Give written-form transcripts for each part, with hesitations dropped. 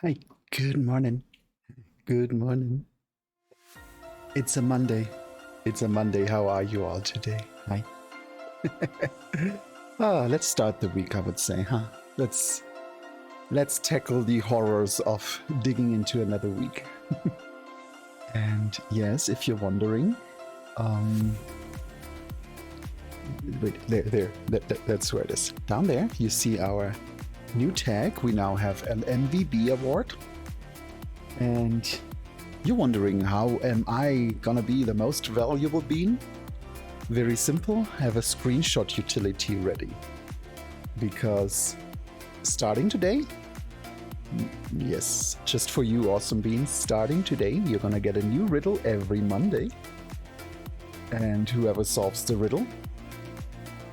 Hi, good morning. Good morning. It's a Monday. It's a Monday. How are you all today? Hi. Let's start the week, I would say, huh? Let's tackle the horrors of digging into another week. And yes, if you're wondering, wait, that's where it is. Down there, you see our new tag. We now have an MVB award. And you're wondering, how am I gonna be the most valuable bean? Very simple, have a screenshot utility ready. Because starting today, yes, just for you awesome beans, starting today, you're gonna get a new riddle every Monday. And whoever solves the riddle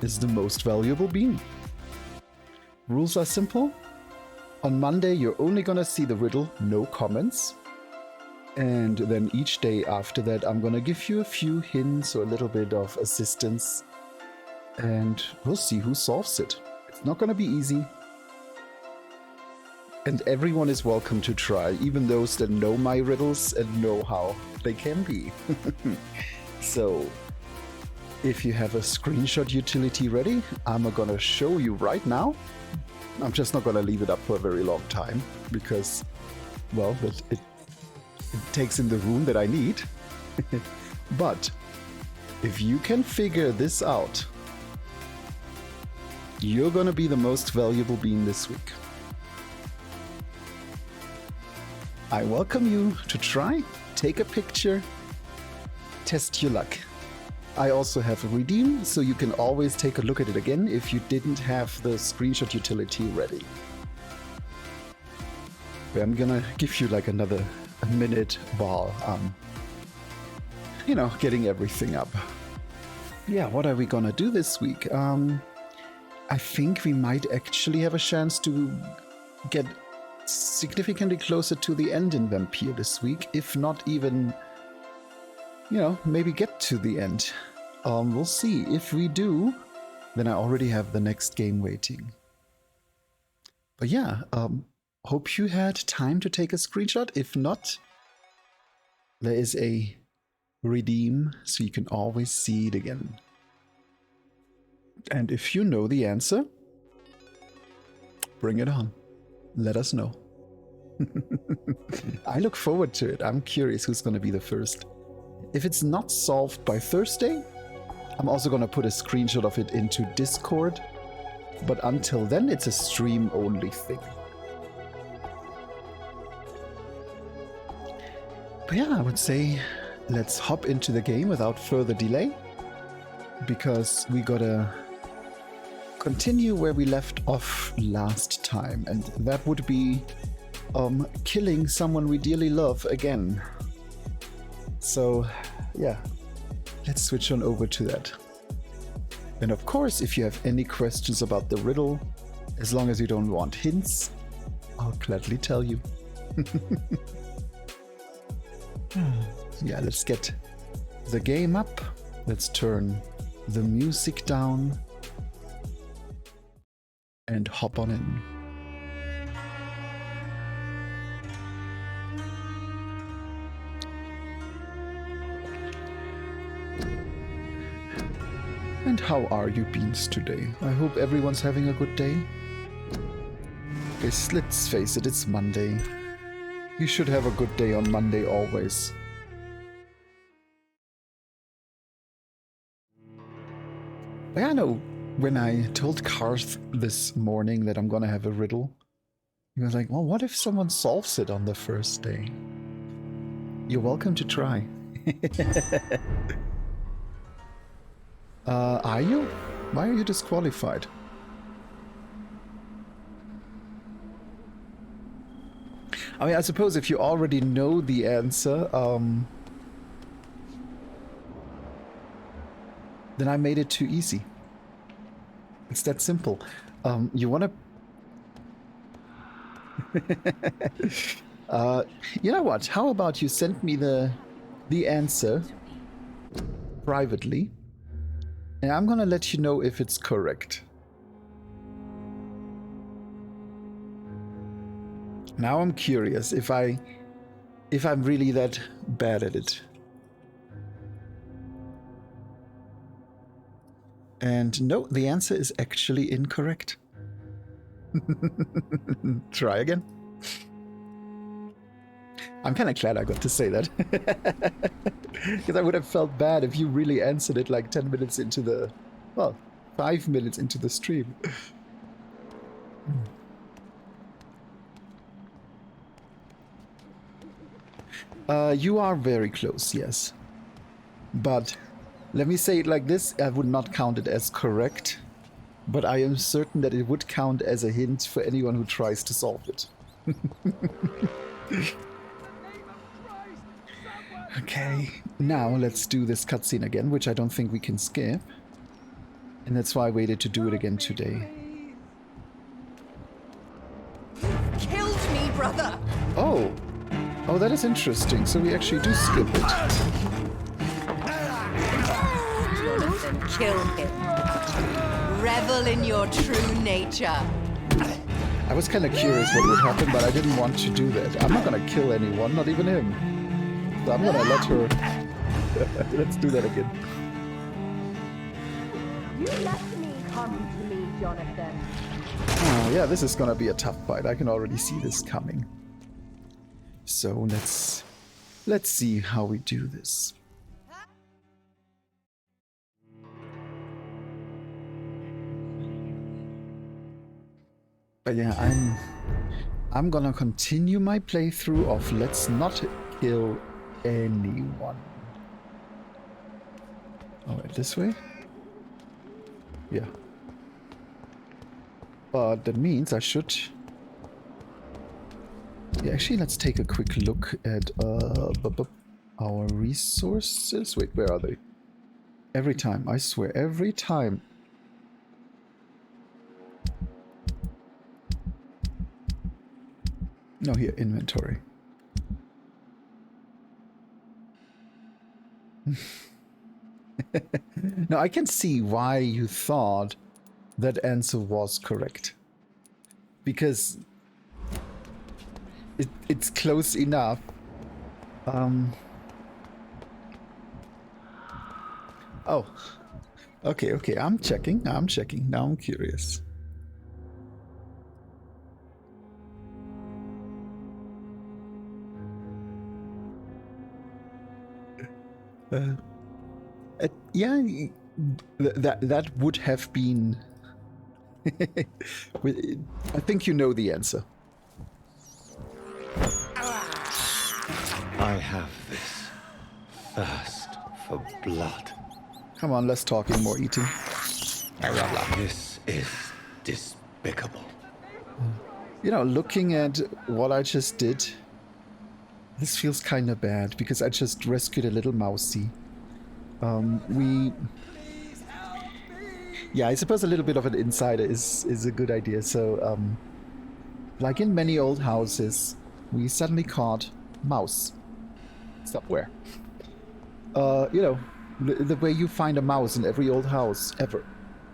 is the most valuable bean. Rules are simple. On Monday, you're only gonna see the riddle, no comments. And then each day after that, I'm gonna give you a few hints or a little bit of assistance. And we'll see who solves it. It's not gonna be easy. And everyone is welcome to try, even those that know my riddles and know how they can be. So, if you have a screenshot utility ready, I'm gonna show you right now. I'm just not gonna leave it up for a very long time because, well, it takes in the room that I need. But if you can figure this out, you're gonna be the most valuable bean this week. I welcome you to try, take a picture, test your luck. I also have a redeem, so you can always take a look at it again if you didn't have the screenshot utility ready. But I'm gonna give you like a minute while getting everything up. Yeah, what are we gonna do this week? I think we might actually have a chance to get significantly closer to the end in Vampyr this week, if not even, maybe get to the end. We'll see. If we do, then I already have the next game waiting. But yeah, hope you had time to take a screenshot. If not, there is a redeem, so you can always see it again. And if you know the answer, bring it on. Let us know. I look forward to it. I'm curious who's going to be the first. If it's not solved by Thursday, I'm also going to put a screenshot of it into Discord. But until then, it's a stream-only thing. But yeah, I would say let's hop into the game without further delay. Because we gotta continue where we left off last time. And that would be killing someone we dearly love again. So, yeah. Let's switch on over to that. And of course, if you have any questions about the riddle, as long as you don't want hints, I'll gladly tell you. Yeah, let's get the game up. Let's turn the music down and hop on in. And how are you beans today? I hope everyone's having a good day. Guys, let's face it, it's Monday. You should have a good day on Monday always. But I know when I told Karth this morning that I'm gonna have a riddle, he was like, well, what if someone solves it on the first day? You're welcome to try. Are you? Why are you disqualified? I mean, I suppose if you already know the answer, then I made it too easy. It's that simple. You wanna... you know what? How about you send me the answer privately, and I'm gonna let you know if it's correct. Now I'm curious if I'm really that bad at it. And no, the answer is actually incorrect. Try again. I'm kind of glad I got to say that. Because I would have felt bad if you really answered it like 10 minutes into the... Well, 5 minutes into the stream. You are very close, yes. But let me say it like this, I would not count it as correct, but I am certain that it would count as a hint for anyone who tries to solve it. Okay, now let's do this cutscene again, which I don't think we can skip. And that's why I waited to do it again today. Killed me, brother! Oh! Oh, that is interesting. So we actually do skip it. Jonathan, kill him. Revel in your true nature. I was kind of curious what would happen, but I didn't want to do that. I'm not gonna kill anyone, not even him. So I'm gonna let her... Let's do that again. You let me come to me, Jonathan. Oh, yeah, this is gonna be a tough fight. I can already see this coming. So let's see how we do this. But yeah, I'm gonna continue my playthrough of Let's Not Kill Anyone. Oh, wait, this way? Yeah. But that means I should... Yeah, actually, let's take a quick look at our resources. Wait, where are they? Every time, I swear, every time. No, here, inventory. Now, I can see why you thought that answer was correct. Because it's close enough. Oh. Okay, I'm checking. Now I'm curious. Yeah, that would have been... I think you know the answer. I have this thirst for blood. Come on, less talking, more eating. This is despicable. You know, looking at what I just did, this feels kind of bad because I just rescued a little Moxie. Yeah, I suppose a little bit of an insider is a good idea. So, like in many old houses, we suddenly caught mouse. Stop where? You know, the way you find a mouse in every old house ever.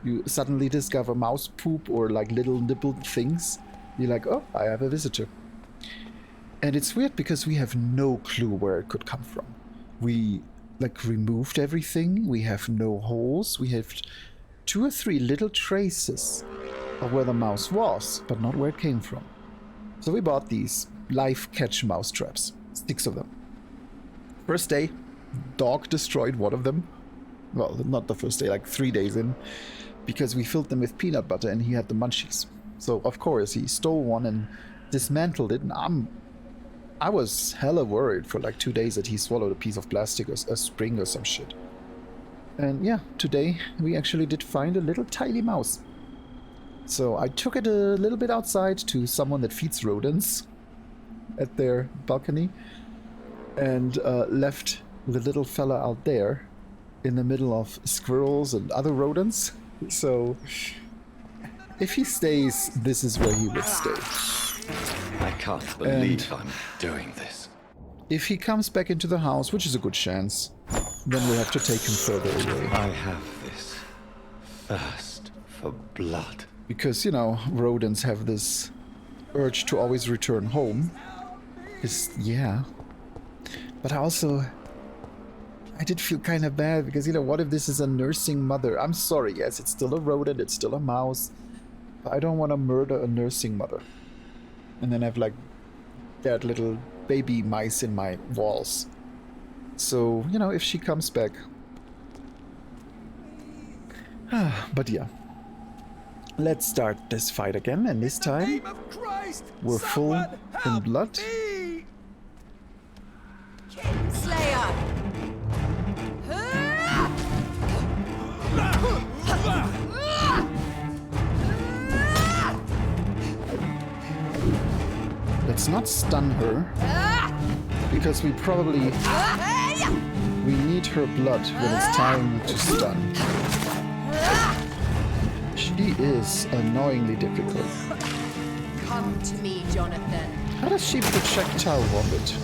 You suddenly discover mouse poop or like little nibbled things. You're like, oh, I have a visitor. And it's weird because we have no clue where it could come from. We like removed everything. We have no holes. We have 2 or 3 little traces of where the mouse was, but not where it came from. So we bought these live catch mouse traps, 6 of them. First day, dog destroyed one of them. Well, not the first day, like 3 days in, because we filled them with peanut butter and he had the munchies. So of course he stole one and dismantled it, and I was hella worried for like 2 days that he swallowed a piece of plastic or a spring or some shit. And yeah, today we actually did find a little tiny mouse. So I took it a little bit outside to someone that feeds rodents at their balcony and left the little fella out there in the middle of squirrels and other rodents. So if he stays, this is where he would stay. I can't believe I'm doing this. If he comes back into the house, which is a good chance, then we'll have to take him further away. I have this thirst for blood. Because, you know, rodents have this urge to always return home. Because, yeah. But I did feel kind of bad because, you know, what if this is a nursing mother? I'm sorry, yes, it's still a rodent, it's still a mouse. But I don't want to murder a nursing mother. And then have, like, dead little baby mice in my walls. So, you know, if she comes back. But yeah. Let's start this fight again, and this time we're full in blood. Slayer! Let's not stun her, because we need her blood when it's time to stun. She is annoyingly difficult. Come to me, Jonathan. How does she projectile vomit?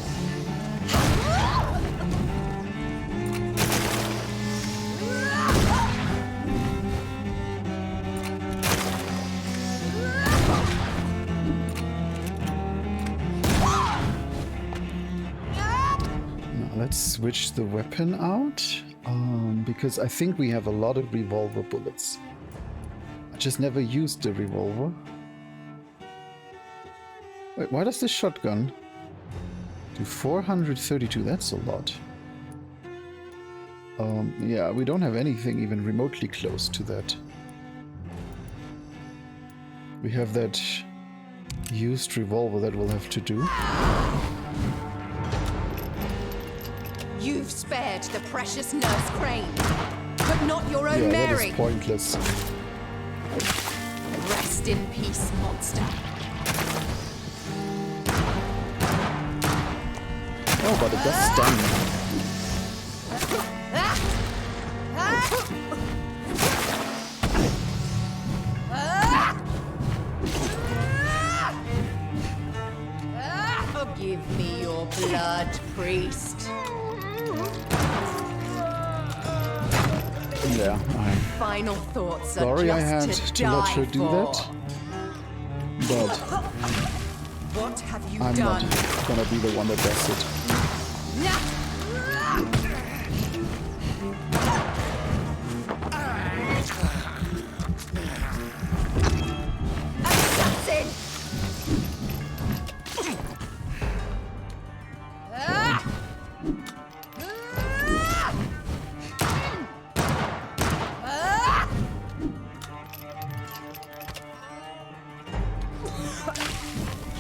Now let's switch the weapon out, because I think we have a lot of revolver bullets. I just never used the revolver. Wait, why does this shotgun do 432? That's a lot. Yeah, we don't have anything even remotely close to that. We have that used revolver that we'll have to do. You've spared the precious Nurse Crane, but not your own Mary. That is pointless. Rest in peace, monster. Oh, but it does stun. Give me your blood, priest. Yeah, Final thoughts are sorry I had just to let her die do for. that. But What have you I'm done? not gonna be the one that does it. Assassin!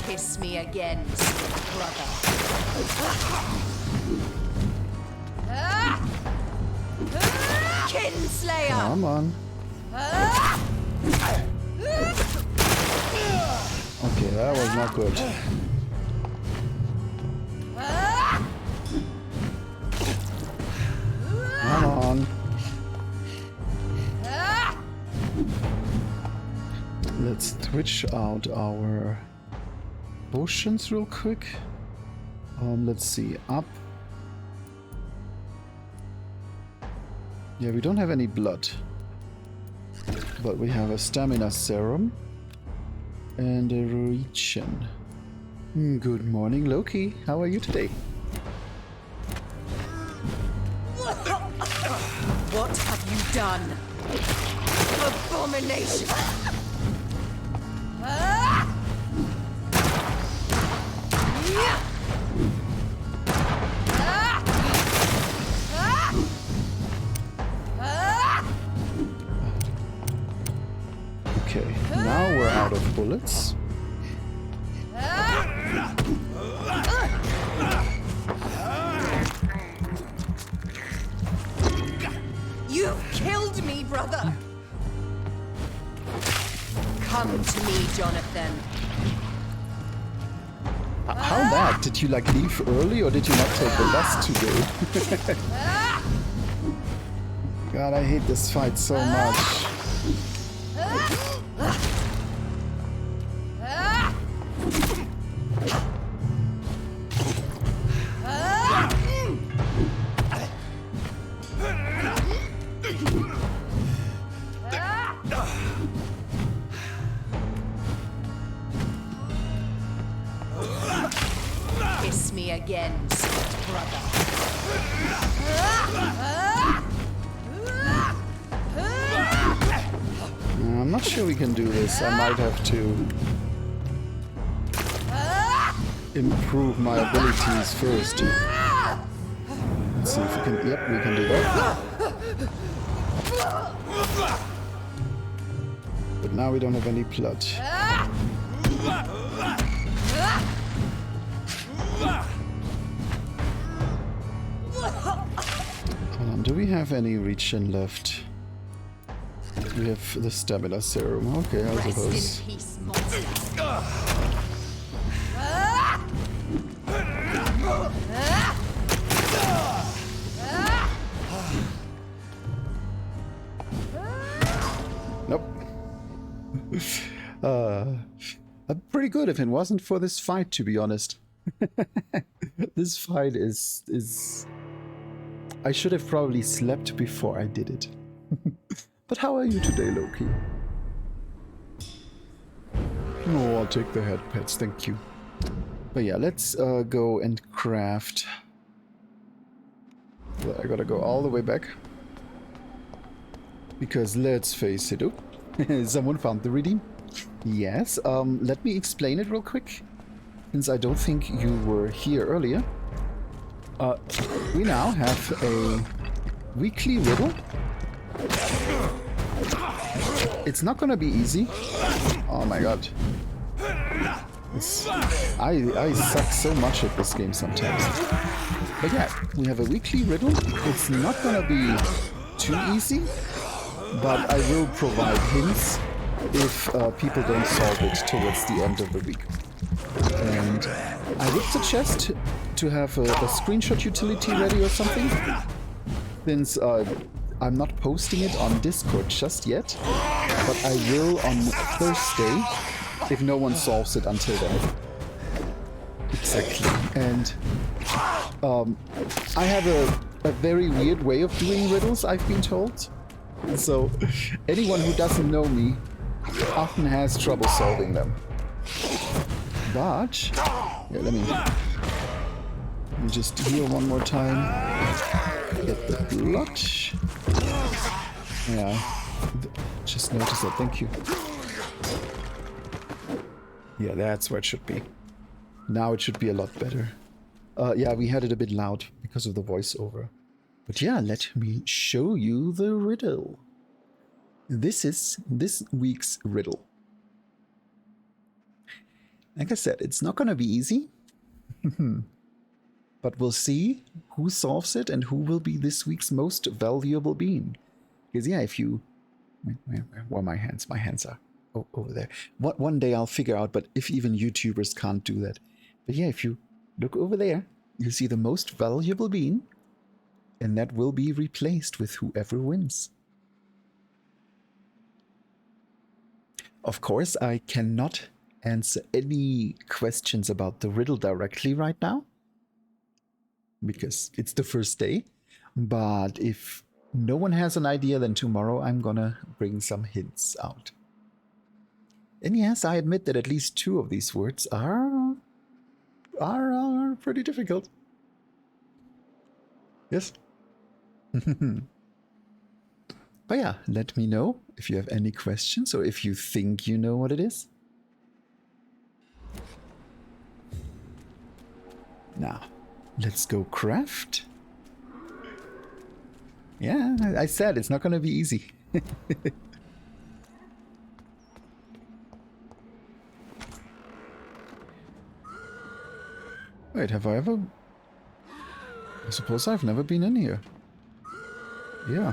Kiss me again, sweet brother. Kinslayer! Come on. Okay, that was not good. Come on. Let's switch out our potions real quick. Let's see. Up. Yeah, we don't have any blood. But we have a stamina serum. And a regen. Good morning, Loki. How are you today? What have you done? Abomination! Okay, now we're out of bullets. You've killed me, brother! Come to me, Jonathan. How bad? Did you like leave early or did you not take the bus today? God, I hate this fight so much. again, sweet brother. I'm not sure we can do this. I might have to improve my abilities first. Let's see if we can... Yep, we can do that. But now we don't have any blood. Hold on, do we have any regen left? We have the stamina serum. Okay, I suppose. Rest in peace, monster. Nope. Pretty good if it wasn't for this fight, to be honest. This fight is... I should have probably slept before I did it. But how are you today, Loki? Oh, I'll take the head pets, thank you. But yeah, let's go and craft... Well, I gotta go all the way back. Because let's face it... Oh, someone found the redeem. Yes, let me explain it real quick. Since I don't think you were here earlier. We now have a weekly riddle. It's not gonna be easy. Oh my god. I suck so much at this game sometimes. But yeah, we have a weekly riddle. It's not gonna be too easy, but I will provide hints if people don't solve it towards the end of the week. And I would suggest to have a screenshot utility ready or something, since I'm not posting it on Discord just yet, but I will on Thursday if no one solves it until then. Exactly. And I have a very weird way of doing riddles, I've been told. So anyone who doesn't know me often has trouble solving them. But yeah, let me just heal one more time. Get the blood. Yeah, just noticed that. Thank you. Yeah, that's where it should be. Now it should be a lot better. Yeah, we had it a bit loud because of the voiceover. But yeah, let me show you the riddle. This is this week's riddle. Like I said, it's not gonna be easy. But we'll see who solves it and who will be this week's most valuable being. Because yeah, if you... Where are my hands? My hands are over there. One day I'll figure out, but if even YouTubers can't do that. But yeah, if you look over there, you'll see the most valuable being. And that will be replaced with whoever wins. Of course, I cannot answer any questions about the riddle directly right now, because it's the first day. But if no one has an idea, then tomorrow I'm gonna bring some hints out. And yes, I admit that at least 2 of these words are pretty difficult. Yes. But yeah, let me know if you have any questions or if you think you know what it is. Now, let's go craft. Yeah, I said it's not going to be easy. Wait, have I ever... I suppose I've never been in here. Yeah.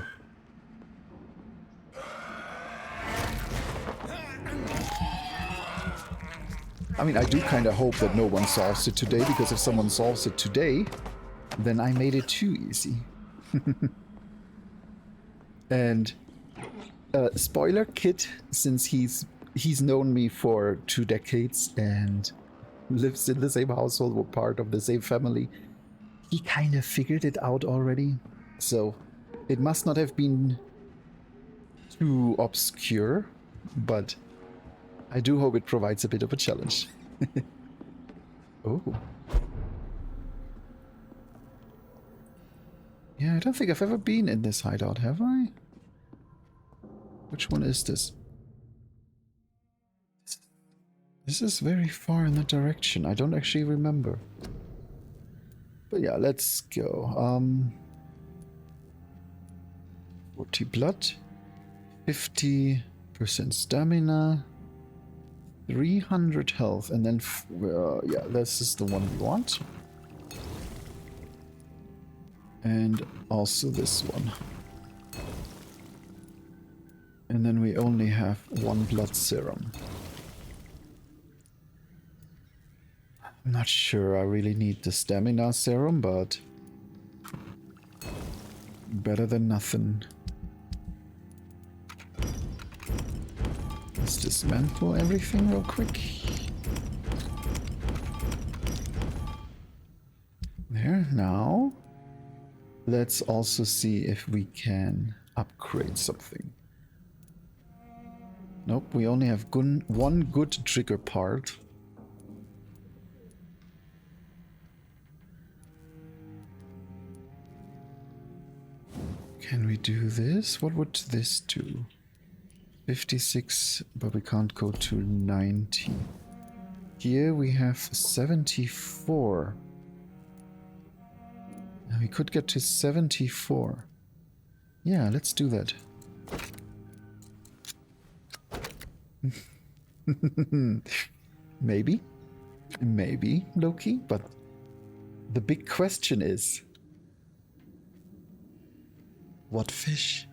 I mean, I do kind of hope that no one solves it today, because if someone solves it today, then I made it too easy. And spoiler, Kit, since he's known me for 2 decades and lives in the same household, we're part of the same family, he kind of figured it out already. So it must not have been too obscure, but I do hope it provides a bit of a challenge. Oh. Yeah, I don't think I've ever been in this hideout, have I? Which one is this? This is very far in that direction. I don't actually remember. But yeah, let's go. 40 blood, 50% stamina, 300 health, and then yeah, this is the one we want. And also this one. And then we only have one blood serum. I'm not sure I really need the stamina serum, but better than nothing. Let's dismantle everything real quick. There, now let's also see if we can upgrade something. Nope, we only have one good trigger part. Can we do this? What would this do? 56, but we can't go to 90. Here we have 74. Now we could get to 74. Yeah, let's do that. Maybe. Maybe, Loki, but the big question is, what fish?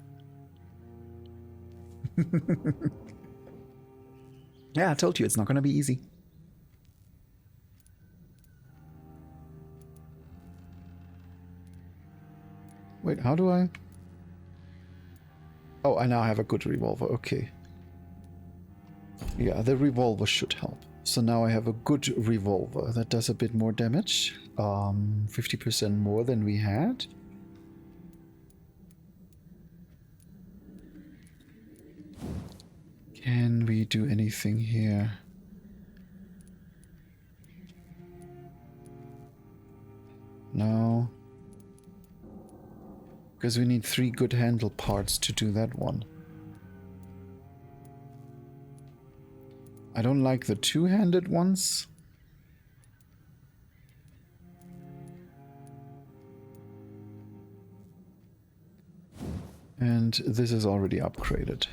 Yeah, I told you it's not going to be easy. Wait, how do I? Oh, I now have a good revolver. Okay. Yeah, the revolver should help. So now I have a good revolver that does a bit more damage. 50% more than we had. Can we do anything here? No. Because we need 3 good handle parts to do that one. I don't like the 2-handed ones. And this is already upgraded.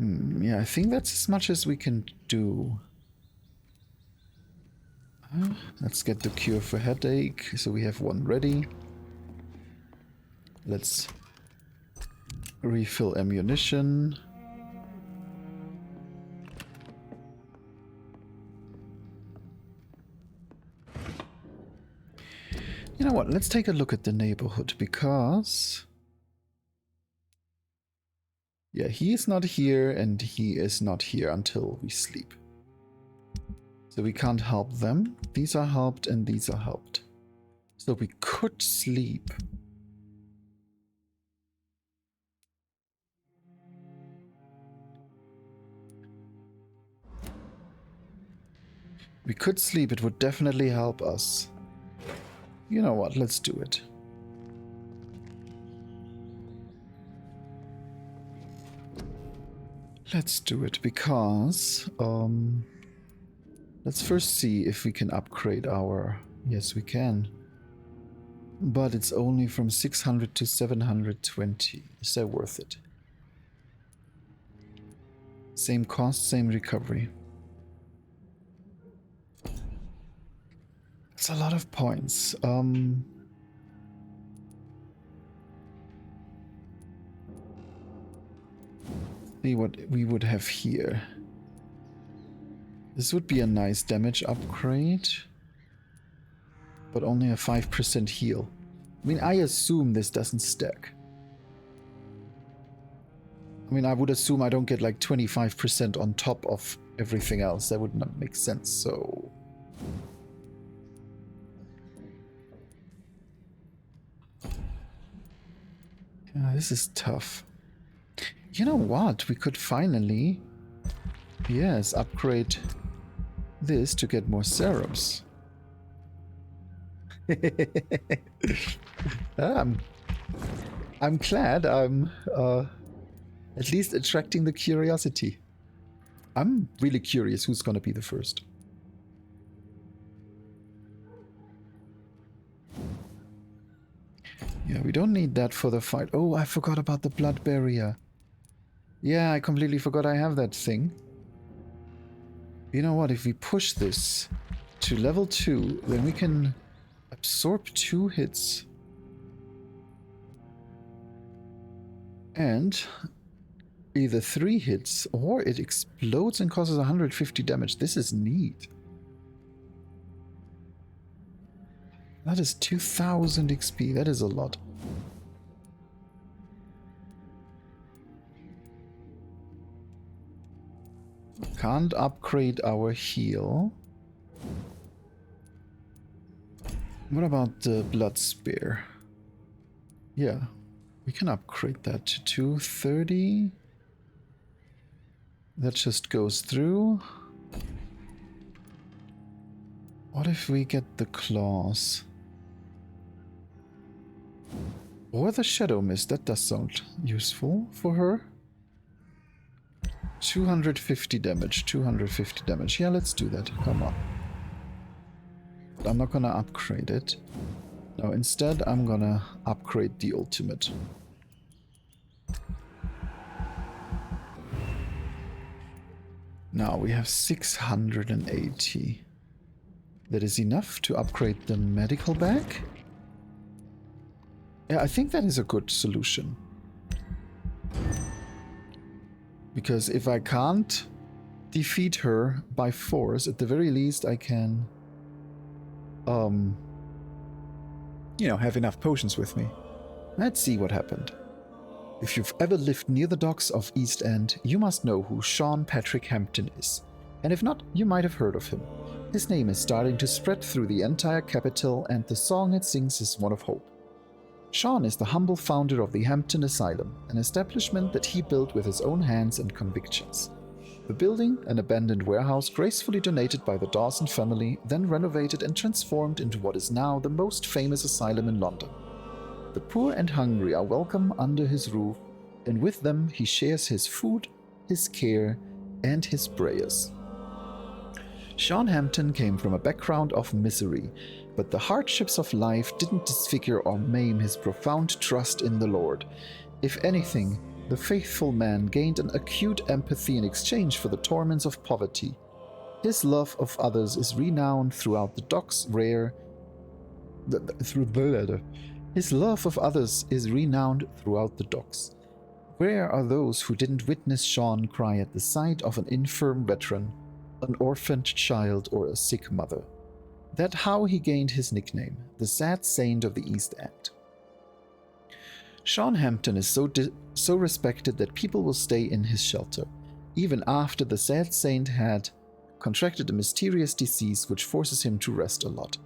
Yeah, I think that's as much as we can do. Let's get the cure for headache. So we have one ready. Let's refill ammunition. You know what? Let's take a look at the neighborhood because... yeah, he is not here and he is not here until we sleep. So we can't help them. These are helped and these are helped. So we could sleep. We could sleep. It would definitely help us. You know what? Let's do it. Let's do it because let's first see if we can upgrade our... yes, we can. But it's only from 600 to 720. Is that worth it? Same cost, same recovery. It's a lot of points. See what we would have here. This would be a nice damage upgrade, but only a 5% heal. I mean, I assume this doesn't stack. I mean, I would assume I don't get like 25% on top of everything else. That would not make sense, so... yeah, this is tough. You know what? We could finally... yes, upgrade this to get more serums. I'm glad I'm at least attracting the curiosity. I'm really curious who's gonna be the first. Yeah, we don't need that for the fight. Oh, I forgot about the blood barrier. Yeah, I completely forgot I have that thing. You know what, if we push this to level 2, then we can absorb 2 hits. And either 3 hits, or it explodes and causes 150 damage. This is neat. That is 2000 XP. That is a lot. Can't upgrade our heal. What about the blood spear? Yeah, we can upgrade that to 230. That just goes through. What if we get the claws? Or the shadow mist? That does sound useful for her. 250 damage, 250 damage. Yeah, let's do that. Come on. But I'm not gonna upgrade it. No, instead I'm gonna upgrade the ultimate. Now we have 680. That is enough to upgrade the medical bag? Yeah, I think that is a good solution. Because if I can't defeat her by force, at the very least I can, you know, have enough potions with me. Let's see what happened. If you've ever lived near the docks of East End, you must know who Sean Patrick Hampton is. And if not, you might have heard of him. His name is starting to spread through the entire capital, and the song it sings is one of hope. Sean is the humble founder of the Hampton Asylum, an establishment that he built with his own hands and convictions. The building, an abandoned warehouse gracefully donated by the Dawson family, then renovated and transformed into what is now the most famous asylum in London. The poor and hungry are welcome under his roof, and with them he shares his food, his care, and his prayers. Sean Hampton came from a background of misery, but the hardships of life didn't disfigure or maim his profound trust in the Lord. If anything, the faithful man gained an acute empathy in exchange for the torments of poverty. His love of others is renowned throughout the docks His love of others is renowned throughout the docks. Where are those who didn't witness Sean cry at the sight of an infirm veteran, an orphaned child, or a sick mother? That's how he gained his nickname, the Sad Saint of the East End. Sean Hampton is so respected that people will stay in his shelter, even after the Sad Saint had contracted a mysterious disease which forces him to rest a lot,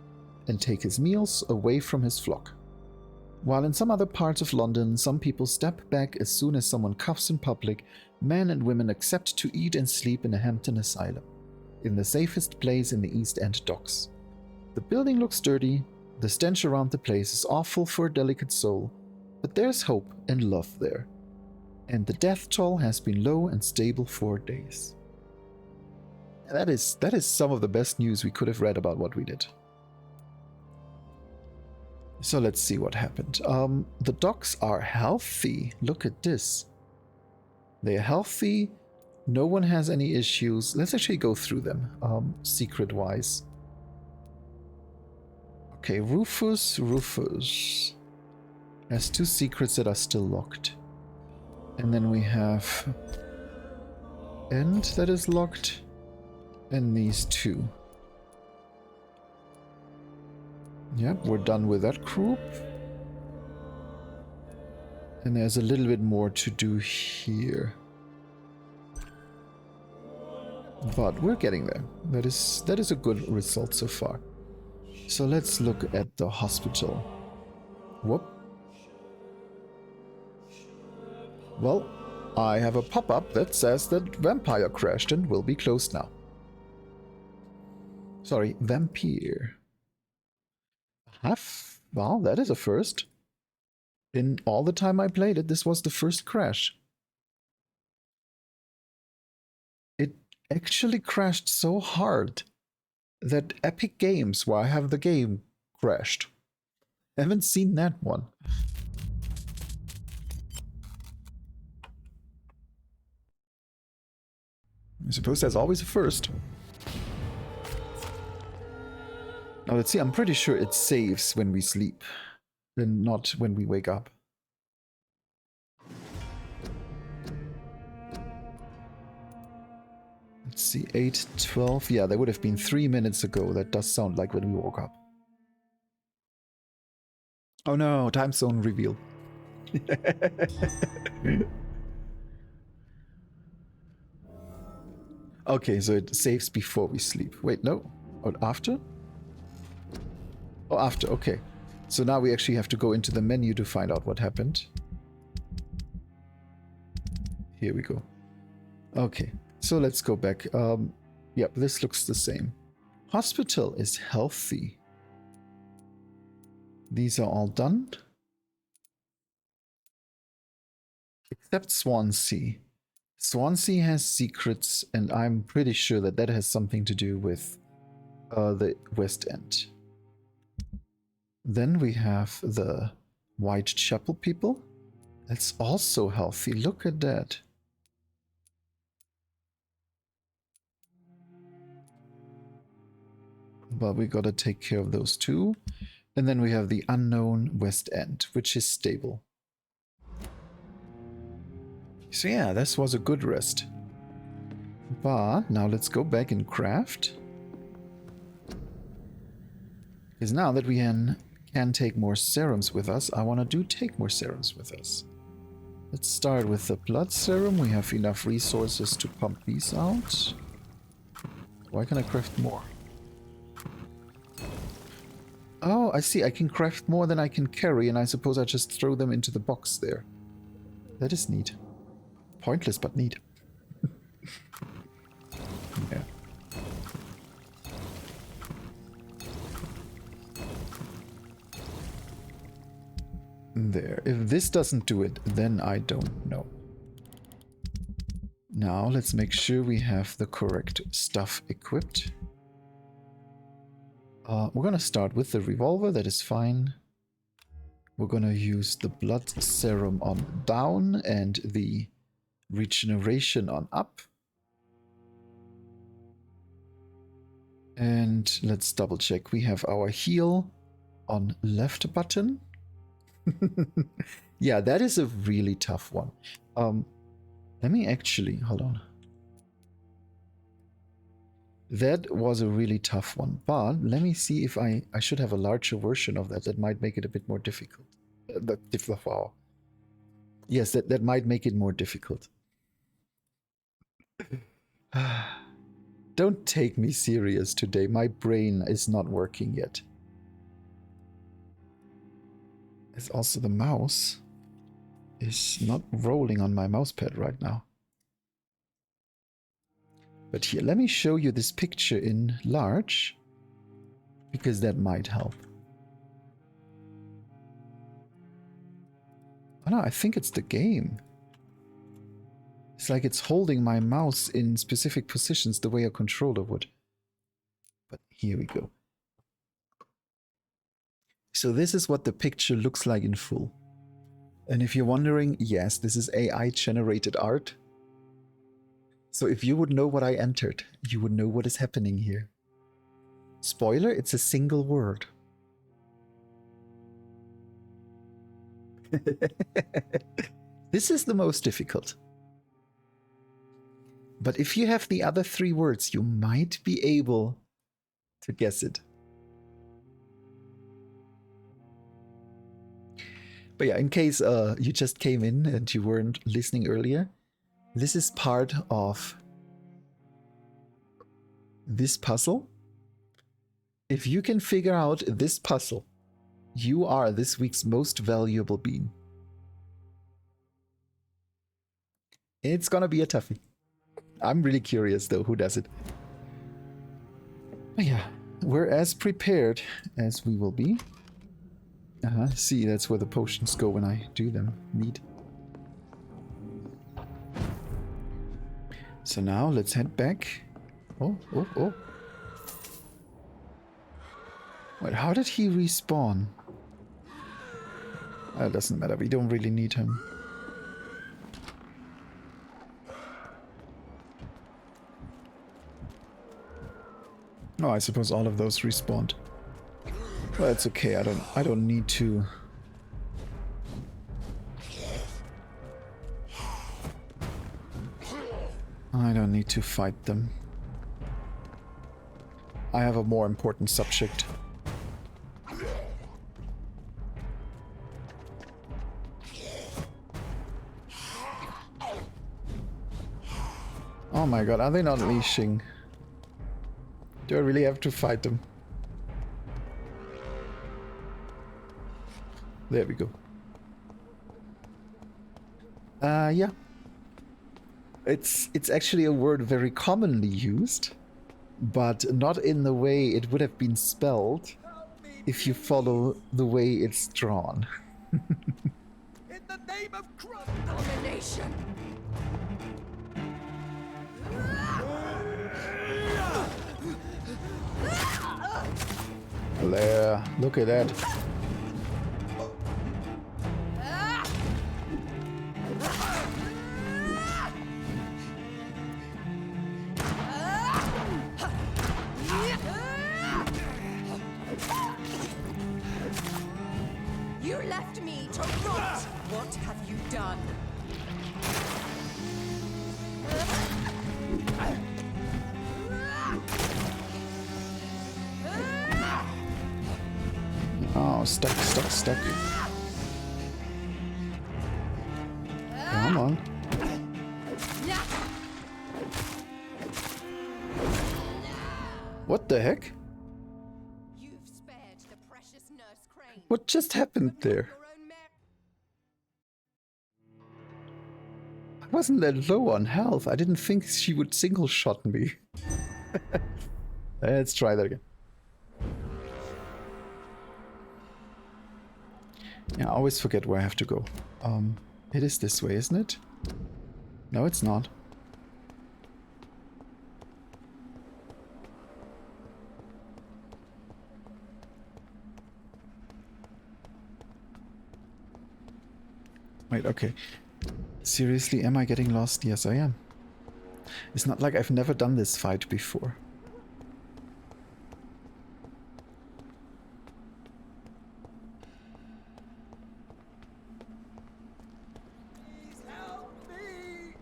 and take his meals away from his flock. While in some other parts of London, some people step back as soon as someone coughs in public, men and women accept to eat and sleep in a Hampton asylum, in the safest place in the East End docks. The building looks dirty, the stench around the place is awful for a delicate soul, but there's hope and love there. And the death toll has been low and stable for days. That is some of the best news we could have read about what we did. So let's see what happened. The docks are healthy. Look at this. They're healthy. No one has any issues. Let's actually go through them, secret-wise. Okay, Rufus has 2 secrets that are still locked. And then we have End that is locked, and these 2. Yep, we're done with that group. And there's a little bit more to do here. But we're getting there. That is a good result so far. So let's look at the hospital. Whoop. Well, I have a pop-up that says that Vampyr crashed and will be closed now. Sorry, Vampyr. I have Wow, that is a first. In all the time I played it, this was the first crash. It actually crashed so hard that Epic Games, where I have the game, crashed. I haven't seen that one. I suppose there's always a first. Now let's see, I'm pretty sure it saves when we sleep, and not when we wake up. Let's see, 8:12. Yeah, that would have been 3 minutes ago. That does sound like when we woke up. Oh no, time zone reveal. Okay, so it saves before we sleep. Wait, no. Or after? Oh, after, okay. So now we actually have to go into the menu to find out what happened. Here we go. Okay, so let's go back. Yep, this looks the same. Hospital is healthy. These are all done. Except Swansea. Swansea has secrets, and I'm pretty sure that that has something to do with the West End. Then we have the Whitechapel people. That's also healthy. Look at that. But we gotta take care of those two. And then we have the unknown West End, which is stable. So yeah, this was a good rest. But now let's go back and craft. Because now that we can take more serums with us, I want to take more serums with us. Let's start with the blood serum. We have enough resources to pump these out. Why can I craft more? Oh, I see. I can craft more than I can carry, and I suppose I just throw them into the box there. That is neat. Pointless, but neat. Yeah. There. If this doesn't do it, then I don't know. Now, let's make sure we have the correct stuff equipped. We're gonna start with the revolver, that is fine. We're gonna use the blood serum on down and the regeneration on up. And let's double check. We have our heal on left button. Yeah, that is a really tough one. Let me actually, hold on. That was a really tough one, but let me see if I should have a larger version of that. That might make it a bit more difficult. Wow. Yes, that might make it more difficult. Don't take me serious today. My brain is not working yet. It's also the mouse is not rolling on my mousepad right now. But here, let me show you this picture in large, because that might help. Oh no, I think it's the game. It's like it's holding my mouse in specific positions the way a controller would. But here we go. So this is what the picture looks like in full. And if you're wondering, yes, this is AI-generated art. So if you would know what I entered, you would know what is happening here. Spoiler, it's a single word. This is the most difficult. But if you have the other 3 words, you might be able to guess it. But yeah, in case you just came in and you weren't listening earlier, this is part of this puzzle. If you can figure out this puzzle, you are this week's most valuable bean. It's gonna be a toughie. I'm really curious though, who does it? But yeah, we're as prepared as we will be. See, that's where the potions go when I do them. Neat. So now let's head back. Oh. Wait, how did he respawn? It doesn't matter, we don't really need him. Oh, I suppose all of those respawned. Well, it's okay. I don't need to. I don't need to fight them. I have a more important subject. Oh my god, are they not leashing? Do I really have to fight them? There we go. Yeah. It's actually a word very commonly used, but not in the way it would have been spelled if you follow the way it's drawn. In the name of Abomination! There, look at that. You left me to rot! What have you done? Oh, stuck. Come on. What the heck? You've spared the precious Nurse Crane. What just happened there? Your own I wasn't that low on health. I didn't think she would single shot me. Let's try that again. Yeah, I always forget where I have to go. It is this way, isn't it? No, it's not. Wait, okay. Seriously, am I getting lost? Yes, I am. It's not like I've never done this fight before. Please help me!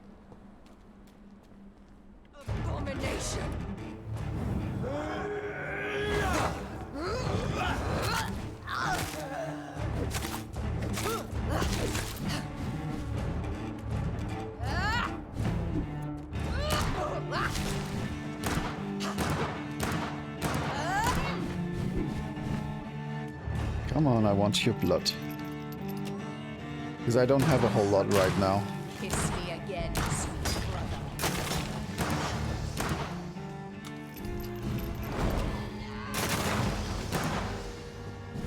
abomination! Come on, I want your blood. Because I don't have a whole lot right now. Kiss me again, sweet brother.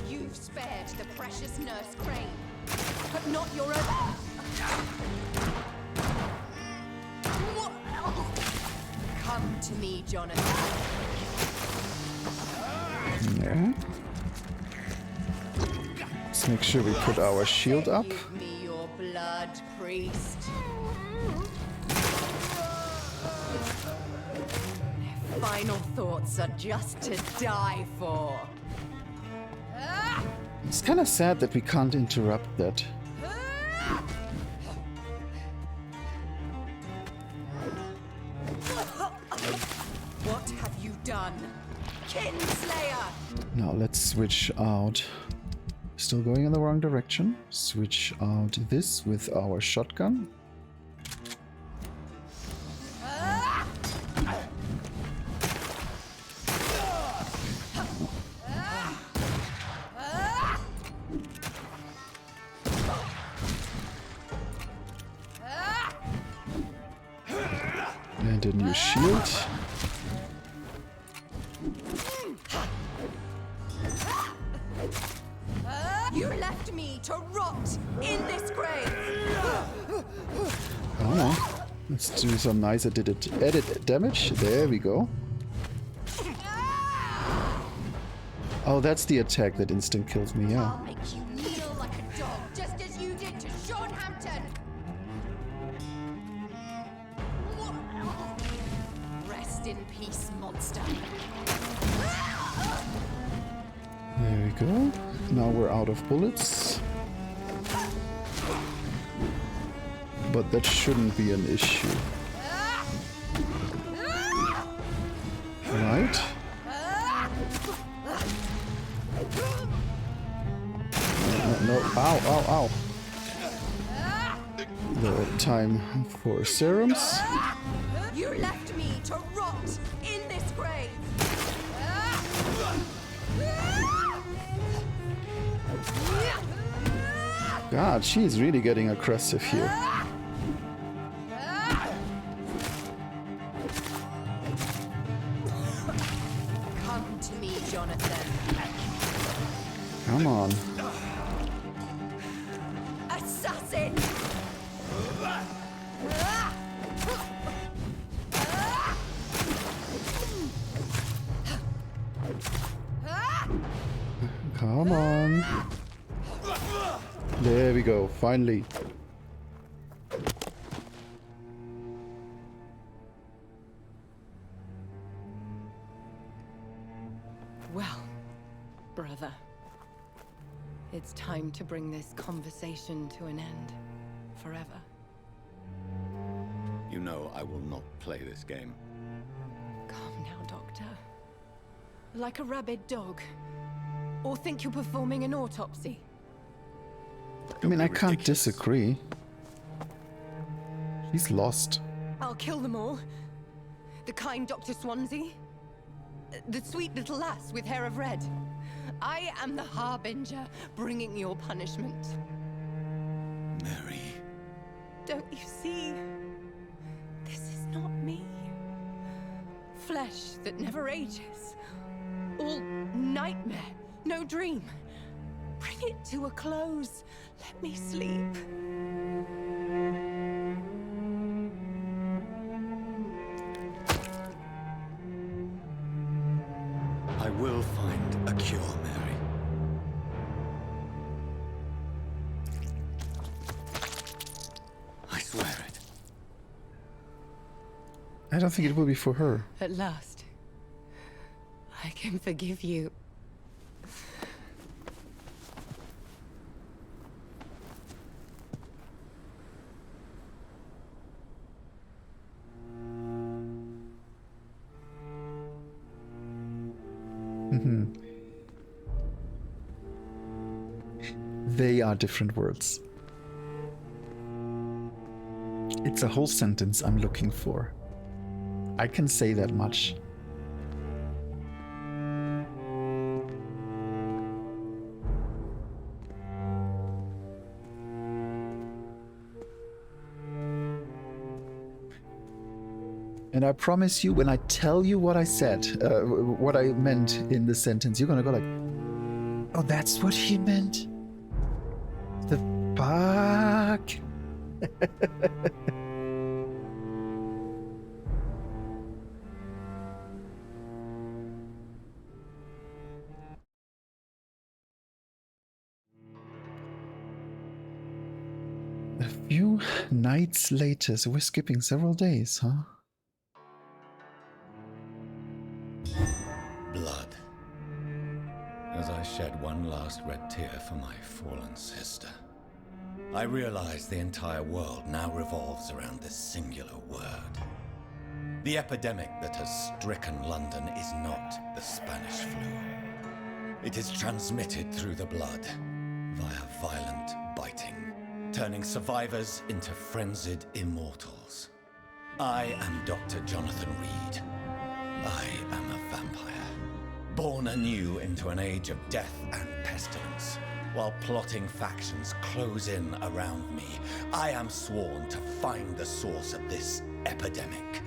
You've spared the precious Nurse Crane, but not your own. Come to me, Jonathan. Yeah. Let's make sure we put our shield up. Give me your blood, priest. Their final thoughts are just to die for. It's kind of sad that we can't interrupt that. What have you done? Kinslayer! Now let's switch out. Still going in the wrong direction. Switch out this with our shotgun. And a new shield. You me to rot in this grave. Come on. Let's do some nice edit damage. There we go. Oh, that's the attack that instant kills me, yeah. I'll make you kneel like a dog, just as you did to Sean Hampton. Rest in peace, monster. There we go. Now we're out of bullets. But that shouldn't be an issue. Right? No, ow, ow, ow. The time for serums. You left me to rot in this grave. God, she's really getting aggressive here. Come to me, Jonathan. Come on. Assassin! Come on. There we go, finally. Well, brother, it's time to bring this conversation to an end. Forever. You know I will not play this game. Calm now, Doctor. Like a rabid dog. Or think you're performing an autopsy. I mean, be I can't ridiculous. disagree. She's lost. I'll kill them all. The kind Dr. Swansea. The sweet little lass with hair of red. I am the Harbinger, bringing your punishment. Mary. Don't you see? This is not me. Flesh that never ages. All nightmare, no dream. Bring it to a close. Let me sleep. I will find a cure, Mary. I swear it. I don't think it will be for her. At last, I can forgive you. They are different words. It's a whole sentence I'm looking for. I can say that much. And I promise you, when I tell you what I said, what I meant in the sentence, you're gonna go like, oh, that's what he meant? The fuck? A few nights later, so we're skipping several days, huh? Blood. As I shed one last red tear for my fallen sister, I realize the entire world now revolves around this singular word. The epidemic that has stricken London is not the Spanish flu. It is transmitted through the blood, via violent biting, turning survivors into frenzied immortals. I am Dr. Jonathan Reed. I am a vampire, born anew into an age of death and pestilence. While plotting factions close in around me, I am sworn to find the source of this epidemic.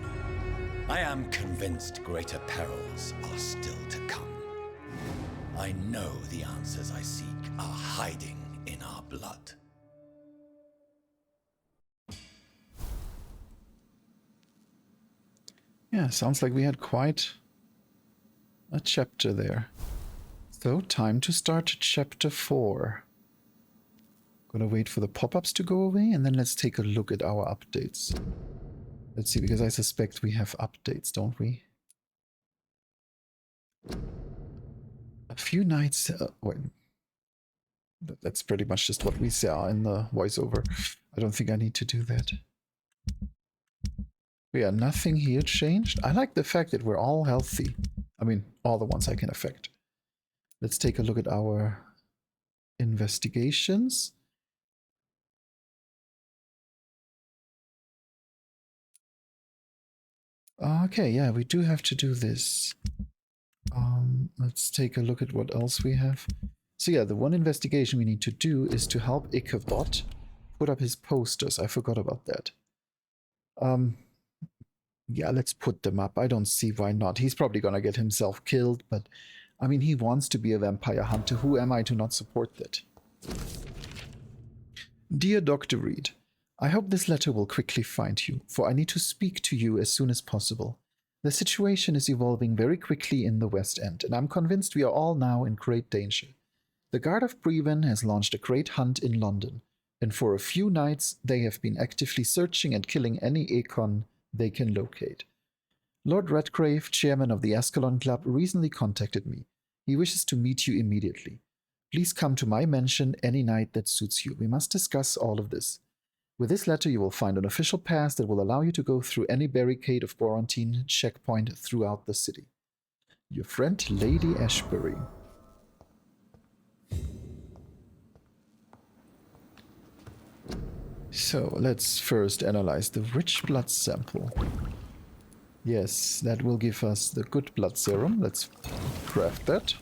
I am convinced greater perils are still to come. I know the answers I seek are hiding in our blood. Yeah, sounds like we had quite a chapter there. So, time to start chapter 4. Gonna wait for the pop-ups to go away, and then let's take a look at our updates. Let's see, because I suspect we have updates, don't we? A few nights... wait. That's pretty much just what we saw in the voiceover. I don't think I need to do that. Yeah, nothing here changed. I like the fact that we're all healthy. I mean, all the ones I can affect. Let's take a look at our investigations. Okay, yeah, we do have to do this. Let's take a look at what else we have. So yeah, the one investigation we need to do is to help Ichabod put up his posters. I forgot about that. Yeah, let's put them up. I don't see why not. He's probably gonna get himself killed, but I mean, he wants to be a vampire hunter. Who am I to not support that? Dear Dr. Reed, I hope this letter will quickly find you, for I need to speak to you as soon as possible. The situation is evolving very quickly in the West End, and I'm convinced we are all now in great danger. The Guard of Breven has launched a great hunt in London, and for a few nights they have been actively searching and killing any Econ they can locate. Lord Redgrave, chairman of the Ascalon Club, recently contacted me. He wishes to meet you immediately. Please come to my mansion any night that suits you. We must discuss all of this. With this letter you will find an official pass that will allow you to go through any barricade of Borantine checkpoint throughout the city. Your friend, Lady Ashbury. So, let's first analyze the rich blood sample. Yes, that will give us the good blood serum. Let's craft that.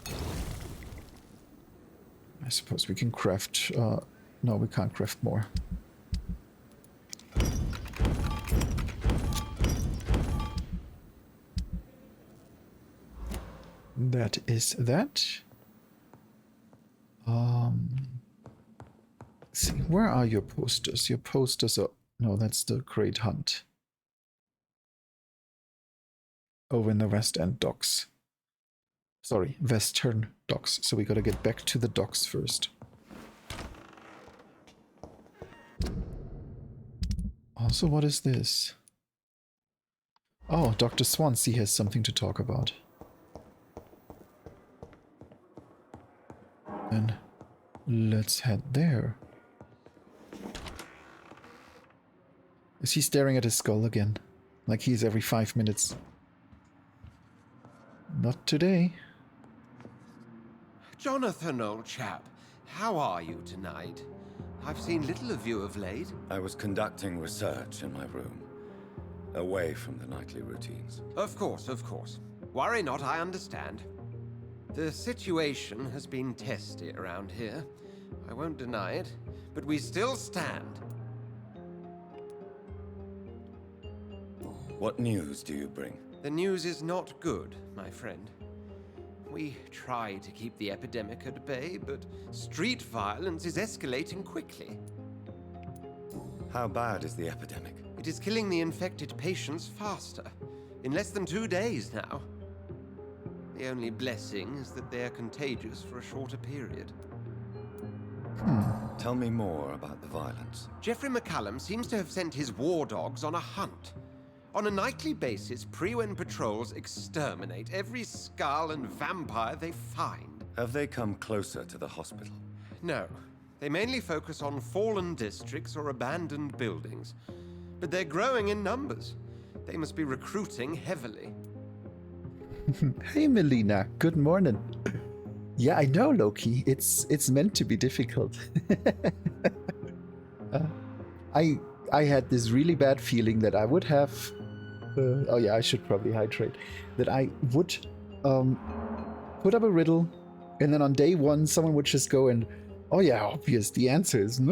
I suppose we can craft... no, we can't craft more. That is that. Let's see, where are your posters? Your posters are... No, that's the Great Hunt. Over in the West End docks. Sorry, Western docks. So we gotta get back to the docks first. Also, what is this? Oh, Dr. Swansea has something to talk about. Then let's head there. Is he staring at his skull again? Like he's every 5 minutes. Not today. Jonathan, old chap, how are you tonight? I've seen little of you of late. I was conducting research in my room, away from the nightly routines. Of course, of course. Worry not, I understand. The situation has been testy around here. I won't deny it, but we still stand. What news do you bring? The news is not good, my friend. We try to keep the epidemic at bay, but street violence is escalating quickly. How bad is the epidemic? It is killing the infected patients faster, in less than 2 days now. The only blessing is that they are contagious for a shorter period. Tell me more about the violence. Geoffrey McCallum seems to have sent his war dogs on a hunt. On a nightly basis, Prewen patrols exterminate every skull and vampire they find. Have they come closer to the hospital? No, they mainly focus on fallen districts or abandoned buildings. But they're growing in numbers. They must be recruiting heavily. Hey Melina, good morning. Yeah, I know, Loki. It's meant to be difficult. I had this really bad feeling that I would have... oh yeah, I should probably hydrate. That I would put up a riddle, and then on day one, someone would just go and, oh yeah, obvious, the answer is... I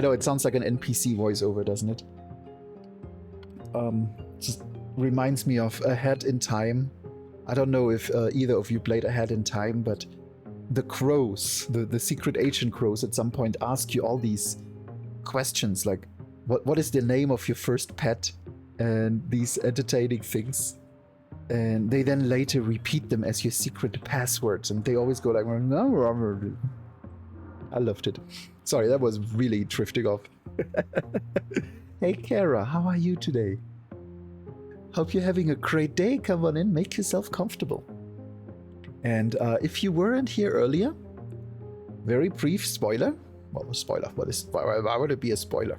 know, it sounds like an NPC voiceover, doesn't it? Just reminds me of Ahead in Time. I don't know if either of you played Ahead in Time, but the crows, the secret agent crows at some point ask you all these questions like, what is the name of your first pet? And these entertaining things. And they then later repeat them as your secret passwords. And they always go like, no. I loved it. Sorry, that was really drifting off. Hey, Kara, how are you today? Hope you're having a great day. Come on in, make yourself comfortable. And if you weren't here earlier, very brief spoiler. Well, spoiler. Why would it be a spoiler?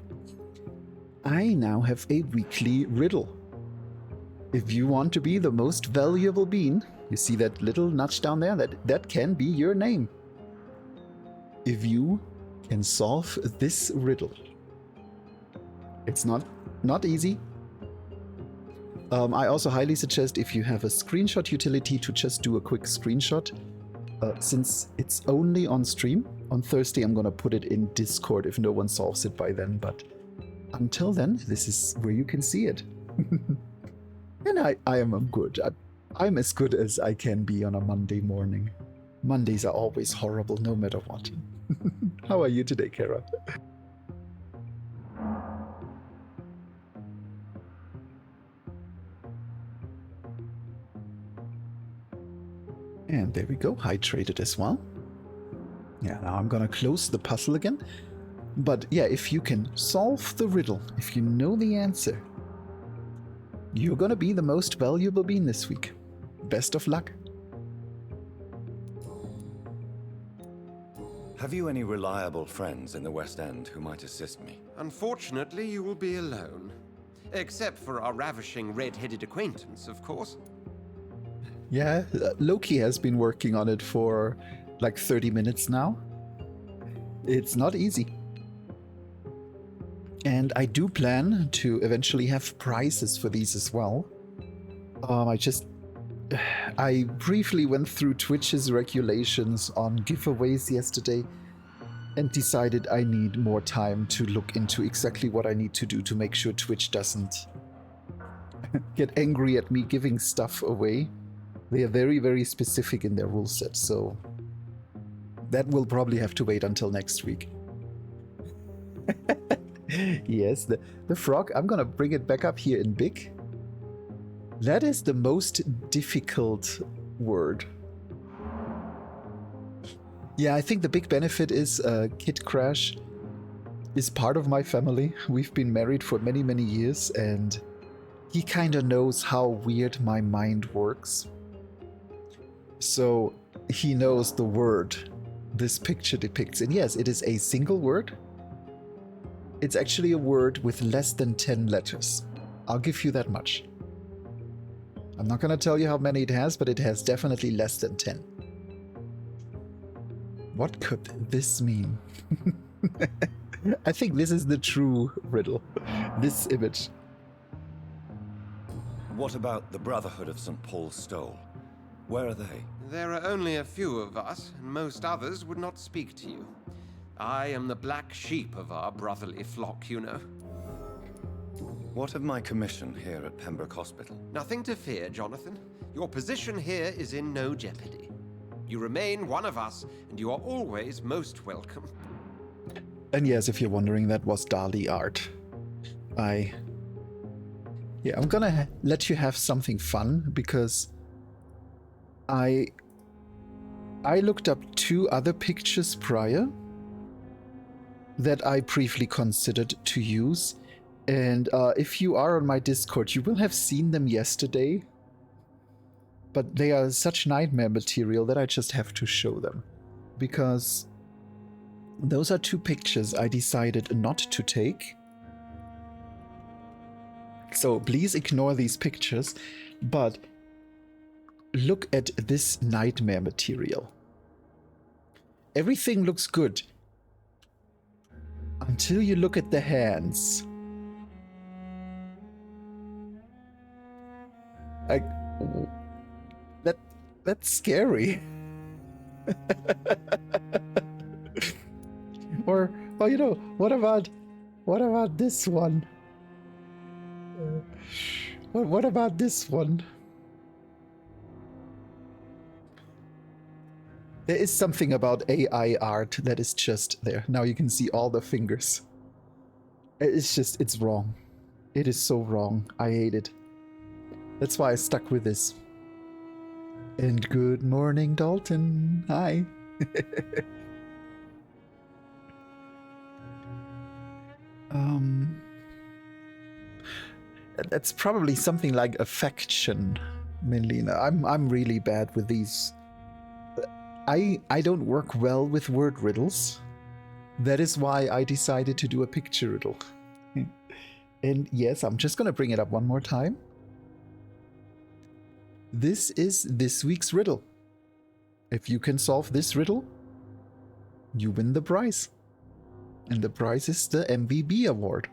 I now have a weekly riddle. If you want to be the most valuable bean, you see that little nudge down there? That can be your name. If you can solve this riddle. It's not easy. I also highly suggest if you have a screenshot utility to just do a quick screenshot. Since it's only on stream, on Thursday I'm gonna put it in Discord if no one solves it by then, but until then, this is where you can see it. And I am good. I'm as good as I can be on a Monday morning. Mondays are always horrible, no matter what. How are you today, Kara? And there we go, hydrated as well. Yeah, now I'm gonna close the puzzle again. But yeah, if you can solve the riddle, if you know the answer, you're gonna be the most valuable bean this week. Best of luck. Have you any reliable friends in the West End who might assist me? Unfortunately, you will be alone. Except for our ravishing red-headed acquaintance, of course. Yeah, Loki has been working on it for like 30 minutes now. It's not easy. And I do plan to eventually have prizes for these as well. I briefly went through Twitch's regulations on giveaways yesterday and decided I need more time to look into exactly what I need to do to make sure Twitch doesn't get angry at me giving stuff away. They are very, very specific in their rule set, so that will probably have to wait until next week. Yes, the frog, I'm gonna bring it back up here in big. That is the most difficult word. Yeah, I think the big benefit is Kid Crash is part of my family. We've been married for many, many years, and he kind of knows how weird my mind works. So he knows the word this picture depicts. And yes, it is a single word. It's actually a word with less than 10 letters. I'll give you that much. I'm not going to tell you how many it has, but it has definitely less than 10. What could this mean? I think this is the true riddle. This image. What about the Brotherhood of St. Paul's Stole? Where are they? There are only a few of us, and most others would not speak to you. I am the black sheep of our brotherly flock, you know. What of my commission here at Pembroke Hospital? Nothing to fear, Jonathan. Your position here is in no jeopardy. You remain one of us, and you are always most welcome. And yes, if you're wondering, that was Dali art. Yeah, I'm gonna let you have something fun, because I looked up 2 other pictures prior that I briefly considered to use. And if you are on my Discord, you will have seen them yesterday. But they are such nightmare material that I just have to show them. Because those are 2 pictures I decided not to take. So please ignore these pictures, but look at this nightmare material. Everything looks good until you look at the hands. Like, that's scary. or you know, what about this one? What about this one? There is something about AI art that is just there. Now you can see all the fingers. It's just, it's wrong. It is so wrong. I hate it. That's why I stuck with this. And good morning, Dalton. Hi. That's probably something like affection, Melina. I'm really bad with these. I don't work well with word riddles. That is why I decided to do a picture riddle. And yes, I'm just gonna bring it up one more time. This is this week's riddle. If you can solve this riddle, you win the prize. And the prize is the MVB award.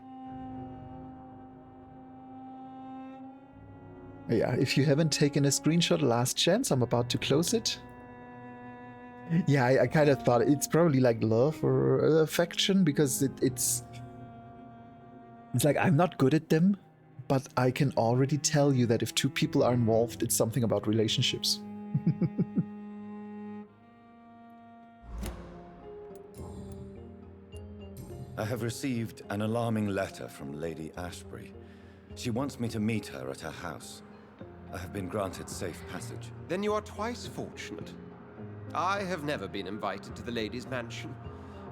Yeah, if you haven't taken a screenshot, last chance. I'm about to close it. Yeah, I kind of thought it's probably like love or affection, because it's like I'm not good at them, but I can already tell you that if two people are involved, it's something about relationships. I have received an alarming letter from Lady Ashbury. She wants me to meet her at her house. I have been granted safe passage. Then you are twice fortunate. I have never been invited to the lady's mansion,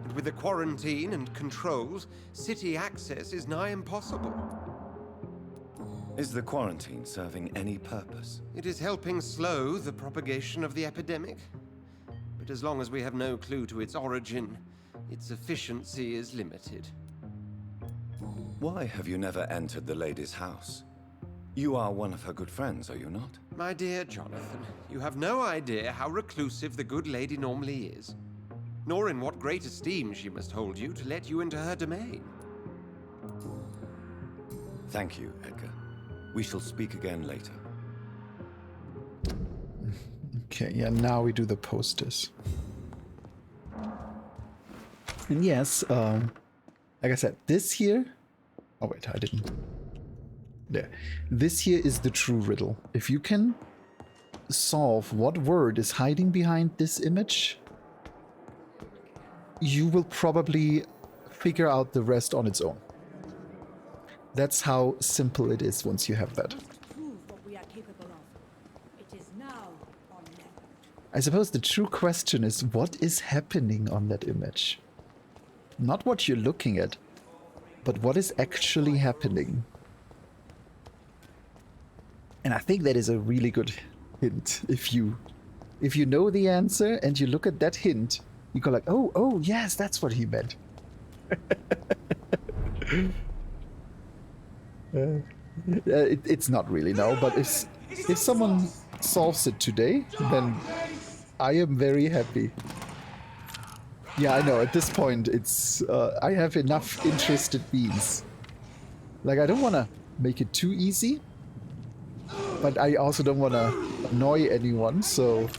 and with the quarantine and controls, city access is nigh impossible. Is the quarantine serving any purpose? It is helping slow the propagation of the epidemic. But as long as we have no clue to its origin, its efficiency is limited. Why have you never entered the lady's house? You are one of her good friends, are you not? My dear Jonathan, you have no idea how reclusive the good lady normally is, nor in what great esteem she must hold you to let you into her domain. Thank you, Edgar. We shall speak again later. Okay, yeah, now we do the posters. And yes, like I said, this here... Oh wait, I didn't... There. This here is the true riddle. If you can solve what word is hiding behind this image, you will probably figure out the rest on its own. That's how simple it is once you have that. Prove what we are capable of. It is now or never. I suppose the true question is, what is happening on that image? Not what you're looking at, but what is actually happening. And I think that is a really good hint. If you know the answer and you look at that hint, you go like, oh yes, that's what he meant. It's not really, no, but if someone solves it today, then I am very happy. Yeah, I know, at this point, it's I have enough interested beings. Like, I don't want to make it too easy, but I also don't want to annoy anyone, so...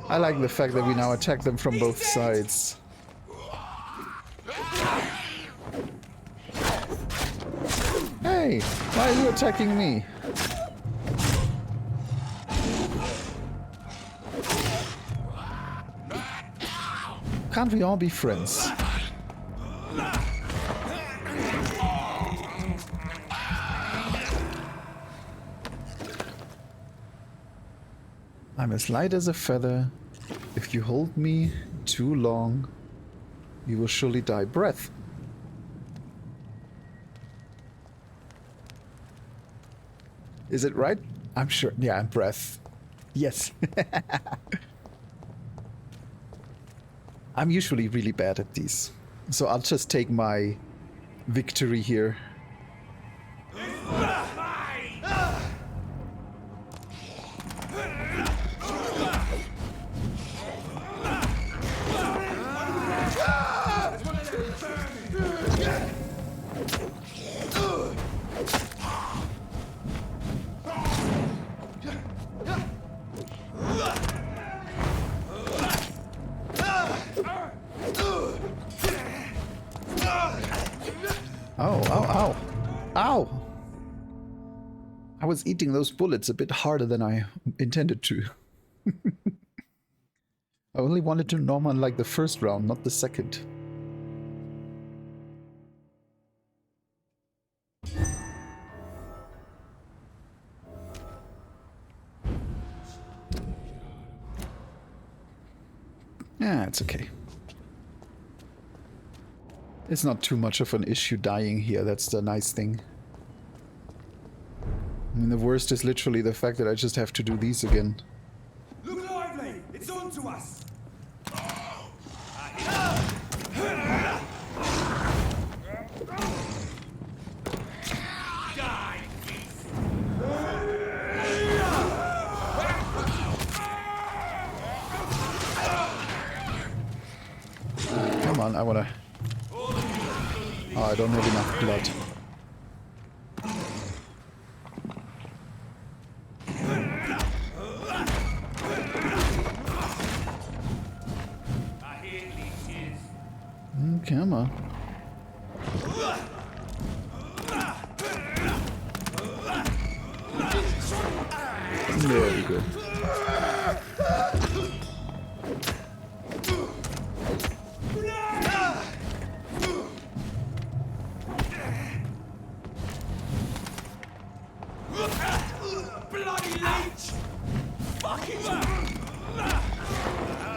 I like the fact that we now attack them from both sides. Hey, why are you attacking me? Can't we all be friends? I'm as light as a feather. If you hold me too long, you will surely die. Breath. Is it right? I'm sure. Yeah, breath. Yes. I'm usually really bad at these, so I'll just take my victory here. Oh, ow, ow. Ow! I was eating those bullets a bit harder than I intended to. I only wanted to normal like the first round, not the second. Yeah, it's okay. It's not too much of an issue dying here, that's the nice thing. I mean, the worst is literally the fact that I just have to do these again. Look lively! It's on to us! Come on, I wanna... Oh, I don't have enough blood. Come on. There we go.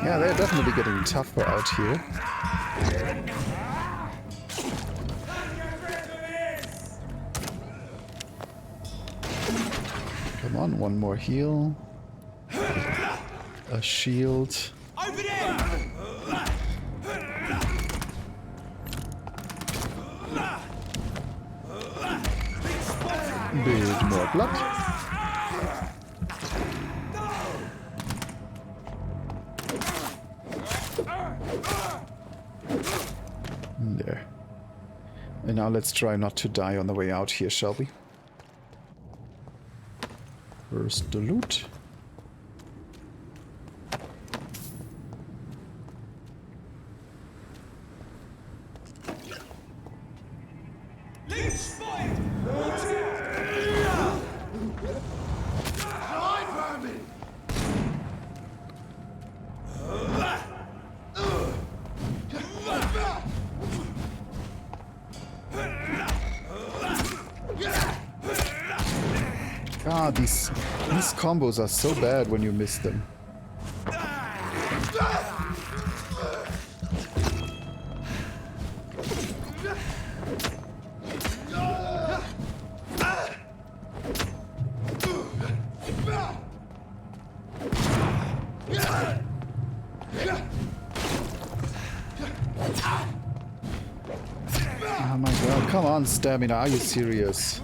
Yeah, they're definitely getting tougher out here. Come on, one more heal. A shield. Over there! Bit more blood. There. And now let's try not to die on the way out here, shall we? First the loot. God, these combos are so bad when you miss them. Oh my god, come on, stamina, are you serious?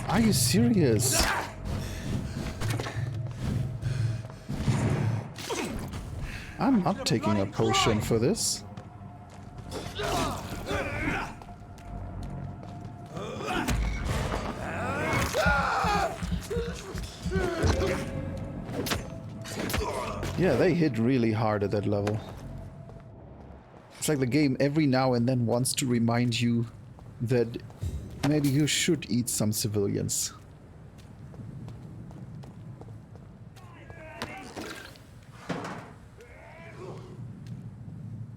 Are you serious? I'm not taking a potion for this. Yeah, they hit really hard at that level. It's like the game every now and then wants to remind you that maybe you should eat some civilians.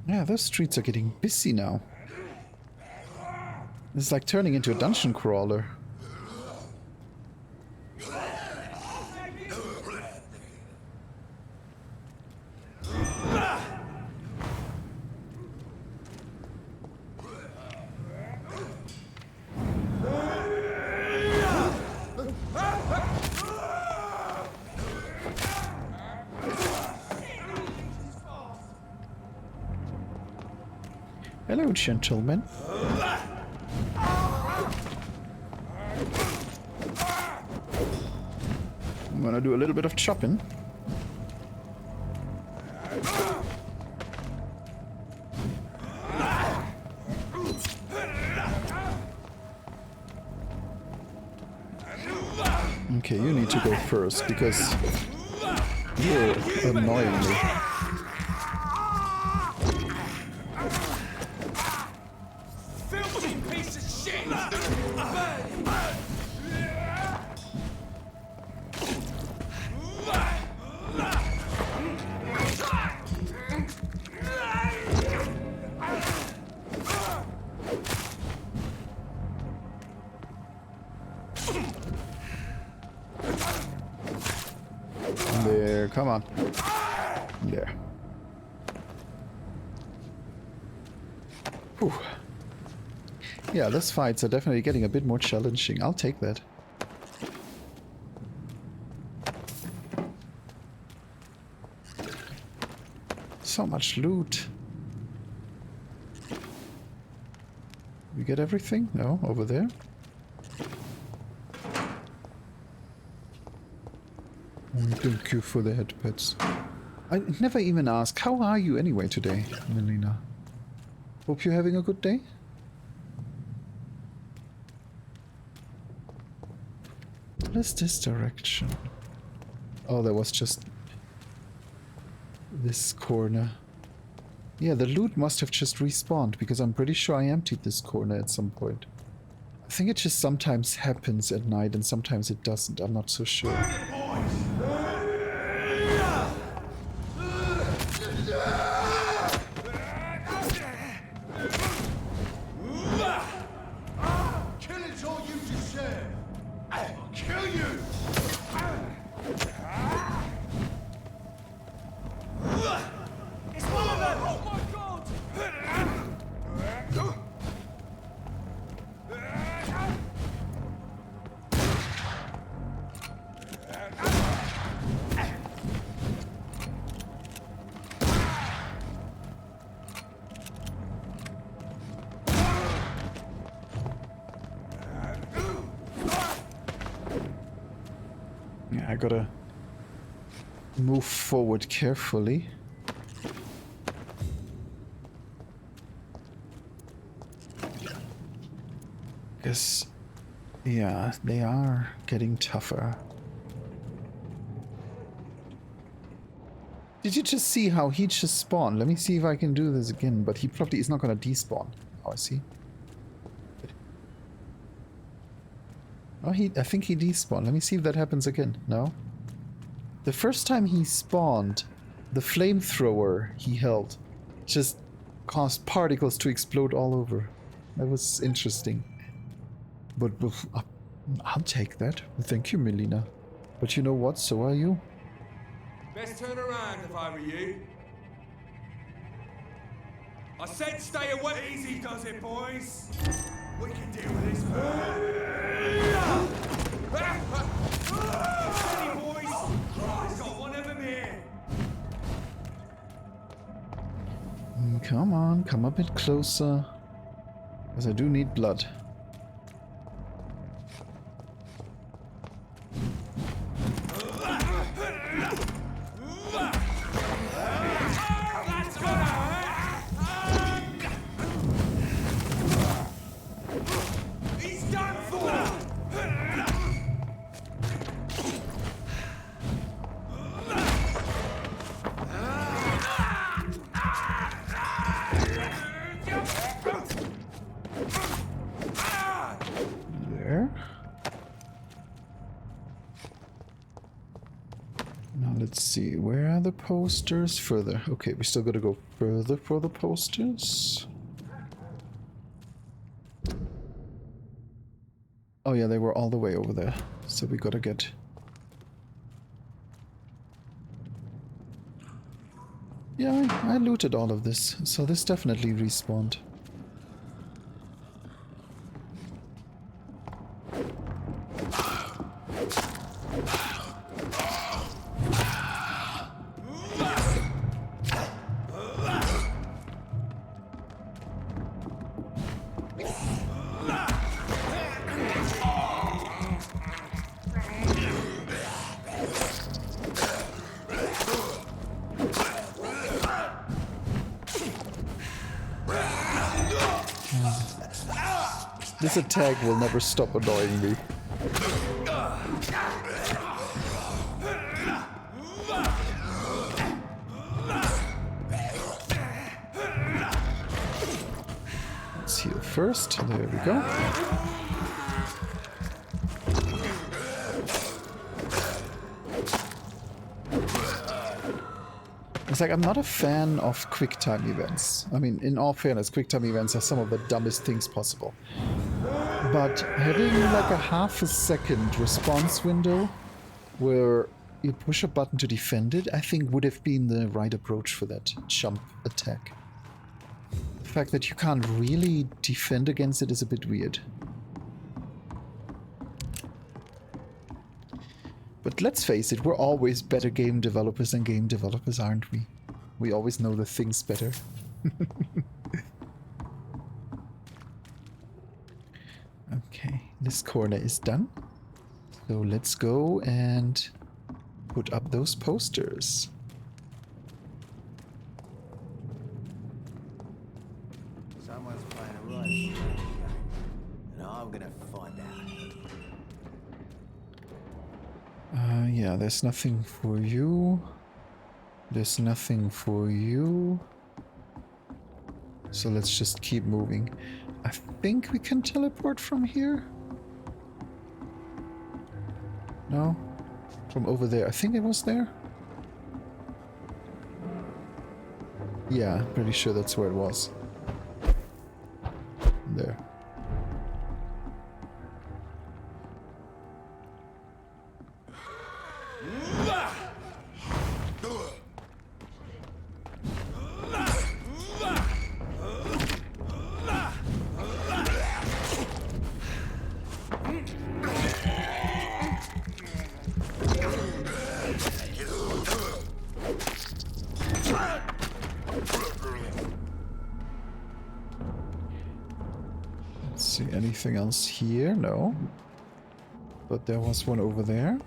Yeah, those streets are getting busy now. It's like turning into a dungeon crawler. Hello, gentlemen. I'm gonna do a little bit of chopping. Okay, you need to go first because Whoa, annoyingly. Filthy piece of shit! There, come on. There. Whew. Yeah, these fights are definitely getting a bit more challenging. I'll take that. So much loot. We get everything? No, over there. Thank you for the headpets. I never even asked, how are you anyway today, Melina? Hope you're having a good day? What is this direction? Oh, there was just this corner. Yeah, the loot must have just respawned, because I'm pretty sure I emptied this corner at some point. I think it just sometimes happens at night and sometimes it doesn't. I'm not so sure. Killing's all you deserve. I'll kill you. It's one of them. Oh my God. Yeah, I gotta move forward carefully. Because, yeah, they are getting tougher. Did you just see how he just spawned? Let me see if I can do this again, but he probably is not gonna despawn. Oh, I see. Oh, I think he despawned. Let me see if that happens again. No? The first time he spawned, the flamethrower he held just caused particles to explode all over. That was interesting. But I'll take that. Thank you, Melina. But you know what? So are you. Best turn around if I were you. I said stay away. Easy does it, boys. We can deal with this. Steady, boys. He's got one of them here. Come on, come a bit closer. Because I do need blood. Let's see, where are the posters? Further. Okay, we still gotta go further for the posters. Oh yeah, they were all the way over there. So we gotta get... Yeah, I looted all of this, so this definitely respawned. This attack will never stop annoying me. first. There we go. It's like, I'm not a fan of quick-time events. I mean, in all fairness, quick-time events are some of the dumbest things possible. But having like a half-a-second response window where you push a button to defend it, I think would have been the right approach for that jump attack. The fact that you can't really defend against it is a bit weird. But let's face it, we're always better game developers than game developers, aren't we? We always know the things better. Okay, this corner is done. So let's go and put up those posters. Someone's playing a right game, and I'm gonna find out. Yeah, there's nothing for you. There's nothing for you. So let's just keep moving. I think we can teleport from here. No? From over there. I think it was there. Yeah, pretty sure that's where it was. There. See anything else here? No. But there was one over there.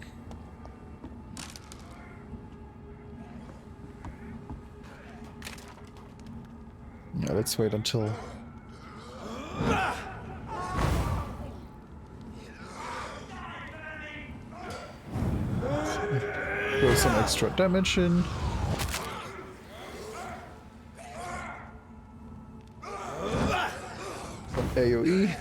Yeah, let's wait until... throw some extra damage in. AoE.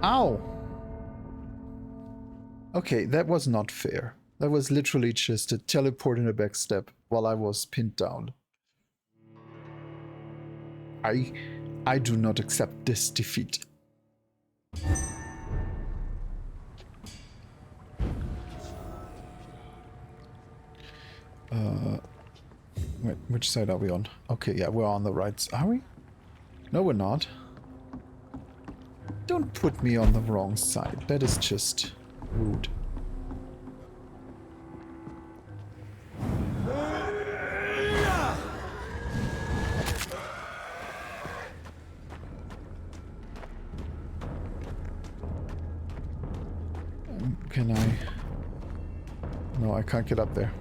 Ow! Okay, that was not fair. That was literally just a teleport and a backstep while I was pinned down. I do not accept this defeat. Wait, which side are we on? Okay, yeah, we're on the right. Are we? No, we're not. Don't put me on the wrong side. That is just rude. Can I? No, I can't get up there.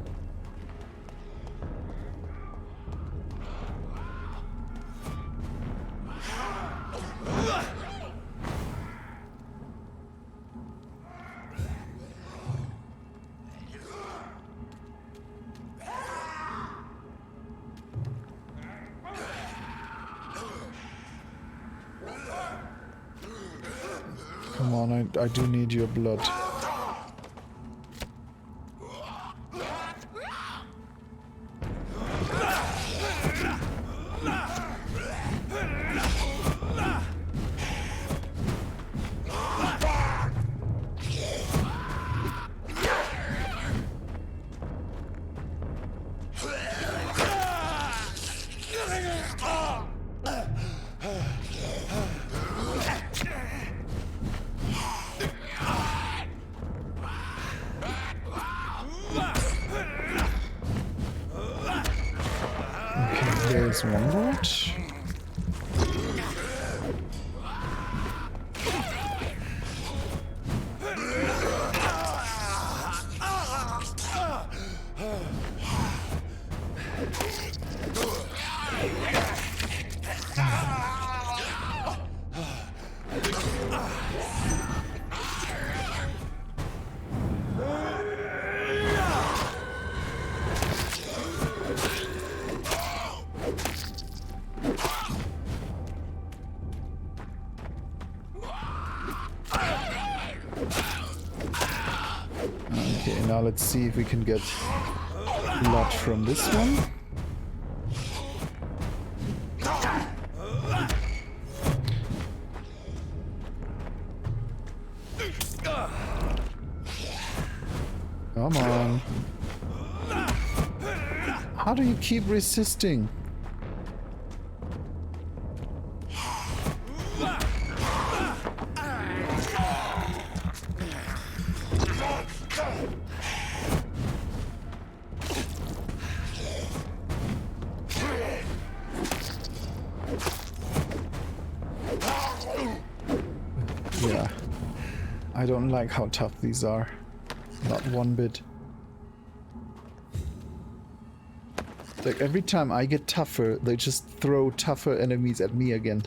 Come on, I do need your blood. There's one board. Okay, now let's see if we can get blood from this one. Come on. How do you keep resisting? Yeah. I don't like how tough these are. Not one bit. Like every time I get tougher, they just throw tougher enemies at me again.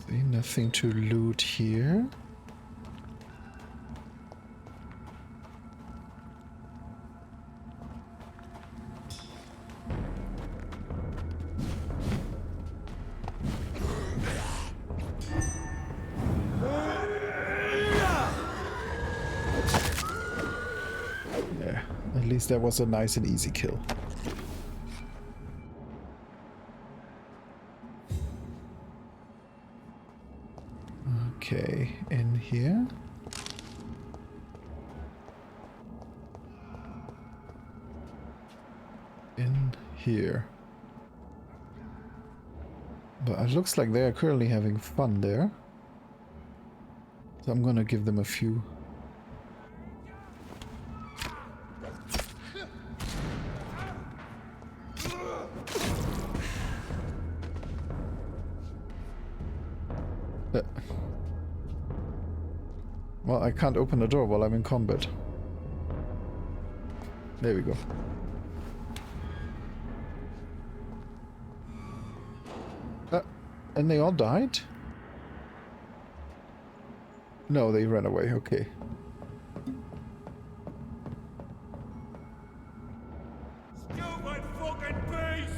See, nothing to loot here. That was a nice and easy kill. Okay, in here. In here. But it looks like they are currently having fun there. So I'm gonna give them a few. Well, I can't open the door while I'm in combat. There we go. And they all died? No, they ran away, okay. Stupid fucking beast!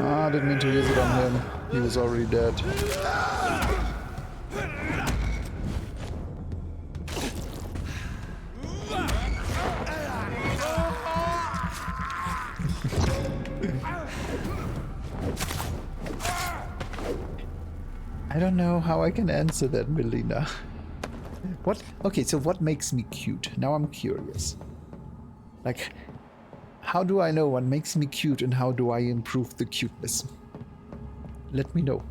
I didn't mean to use it on him. He was already dead. I don't know how I can answer that, Melina. What? Okay, so what makes me cute? Now I'm curious. Like, how do I know what makes me cute and how do I improve the cuteness? Let me know.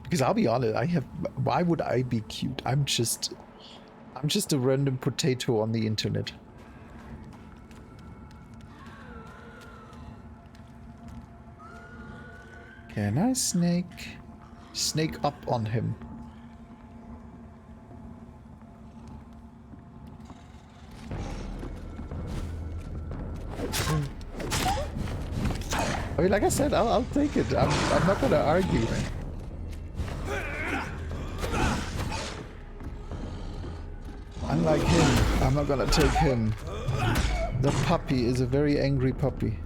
Because I'll be honest, why would I be cute? I'm just a random potato on the internet. Can I snake up on him? I mean, like I said, I'll take it. I'm not gonna argue. I'm not gonna take him. The puppy is a very angry puppy.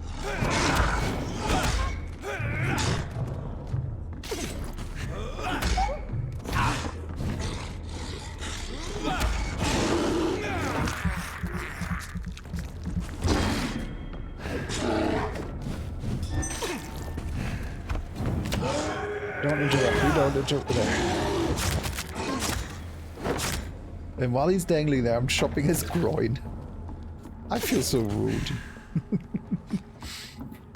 Don't interrupt me, don't interrupt me. And while he's dangling there, I'm chopping his groin. I feel so rude.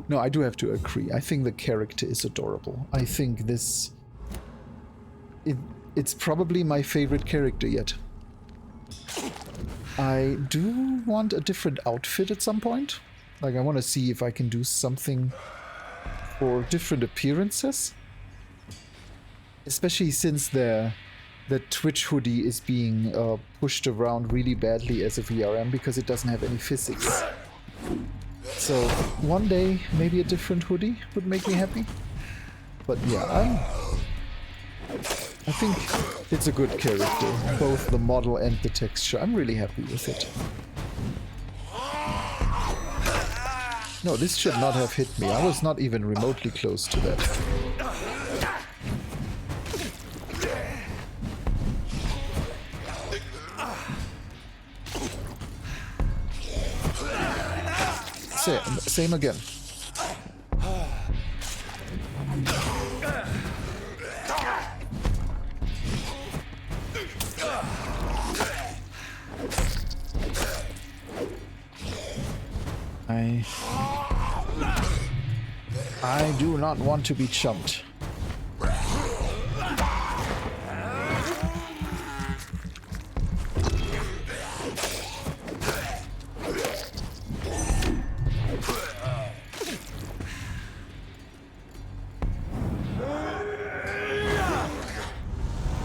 No, I do have to agree. I think the character is adorable. I think this... It's probably my favorite character yet. I do want a different outfit at some point. Like, I want to see if I can do something for different appearances. Especially since the Twitch hoodie is being pushed around really badly as a VRM because it doesn't have any physics. So one day maybe a different hoodie would make me happy. But yeah, I think it's a good character, both the model and the texture. I'm really happy with it. No, this should not have hit me. I was not even remotely close to that. Same again. I do not want to be chumped.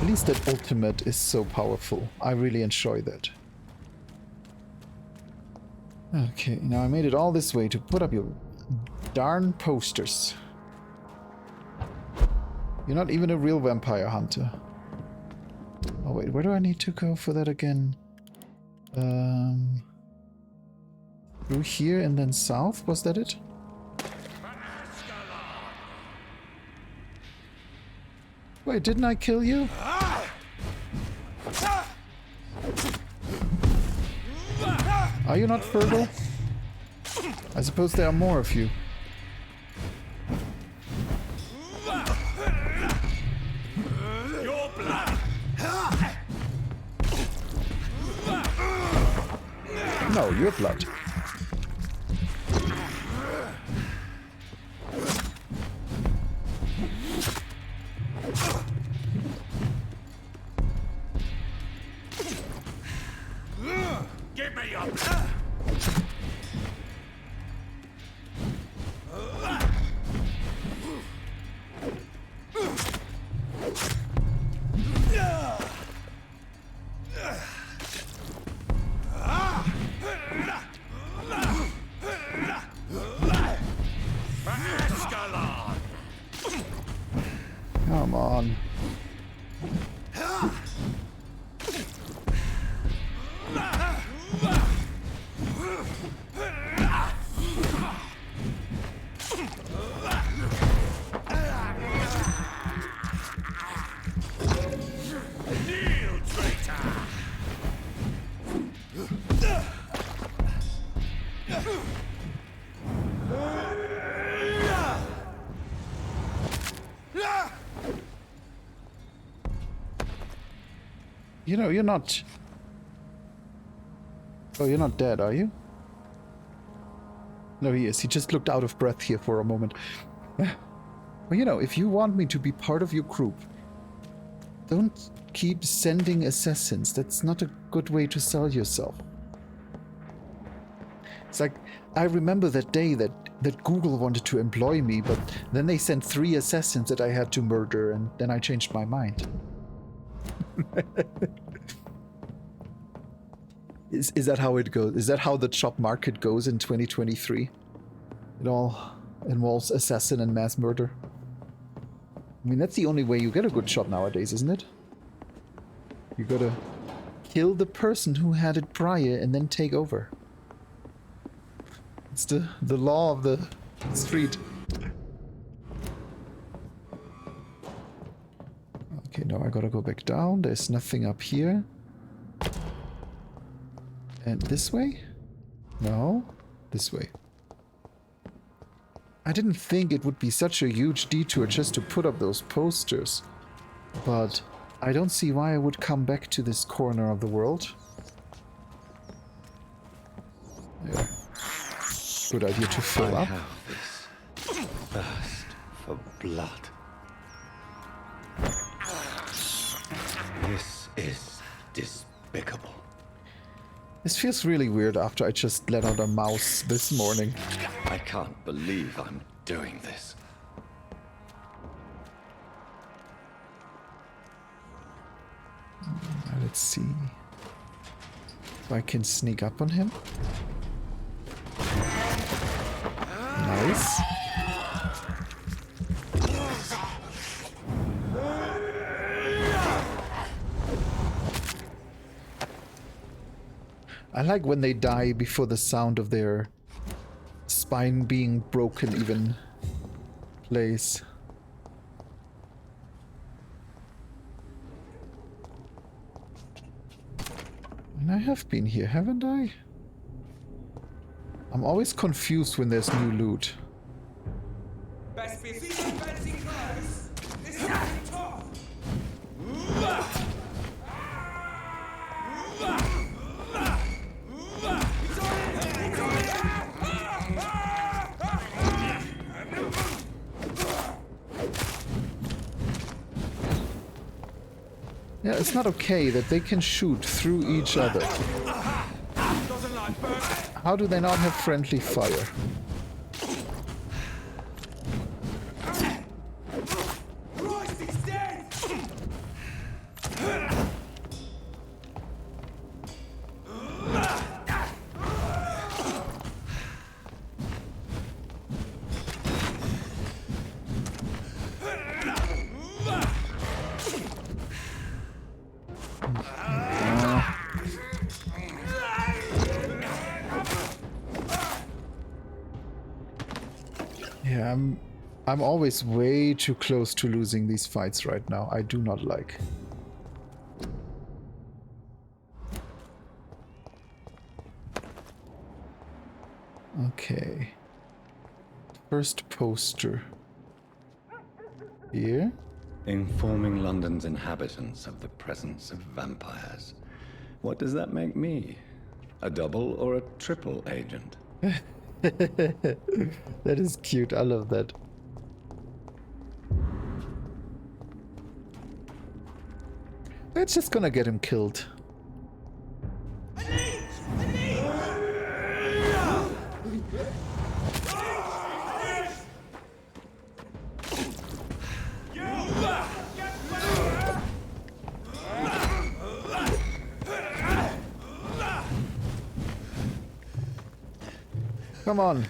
At least that ultimate is so powerful. I really enjoy that. Okay, now I made it all this way to put up your darn posters. You're not even a real vampire hunter. Oh wait, where do I need to go for that again? Through here and then south, was that it? Wait, didn't I kill you? Are you not fertile? I suppose there are more of you. Your blood. No, your blood. Give me your blood. Come on. You know, you're not... Oh, you're not dead, are you? No, he is. He just looked out of breath here for a moment. Well, you know, if you want me to be part of your group, don't keep sending assassins. That's not a good way to sell yourself. It's like, I remember that day that Google wanted to employ me, but then they sent 3 assassins that I had to murder, and then I changed my mind. Is that how it goes? Is that how the job market goes in 2023? It all involves assassin and mass murder. I mean, that's the only way you get a good job nowadays, isn't it? You gotta kill the person who had it prior and then take over. It's the law of the street. Okay, now I gotta go back down. There's nothing up here. And this way? No, this way. I didn't think it would be such a huge detour just to put up those posters. But I don't see why I would come back to this corner of the world. Yeah. Good idea to fill up. I have this thirst for blood. This is despicable. This feels really weird after I just let out a mouse this morning. I can't believe I'm doing this. Let's see if I can sneak up on him. Nice. I like when they die before the sound of their spine being broken even plays. And I have been here, haven't I? I'm always confused when there's new loot. Best be seeing fancy clothes. This is tough. Yeah, it's not okay that they can shoot through each other. How do they not have friendly fire? Yeah, I'm always way too close to losing these fights right now. I do not like. Okay. First poster. Here. Informing London's inhabitants of the presence of vampires. What does that make me? A double or a triple agent? That is cute. I love that. It's just gonna get him killed. Come on.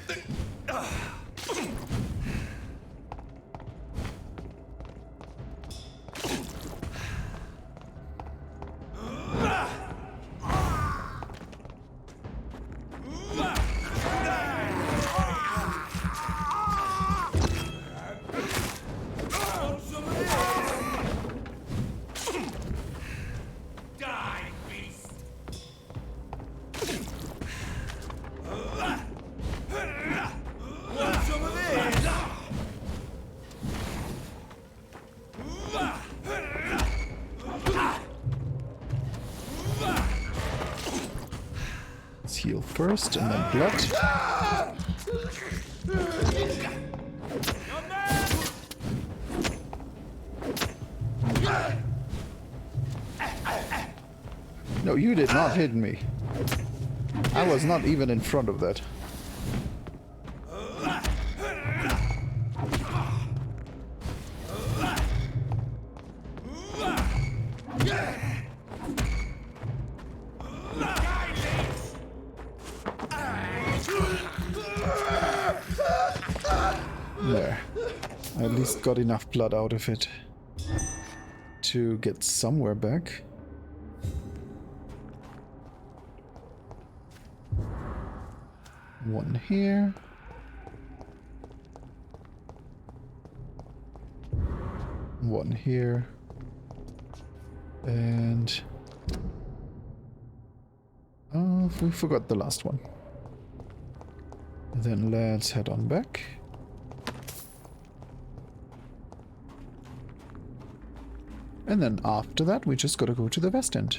Heal first and then blood. No, you did not hit me. I was not even in front of that. There. I at least got enough blood out of it to get somewhere back. One here. One here. And... oh, we forgot the last one. Then let's head on back. And then after that, we just gotta go to the West End.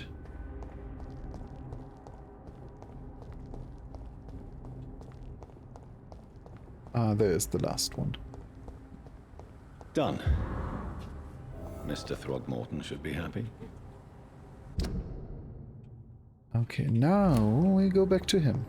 Ah, there's the last one. Done. Mr. Throgmorton should be happy. Okay, now we go back to him.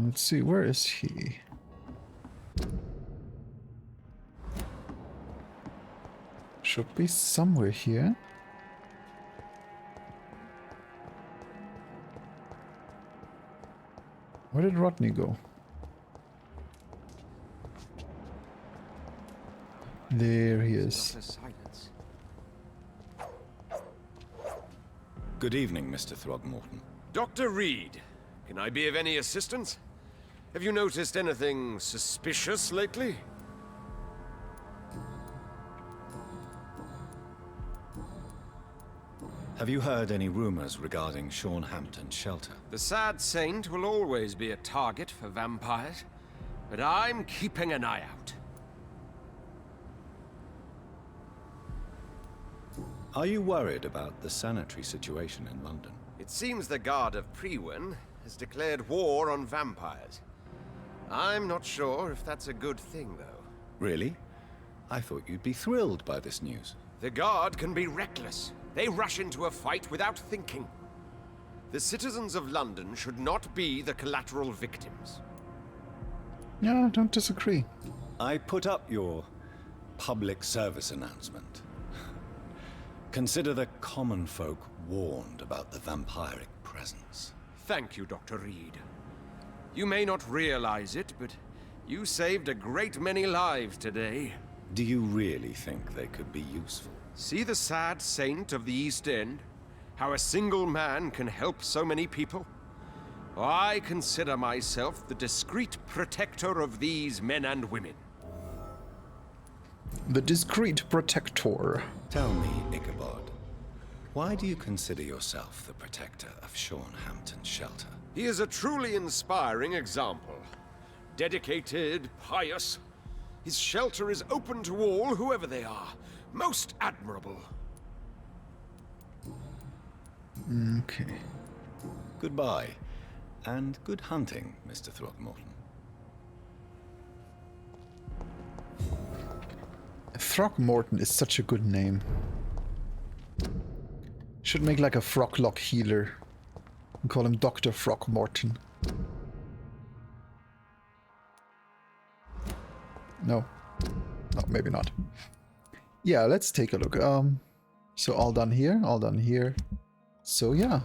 Let's see, where is he? Should be somewhere here. Where did Rodney go? There he is. Good evening, Mr. Throgmorton. Dr. Reed, can I be of any assistance? Have you noticed anything suspicious lately? Have you heard any rumors regarding Sean Hampton's shelter? The sad saint will always be a target for vampires, but I'm keeping an eye out. Are you worried about the sanitary situation in London? It seems the Guard of Priwen has declared war on vampires. I'm not sure if that's a good thing, though. Really? I thought you'd be thrilled by this news. The Guard can be reckless. They rush into a fight without thinking. The citizens of London should not be the collateral victims. Yeah, don't disagree. I put up your public service announcement. Consider the common folk warned about the vampiric presence. Thank you, Dr. Reed. You may not realize it, but you saved a great many lives today. Do you really think they could be useful? See the sad saint of the East End? How a single man can help so many people? I consider myself the discreet protector of these men and women. The discreet protector. Tell me, Ichabod, why do you consider yourself the protector of Sean Hampton's shelter? He is a truly inspiring example. Dedicated, pious. His shelter is open to all, whoever they are. Most admirable. Okay. Goodbye, and good hunting, Mr. Throgmorton. Throgmorton is such a good name. Should make like a Froglock healer. And call him Dr. Throgmorton. No. No, maybe not. Yeah, let's take a look. So all done here, all done here. So yeah.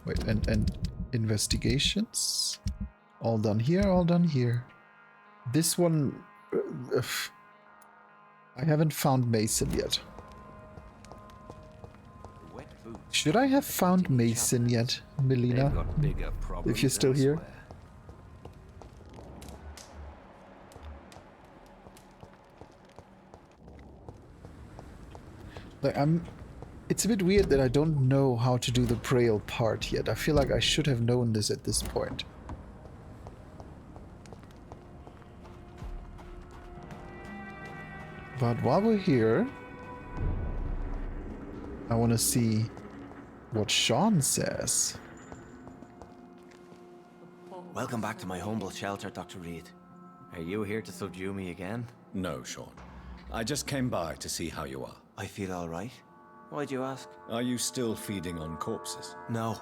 Wait, and investigations. All done here, all done here. This one... I haven't found Mason yet. Should I have found Mason yet, Melina? If you're still here? Like, it's a bit weird that I don't know how to do the Braille part yet. I feel like I should have known this at this point. But while we're here, I want to see what Sean says. Welcome back to my humble shelter, Dr. Reed. Are you here to subdue me again? No, Sean. I just came by to see how you are. I feel all right. Why'd you ask? Are you still feeding on corpses? No.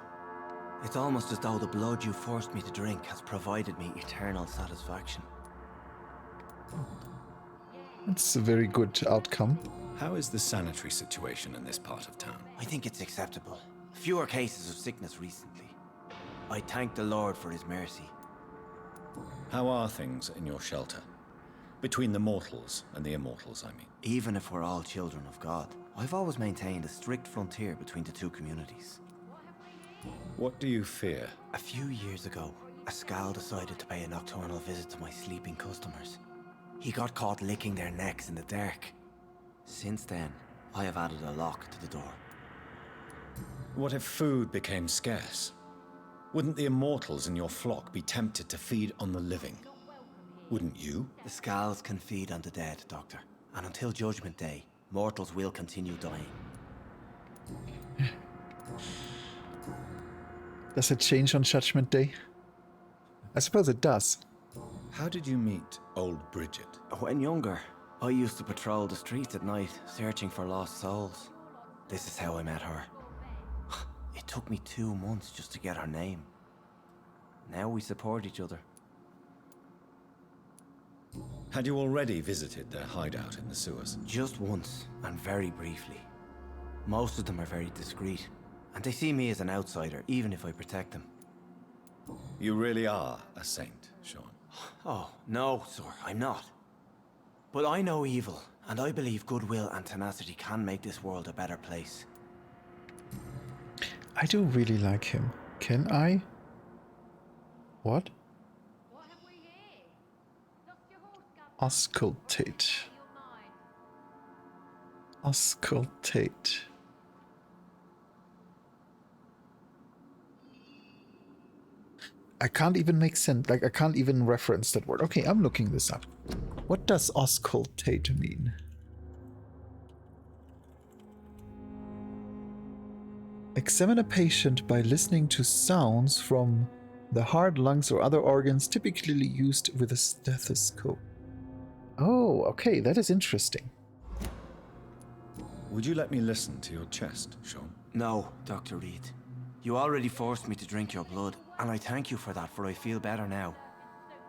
It's almost as though the blood you forced me to drink has provided me eternal satisfaction. It's a very good outcome. How is the sanitary situation in this part of town? I think it's acceptable. Fewer cases of sickness recently. I thank the Lord for his mercy. How are things in your shelter? Between the mortals and the immortals, I mean. Even if we're all children of God, I've always maintained a strict frontier between the two communities. What do you fear? A few years ago, a Skal decided to pay a nocturnal visit to my sleeping customers. He got caught licking their necks in the dark. Since then, I have added a lock to the door. What if food became scarce? Wouldn't the immortals in your flock be tempted to feed on the living? Wouldn't you? The Skals can feed on the dead, Doctor. And until Judgment Day, mortals will continue dying. Does it change on Judgment Day? I suppose it does. How did you meet old Bridget? When younger, I used to patrol the streets at night, searching for lost souls. This is how I met her. It took me 2 months just to get her name. Now we support each other. Had you already visited their hideout in the sewers? Just once, and very briefly. Most of them are very discreet, and they see me as an outsider, even if I protect them. You really are a saint, Sean. Oh, no, sir, I'm not. But I know evil, and I believe goodwill and tenacity can make this world a better place. I do really like him. Can I? What? Auscultate. Auscultate. I can't even make sense. Like, I can't even reference that word. Okay, I'm looking this up. What does auscultate mean? Examine a patient by listening to sounds from the heart, lungs, or other organs typically used with a stethoscope. Oh, okay, that is interesting. Would you let me listen to your chest, Sean? No, Dr. Reed. You already forced me to drink your blood, and I thank you for that, for I feel better now.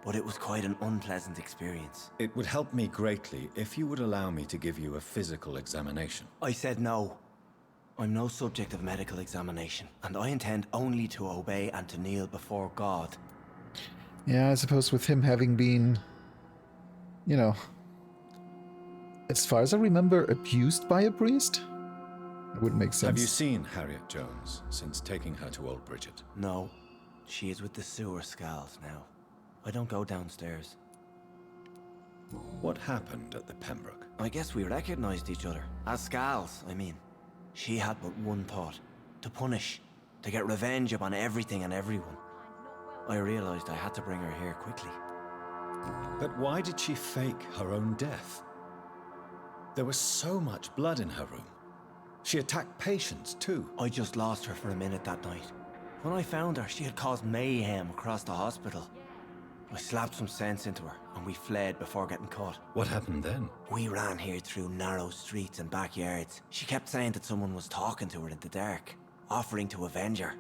But it was quite an unpleasant experience. It would help me greatly if you would allow me to give you a physical examination. I said no. I'm no subject of medical examination, and I intend only to obey and to kneel before God. Yeah, I suppose with him having been, you know, as far as I remember, abused by a priest? It would make sense. Have you seen Harriet Jones since taking her to old Bridget? No. She is with the sewer Skals now. I don't go downstairs. What happened at the Pembroke? I guess we recognized each other. As Skals, I mean. She had but one thought. To punish. To get revenge upon everything and everyone. I realized I had to bring her here quickly. But why did she fake her own death? There was so much blood in her room. She attacked patients, too. I just lost her for a minute that night. When I found her, she had caused mayhem across the hospital. I slapped some sense into her, and we fled before getting caught. What happened then? We ran here through narrow streets and backyards. She kept saying that someone was talking to her in the dark, offering to avenge her.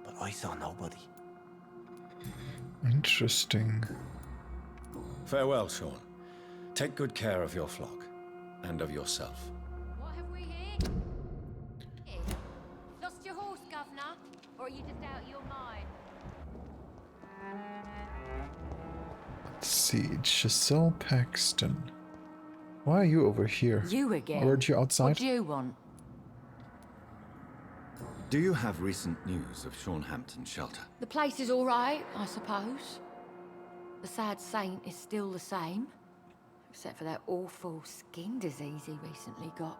But I saw nobody. Interesting. Farewell, Sean. Take good care of your flock, and of yourself. What have we here? Lost your horse, Governor? Or are you just out of your mind? Let's see, Giselle Paxton. Why are you over here? You again? Or aren't you outside? What do you want? Do you have recent news of Sean Hampton's shelter? The place is all right, I suppose. The sad saint is still the same. Except for that awful skin disease he recently got.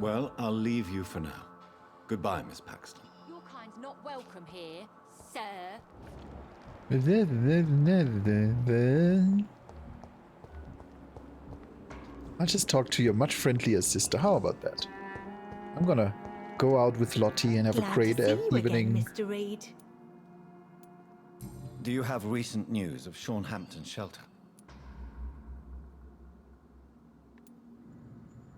Well, I'll leave you for now. Goodbye, Miss Paxton. Your kind's not welcome here, sir. I'll just talk to your much friendlier sister. How about that? I'm gonna go out with Lottie and have a great evening. Again, Mr. Reed. Do you have recent news of Sean Hampton's shelter?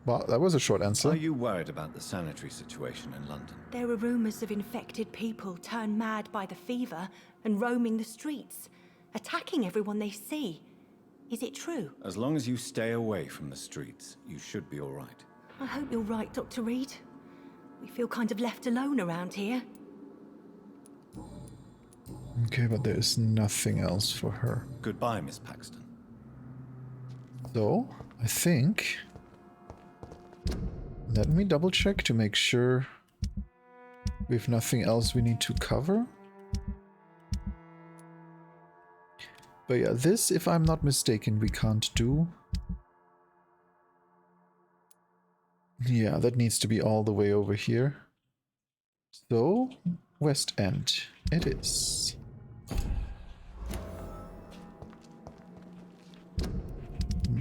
Well, that was a short answer. Are you worried about the sanitary situation in London? There are rumors of infected people turned mad by the fever and roaming the streets, attacking everyone they see. Is it true? As long as you stay away from the streets, you should be all right. I hope you're right, Dr. Reed. We feel kind of left alone around here. Okay, but there's nothing else for her. Goodbye, Miss Paxton. So, I think... Let me double check to make sure we have nothing else we need to cover. But yeah, this, if I'm not mistaken, we can't do. Yeah, that needs to be all the way over here. So, West End it is.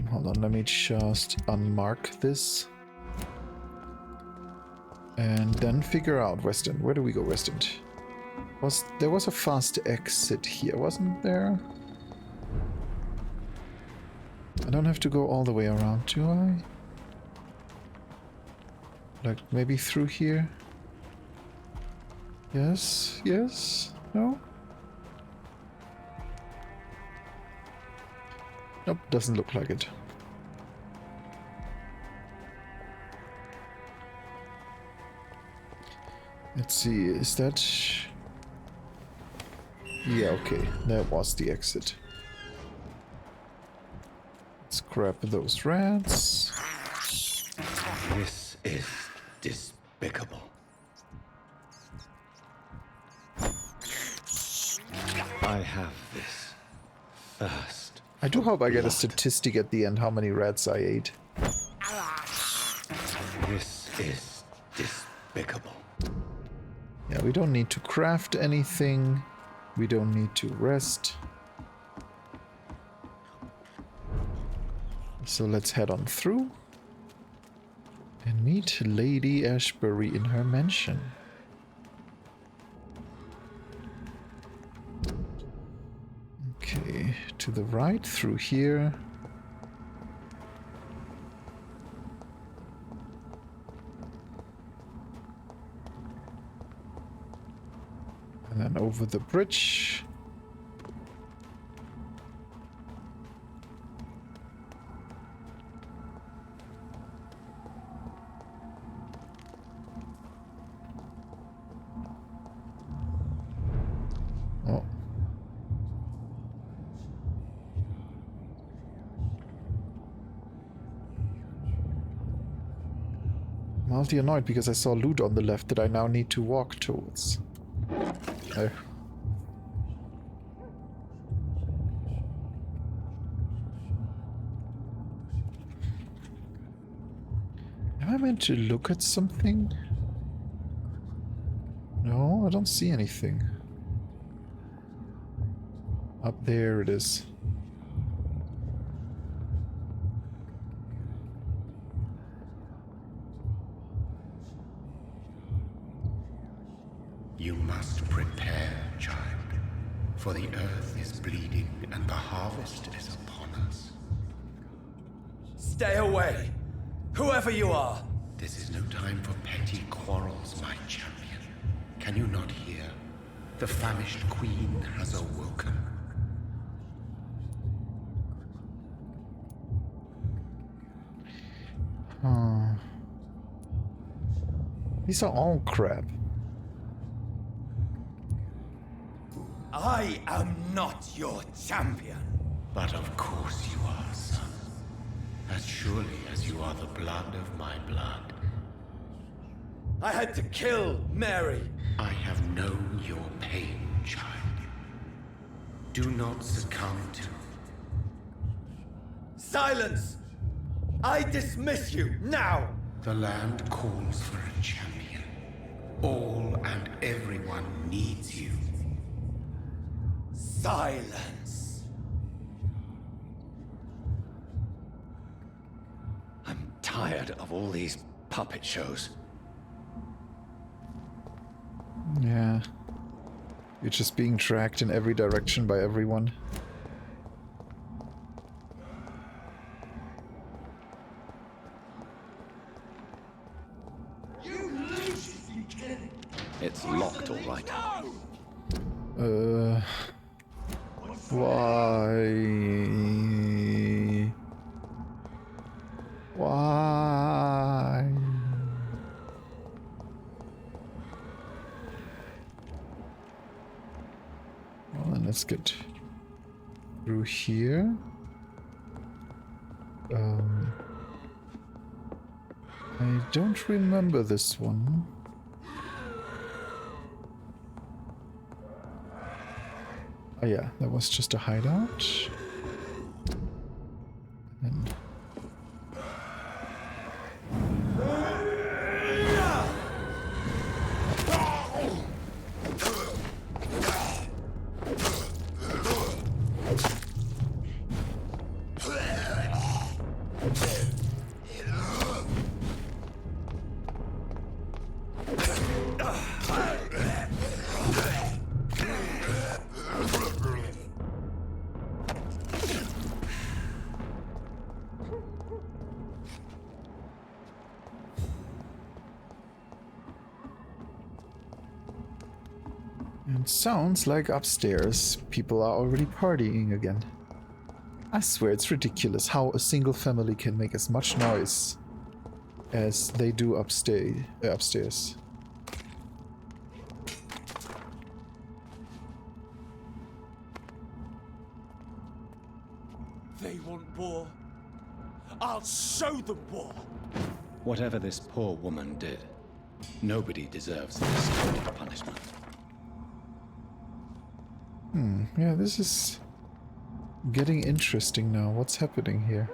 Hold on, let me just unmark this. And then figure out West End. Where do we go, West End? There was a fast exit here, wasn't there? I don't have to go all the way around, do I? Like, maybe through here? Yes? Yes? No? Nope, doesn't look like it. Let's see, is that... Yeah, okay, that was the exit. Let's grab those rats. This is despicable. I have this first. I do hope I get a statistic at the end how many rats I ate. This is despicable. Yeah, we don't need to craft anything. We don't need to rest. So let's head on through and meet Lady Ashbury in her mansion. Okay, to the right through here. And then over the bridge. Oh. I'm mildly annoyed because I saw loot on the left that I now need to walk towards. There. Am I meant to look at something? No, I don't see anything. Up there it is. You must prepare, child, for the earth is bleeding and the harvest is upon us. Stay away! Whoever you are! This is no time for petty quarrels, my champion. Can you not hear? The famished queen has awoken. These are all crap. I am not your champion. But of course you are, son. As surely as you are the blood of my blood. I had to kill Mary. I have known your pain, child. Do not succumb to... Silence! I dismiss you, now! The land calls for a champion. All and everyone needs you. Silence! I'm tired of all these puppet shows. Yeah. You're just being dragged in every direction by everyone. It's locked, all right. Why? Why? let's get through here. I don't remember this one. Oh yeah, that was just a hideout. And it sounds like upstairs people are already partying again. I swear it's ridiculous how a single family can make as much noise as they do upstairs. They want war. I'll show them war. Whatever this poor woman did, nobody deserves this kind of punishment. Yeah, this is getting interesting now. What's happening here?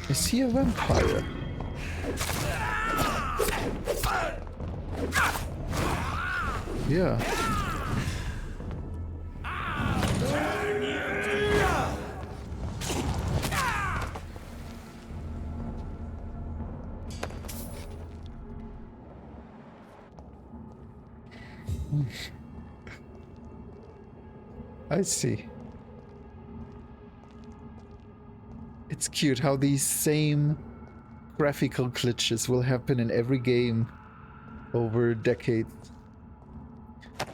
Is he a vampire? Yeah. I see. It's cute how these same graphical glitches will happen in every game over decades.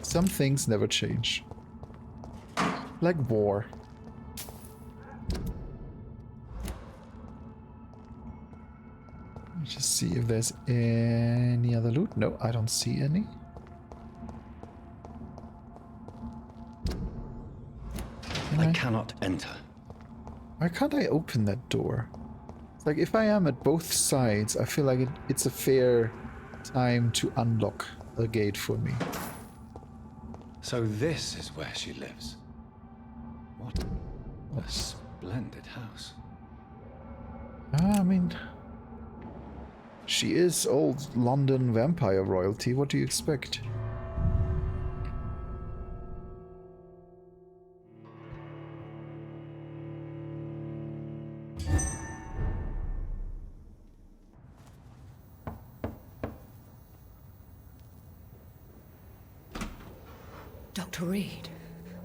Some things never change. Like war. Let's just see if there's any other loot. No, I don't see any. I cannot enter. Why can't I open that door? It's like if I am at both sides, I feel like it's a fair time to unlock a gate for me. So this is where she lives. What a splendid house. I mean, she is old London vampire royalty. What do you expect? Dr. Reed,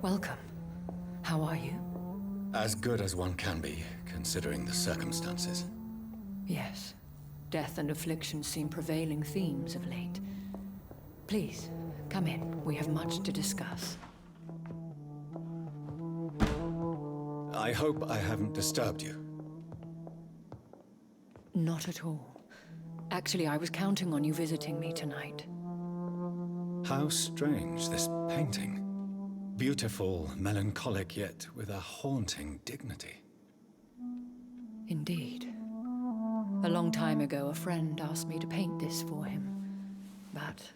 welcome. How are you? As good as one can be, considering the circumstances. Yes. Death and affliction seem prevailing themes of late. Please, come in. We have much to discuss. I hope I haven't disturbed you. Not at all. Actually, I was counting on you visiting me tonight. How strange, this painting. Beautiful, melancholic, yet with a haunting dignity. Indeed. A long time ago, a friend asked me to paint this for him. But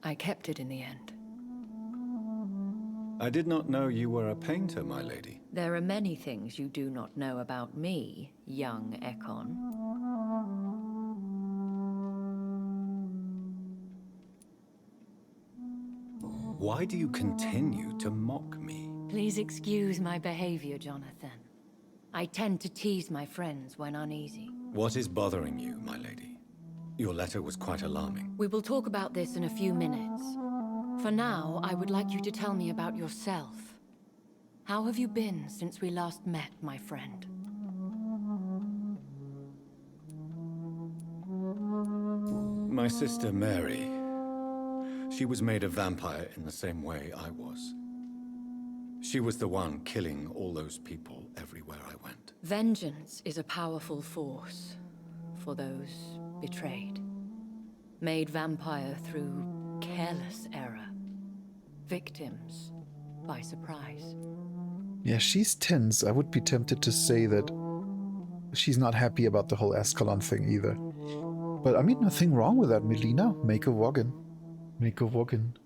I kept it in the end. I did not know you were a painter, my lady. There are many things you do not know about me, young Ekon. Why do you continue to mock me? Please excuse my behavior, Jonathan. I tend to tease my friends when uneasy. What is bothering you, my lady? Your letter was quite alarming. We will talk about this in a few minutes. For now, I would like you to tell me about yourself. How have you been since we last met, my friend? My sister Mary. She was made a vampire in the same way I was. She was the one killing all those people everywhere I went. Vengeance is a powerful force for those betrayed. Made vampire through careless error. Victims by surprise. Yeah, she's tense. I would be tempted to say that she's not happy about the whole Ascalon thing either. But I mean, nothing wrong with that, Melina. Make a wagon. Make a wagon.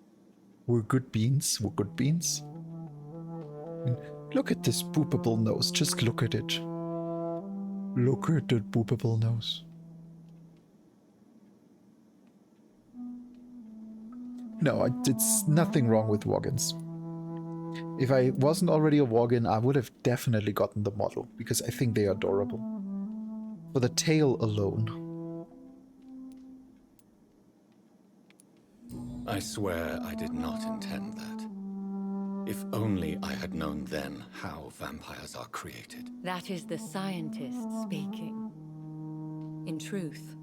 We're good beans. We're good beans. I mean, look at this boopable nose. Just look at it. Look at that boopable nose. No, it's nothing wrong with wagons. If I wasn't already a wagon, I would have definitely gotten the model, because I think they are adorable. For the tail alone. I swear I did not intend that. If only I had known then how vampires are created. That is the scientist speaking. In truth,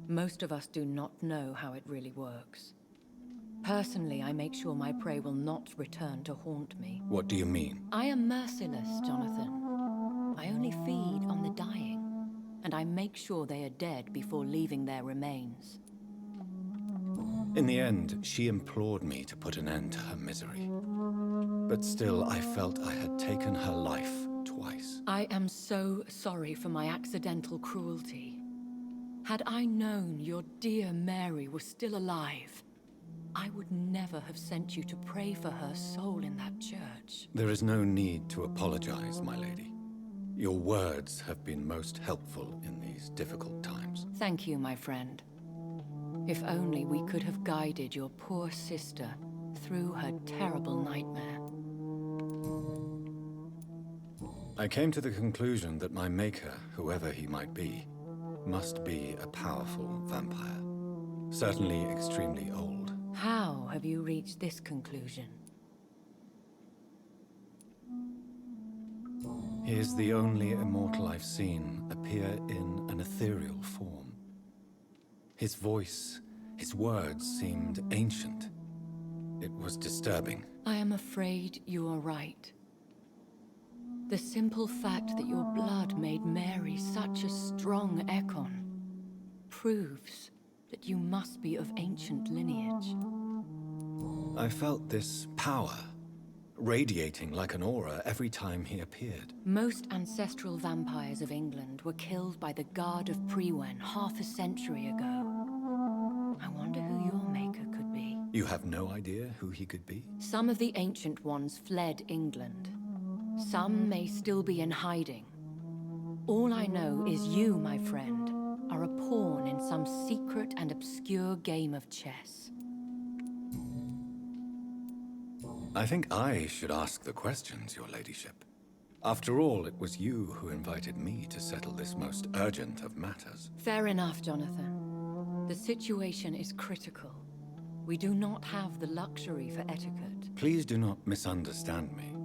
most of us do not know how it really works. Personally, I make sure my prey will not return to haunt me. What do you mean? I am merciless, Jonathan. I only feed on the dying, and I make sure they are dead before leaving their remains. In the end, she implored me to put an end to her misery. But still, I felt I had taken her life twice. I am so sorry for my accidental cruelty. Had I known your dear Mary was still alive, I would never have sent you to pray for her soul in that church. There is no need to apologize, my lady. Your words have been most helpful in these difficult times. Thank you, my friend. If only we could have guided your poor sister through her terrible nightmare. I came to the conclusion that my maker, whoever he might be, must be a powerful vampire. Certainly extremely old. How have you reached this conclusion? He is the only immortal I've seen appear in an ethereal form. His voice, his words seemed ancient. It was disturbing. I am afraid you are right. The simple fact that your blood made Mary such a strong Ekon proves that you must be of ancient lineage. I felt this power, radiating like an aura every time he appeared. Most ancestral vampires of England were killed by the Guard of Priwen half a century ago. I wonder who your maker could be. You have no idea who he could be? Some of the ancient ones fled England. Some may still be in hiding. All I know is you, my friend, are a pawn in some secret and obscure game of chess. I think I should ask the questions, your ladyship. After all, it was you who invited me to settle this most urgent of matters. Fair enough, Jonathan. The situation is critical. We do not have the luxury for etiquette. Please do not misunderstand me.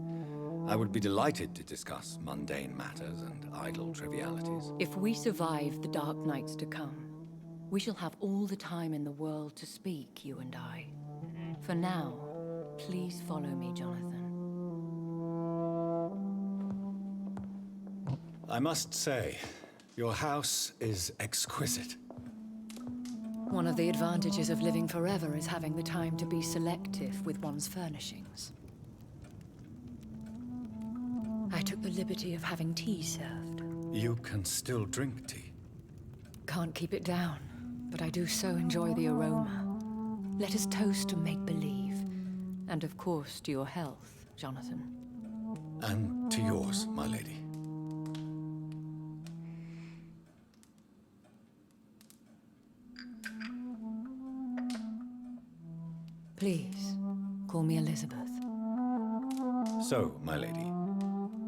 I would be delighted to discuss mundane matters and idle trivialities. If we survive the dark nights to come, we shall have all the time in the world to speak, you and I. For now, please follow me, Jonathan. I must say, your house is exquisite. One of the advantages of living forever is having the time to be selective with one's furnishings. I took the liberty of having tea served. You can still drink tea. Can't keep it down, but I do so enjoy the aroma. Let us toast to make-believe. And of course to your health, Jonathan. And to yours, my lady. Please, call me Elizabeth. So, my lady,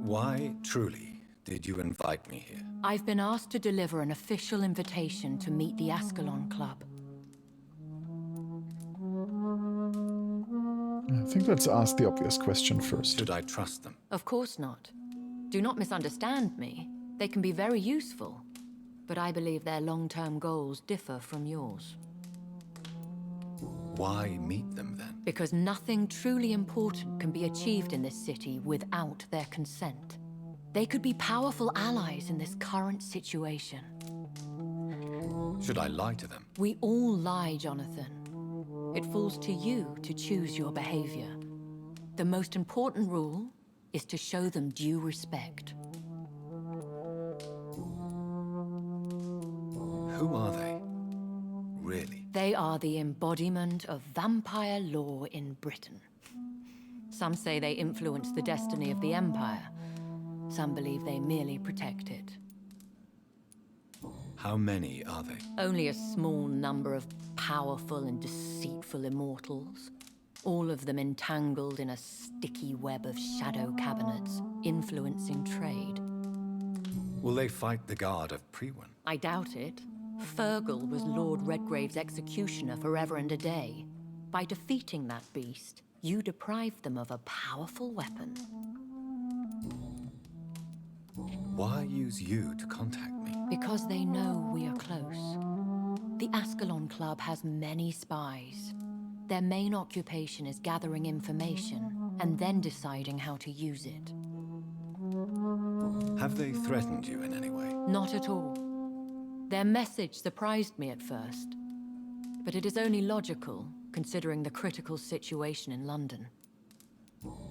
why truly Did you invite me here? I've been asked to deliver an official invitation to meet the Ascalon Club. I think let's ask the obvious question first. Should I trust them? Of course not. Do not misunderstand me. They can be very useful, but I believe their long-term goals differ from yours. Why meet them then? Because nothing truly important can be achieved in this city without their consent. They could be powerful allies in this current situation. Should I lie to them? We all lie, Jonathan. It falls to you to choose your behavior. The most important rule is to show them due respect. Who are they? Really? They are the embodiment of vampire law in Britain. Some say they influence the destiny of the Empire. Some believe they merely protect it. How many are they? Only a small number of powerful and deceitful immortals. All of them entangled in a sticky web of shadow cabinets, influencing trade. Will they fight the guard of Priwen? I doubt it. Fergal was Lord Redgrave's executioner forever and a day. By defeating that beast, you deprived them of a powerful weapon. Why use you to contact me? Because they know we are close. The Ascalon Club has many spies. Their main occupation is gathering information and then deciding how to use it. Have they threatened you in any way? Not at all. Their message surprised me at first, but it is only logical, considering the critical situation in London.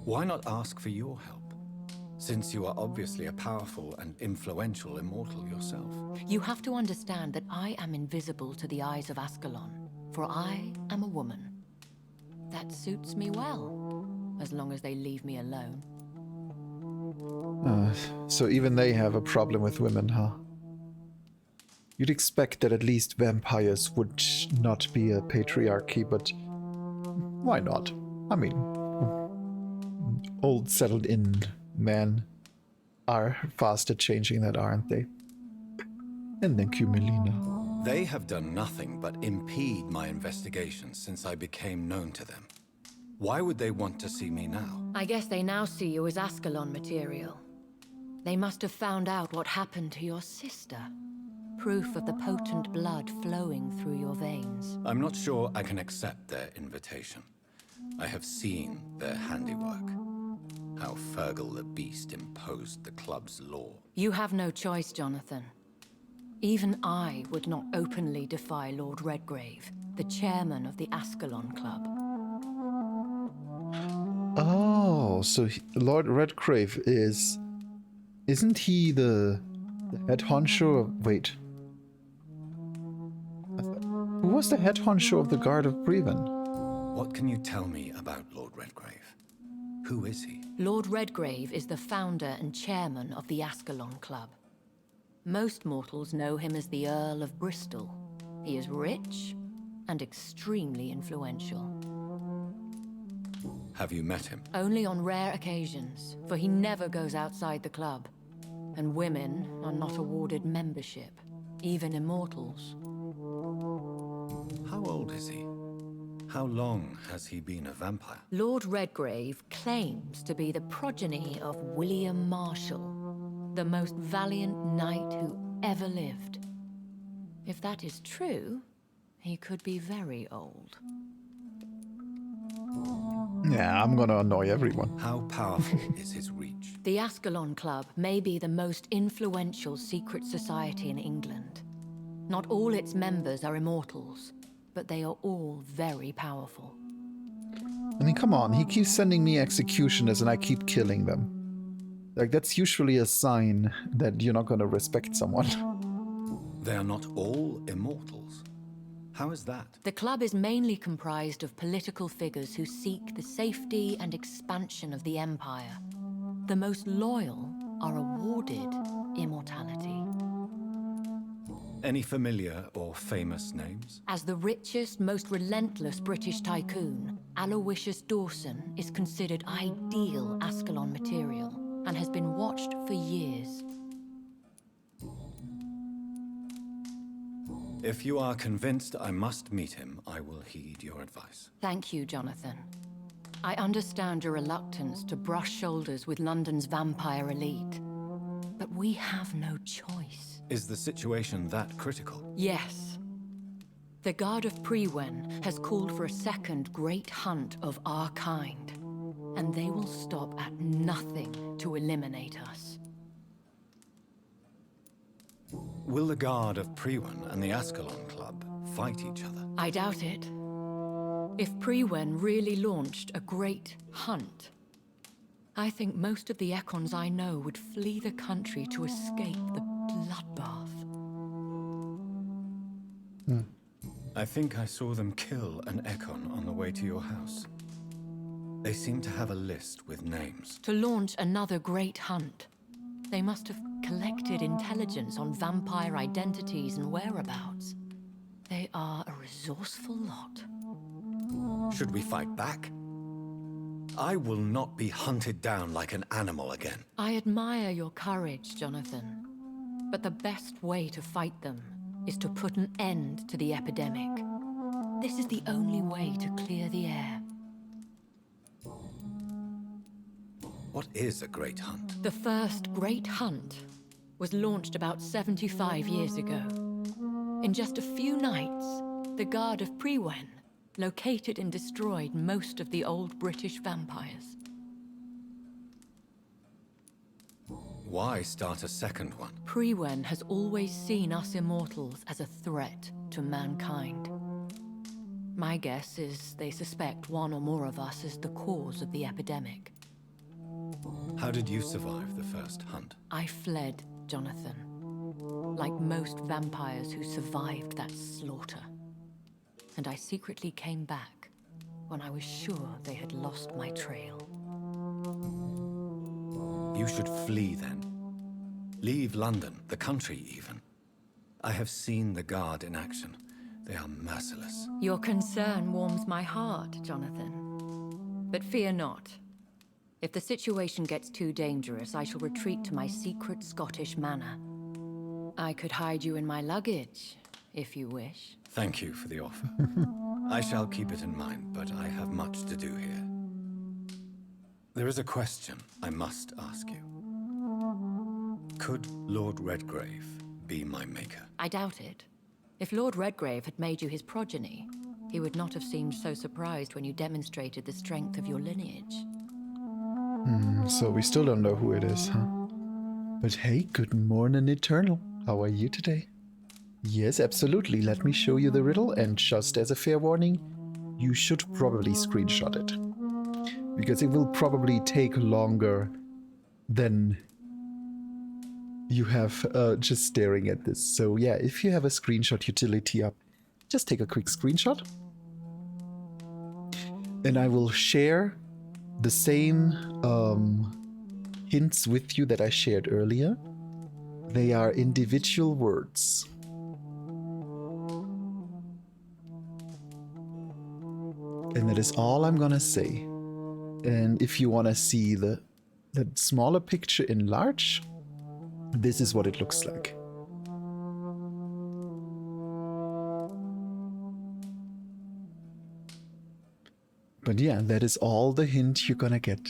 Why not ask for your help? Since you are obviously a powerful and influential immortal yourself. You have to understand that I am invisible to the eyes of Ascalon, for I am a woman. That suits me well, as long as they leave me alone. So even they have a problem with women, huh? You'd expect that at least vampires would not be a patriarchy, but why not? I mean, old settled-in men are fast at changing that, aren't they? And thank you, Melina. They have done nothing but impede my investigations since I became known to them. Why would they want to see me now? I guess they now see you as Ascalon material. They must have found out what happened to your sister. Proof of the potent blood flowing through your veins. I'm not sure I can accept their invitation. I have seen their handiwork. How Fergal the Beast imposed the club's law. You have no choice, Jonathan. Even I would not openly defy Lord Redgrave, the chairman of the Ascalon Club. Oh, so Lord Redgrave is... Isn't he the head honcho of... Wait. Who was the head honcho of the Guard of Priwen? What can you tell me about Lord Redgrave? Who is he? Lord Redgrave is the founder and chairman of the Ascalon Club. Most mortals know him as the Earl of Bristol. He is rich and extremely influential. Have you met him? Only on rare occasions, for he never goes outside the club. And women are not awarded membership, even immortals. How old is he? How long has he been a vampire? Lord Redgrave claims to be the progeny of William Marshall, the most valiant knight who ever lived. If that is true, he could be very old. Yeah, I'm gonna annoy everyone. How powerful is his reach? The Ascalon Club may be the most influential secret society in England. Not all its members are immortals, but they are all very powerful. I mean, come on, he keeps sending me executioners and I keep killing them. Like, that's usually a sign that you're not gonna respect someone. They are not all immortals. How is that? The club is mainly comprised of political figures who seek the safety and expansion of the Empire. The most loyal are awarded immortality. Any familiar or famous names? As the richest, most relentless British tycoon, Aloysius Dawson is considered ideal Ascalon material and has been watched for years. If you are convinced I must meet him, I will heed your advice. Thank you, Jonathan. I understand your reluctance to brush shoulders with London's vampire elite. But we have no choice. Is the situation that critical? Yes. The Guard of Prewen has called for a second great hunt of our kind. And they will stop at nothing to eliminate us. Will the Guard of Prewen and the Ascalon Club fight each other? I doubt it. If Prewen really launched a great hunt, I think most of the Ekons I know would flee the country to escape the bloodbath. I think I saw them kill an Ekon on the way to your house. They seem to have a list with names. To launch another great hunt, they must have collected intelligence on vampire identities and whereabouts. They are a resourceful lot. Should we fight back? I will not be hunted down like an animal again. I admire your courage, Jonathan. But the best way to fight them is to put an end to the epidemic. This is the only way to clear the air. What is a great hunt? The first great hunt was launched about 75 years ago. In just a few nights, the Guard of Prewen located and destroyed most of the old British vampires. Why start a second one? Prewen has always seen us immortals as a threat to mankind. My guess is they suspect one or more of us is the cause of the epidemic. How did you survive the first hunt? I fled, Jonathan. Like most vampires who survived that slaughter. And I secretly came back when I was sure they had lost my trail. You should flee then. Leave London, the country even. I have seen the Guard in action. They are merciless. Your concern warms my heart, Jonathan. But fear not. If the situation gets too dangerous, I shall retreat to my secret Scottish manor. I could hide you in my luggage, if you wish. Thank you for the offer. I shall keep it in mind, but I have much to do here. There is a question I must ask you. Could Lord Redgrave be my maker? I doubt it. If Lord Redgrave had made you his progeny, he would not have seemed so surprised when you demonstrated the strength of your lineage. So we still don't know who it is, huh? But hey, good morning, Eternal. How are you today? Yes, absolutely. Let me show you the riddle, and just as a fair warning, you should probably screenshot it. Because it will probably take longer than you have just staring at this. So yeah, if you have a screenshot utility up, just take a quick screenshot. And I will share the same hints with you that I shared earlier. They are individual words. And that is all I'm gonna say. And if you wanna see the smaller picture in large, this is what it looks like. But yeah, that is all the hint you're gonna get.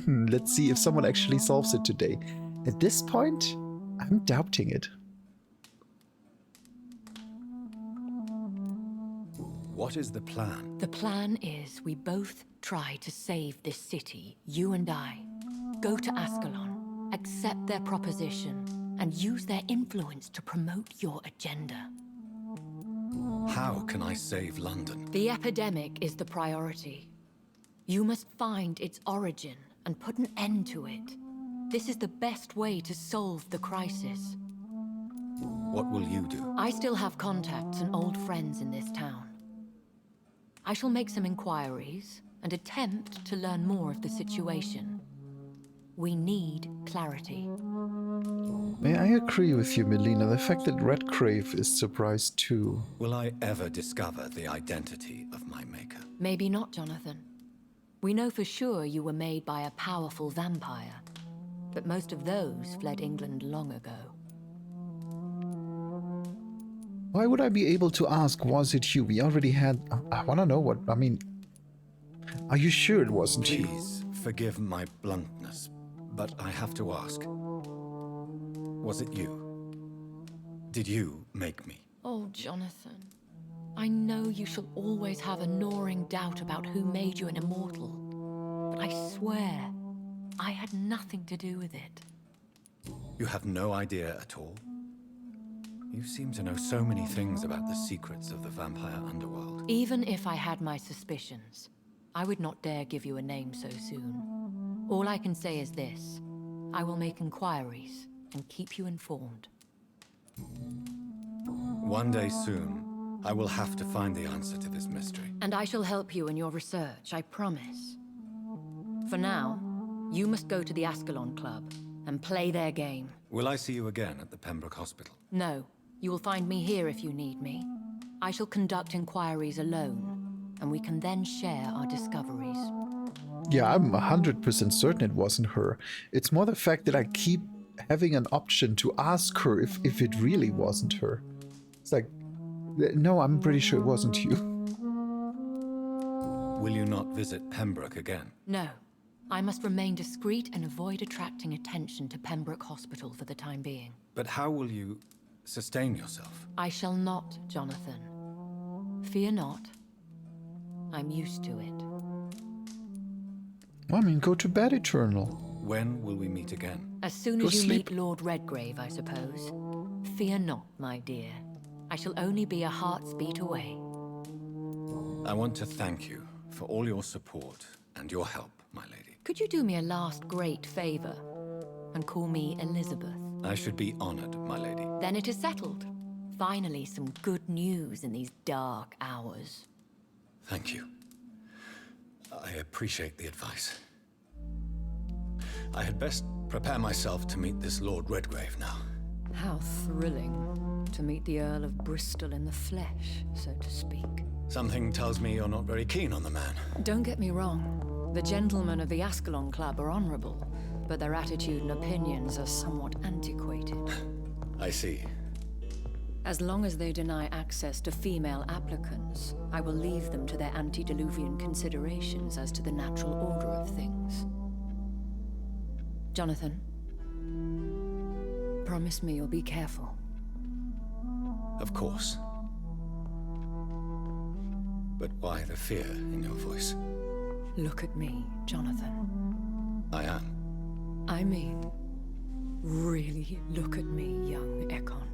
Let's see if someone actually solves it today. At this point, I'm doubting it. What is the plan? The plan is we both try to save this city, you and I. Go to Ascalon, accept their proposition, and use their influence to promote your agenda. How can I save London? The epidemic is the priority. You must find its origin and put an end to it. This is the best way to solve the crisis. What will you do? I still have contacts and old friends in this town. I shall make some inquiries and attempt to learn more of the situation. We need clarity. May I agree with you, Melina? The fact that Redgrave is surprised too. Will I ever discover the identity of my maker? Maybe not, Jonathan. We know for sure you were made by a powerful vampire, but most of those fled England long ago. Why would I be able to ask, was it you? We already had... I want to know what... I mean... Are you sure it wasn't you? Please forgive my bluntness, but I have to ask. Was it you? Did you make me? Oh, Jonathan. I know you shall always have a gnawing doubt about who made you an immortal. But I swear, I had nothing to do with it. You have no idea at all? You seem to know so many things about the secrets of the vampire underworld. Even if I had my suspicions, I would not dare give you a name so soon. All I can say is this. I will make inquiries and keep you informed. One day soon, I will have to find the answer to this mystery. And I shall help you in your research, I promise. For now, you must go to the Ascalon Club and play their game. Will I see you again at the Pembroke Hospital? No, you will find me here if you need me. I shall conduct inquiries alone, and we can then share our discoveries. Yeah, I'm 100% certain it wasn't her. It's more the fact that I keep having an option to ask her if it really wasn't her. It's like, no, I'm pretty sure it wasn't you. Will you not visit Pembroke again? No. I must remain discreet and avoid attracting attention to Pembroke Hospital for the time being. But how will you sustain yourself? I shall not, Jonathan. Fear not. I'm used to it. I mean, go to bed, Eternal. When will we meet again? As soon Go as you sleep. meet Lord Redgrave, I suppose. Fear not, my dear. I shall only be a heart's beat away. I want to thank you for all your support and your help, my lady. Could you do me a last great favor and call me Elizabeth? I should be honored, my lady. Then it is settled. Finally, some good news in these dark hours. Thank you. I appreciate the advice. I had best prepare myself to meet this Lord Redgrave now. How thrilling to meet the Earl of Bristol in the flesh, so to speak. Something tells me you're not very keen on the man. Don't get me wrong. The gentlemen of the Ascalon Club are honorable, but their attitude and opinions are somewhat antiquated. I see. As long as they deny access to female applicants, I will leave them to their antediluvian considerations as to the natural order of things. Jonathan, promise me you'll be careful. Of course. But why the fear in your voice? Look at me, Jonathan. I am. I mean, really look at me, young Ekon.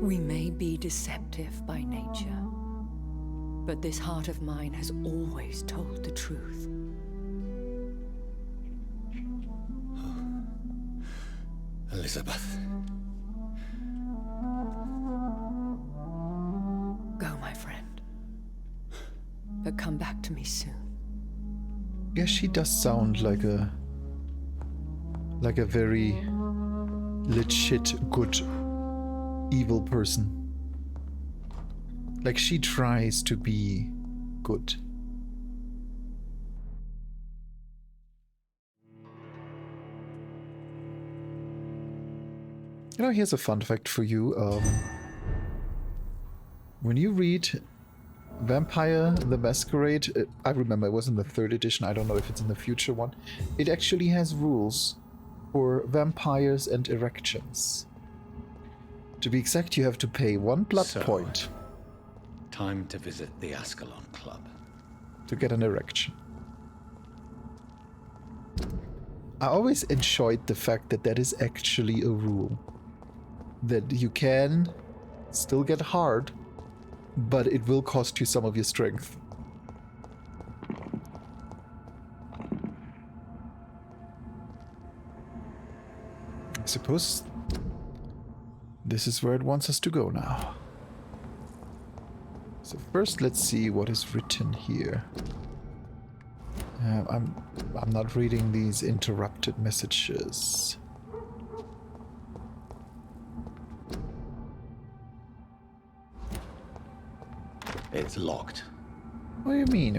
We may be deceptive by nature, but this heart of mine has always told the truth. Elizabeth. Go, my friend. But come back to me soon. Yeah, she does sound like a very legit, good, evil person. Like she tries to be good. You know, here's a fun fact for you. When you read Vampire the Masquerade, I remember it was in the 3rd edition, I don't know if it's in the future one, it actually has rules for vampires and erections. To be exact, you have to pay 1 blood point. Time to visit the Ascalon Club. To get an erection. I always enjoyed the fact that that is actually a rule. That you can still get hard, but it will cost you some of your strength. I suppose this is where it wants us to go now. So first let's see what is written here. I'm not reading these interrupted messages. It's locked. What do you mean?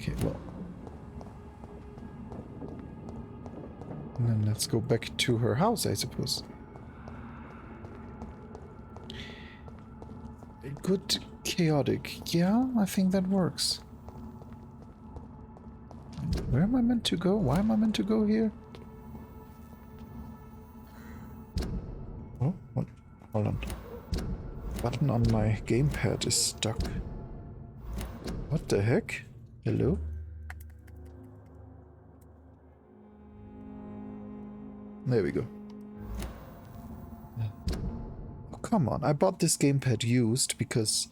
Okay, well. And then let's go back to her house, I suppose. Good chaotic. Yeah, I think that works. Where am I meant to go? Why am I meant to go here? Oh, what? Hold on. Button on my gamepad is stuck. What the heck? Hello? There we go. Oh, come on. I bought this gamepad used because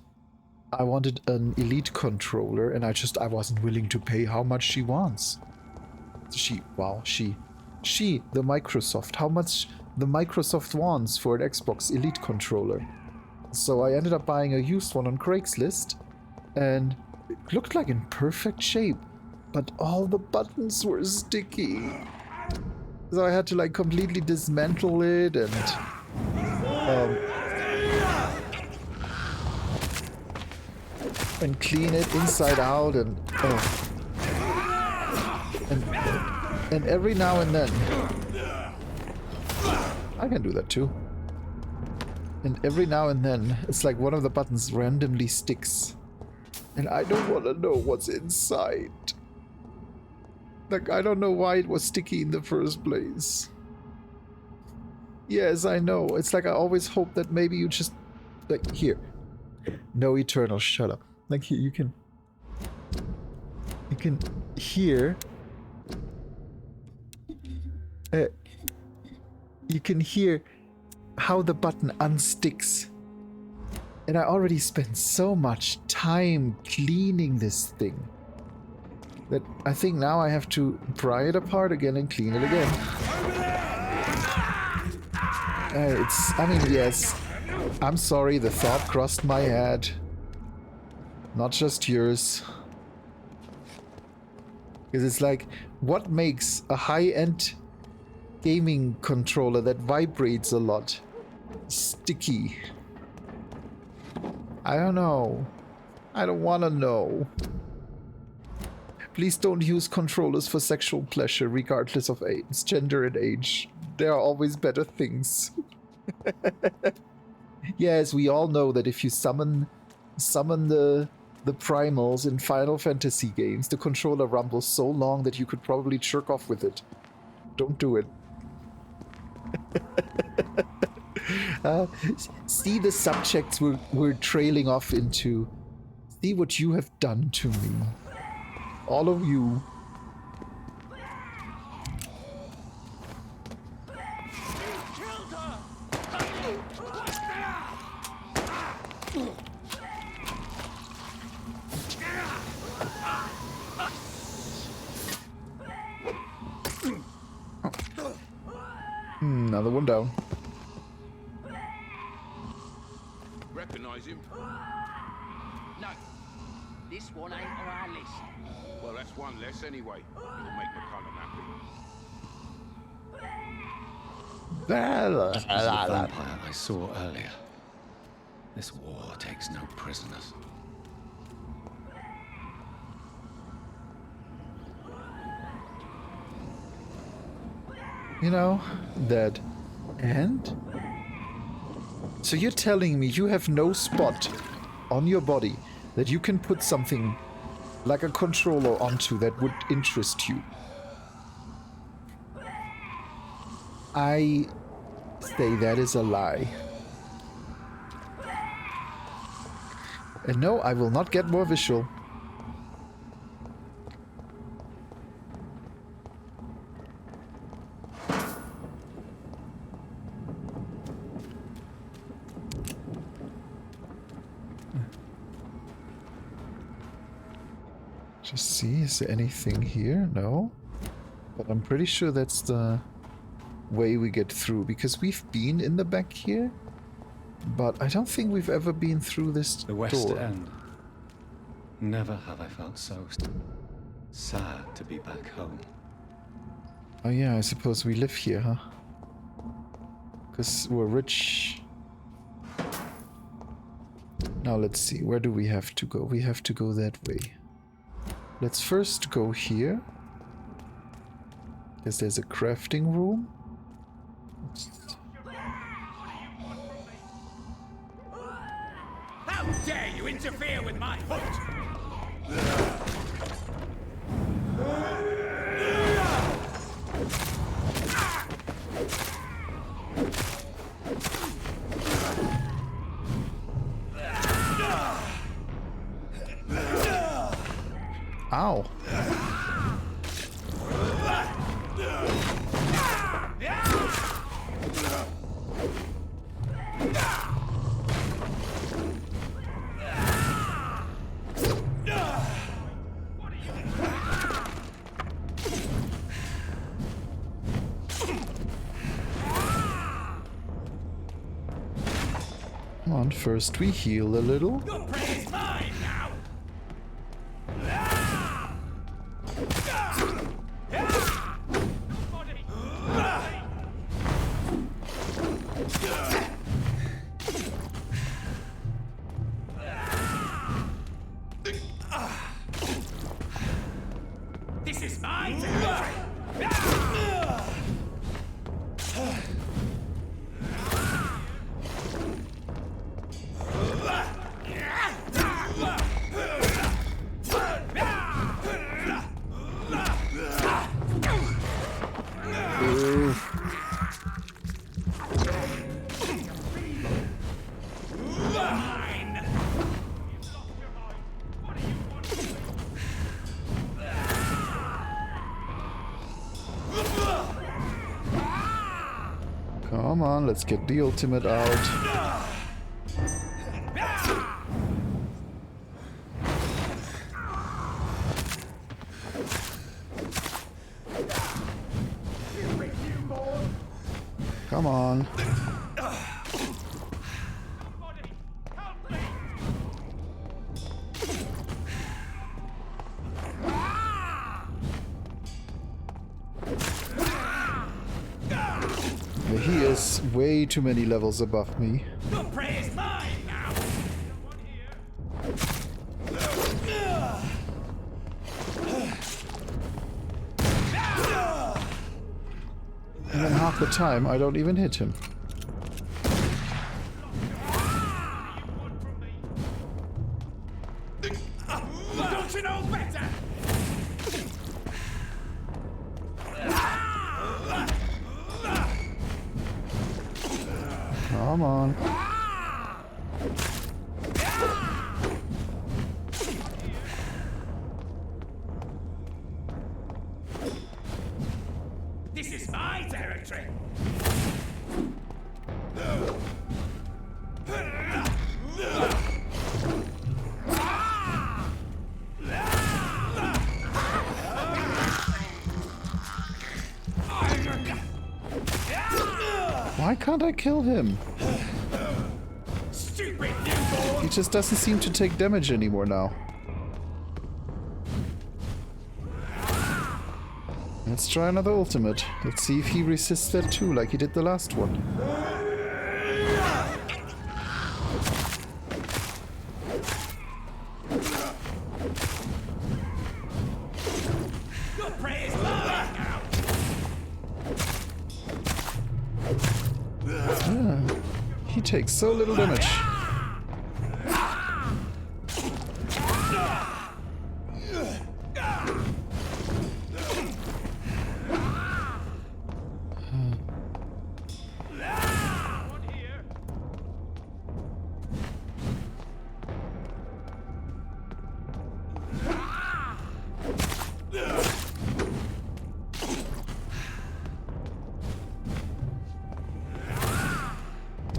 I wanted an Elite controller and I wasn't willing to pay how much she wants. The Microsoft. How much the Microsoft wants for an Xbox Elite controller. So I ended up buying a used one on Craigslist and it looked like in perfect shape, but all the buttons were sticky. So I had to like completely dismantle it and clean it inside out and every now and then I can do that too. And every now and then it's like one of the buttons randomly sticks. And I don't want to know what's inside. Like, I don't know why it was sticky in the first place. Yes, I know. It's like I always hope that maybe you just... Like, here. No Eternal, shut up. Like, here, you can hear... you can hear how the button unsticks. And I already spent so much time cleaning this thing that I think now I have to pry it apart again and clean it again. I mean, yes, I'm sorry, the thought crossed my head. Not just yours. Because it's like, what makes a high-end gaming controller that vibrates a lot sticky? I don't know. I don't want to know. Please don't use controllers for sexual pleasure, regardless of age, gender and age. There are always better things. Yes, we all know that if you summon the primals in Final Fantasy games, the controller rumbles so long that you could probably jerk off with it. Don't do it. See the subjects we're trailing off into. See what you have done to me. All of you. Another one down. Recognize him? No. This one ain't on our list. Well, that's one less anyway. It'll make McCullum happy. This is the vampire I saw earlier. This war takes no prisoners. You know, that. And? So you're telling me you have no spot on your body that you can put something like a controller onto that would interest you? I say that is a lie. And no, I will not get more visual. Just see, is there anything here? No. But I'm pretty sure that's the way we get through, because we've been in the back here, but I don't think we've ever been through this The West door. End. Never have I felt so sad to be back home. Oh yeah, I suppose we live here, huh? Because we're rich. Now let's see, where do we have to go? We have to go that way. Let's first go here. Guess there's a crafting room. How dare you interfere with my hunt? Ow. Come on, first we heal a little. Your prey is mine now! This is my territory! Come on, let's get the ultimate out. Come on. He is way too many levels above me. Your prey is mine now! And then half the time I don't even hit him. Don't you know better? Come on. This is my territory! Why can't I kill him? Stupid newborn! He just doesn't seem to take damage anymore now. Let's try another ultimate. Let's see if he resists that too, like he did the last one. Your prey is mine now! Yeah. He takes so little damage.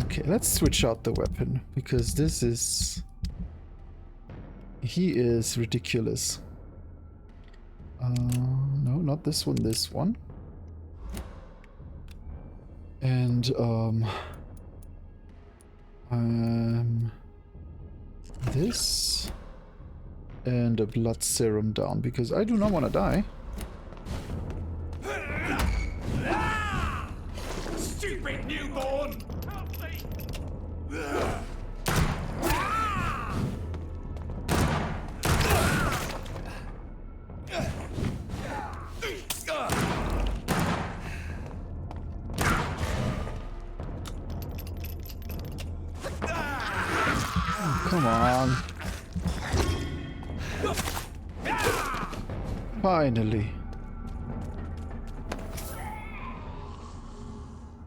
Okay, let's switch out the weapon, because this is... He is ridiculous. No, not this one, this one. And, this... And a blood serum down, because I do not want to die. Stupid newborn! Help me! Come on. Finally.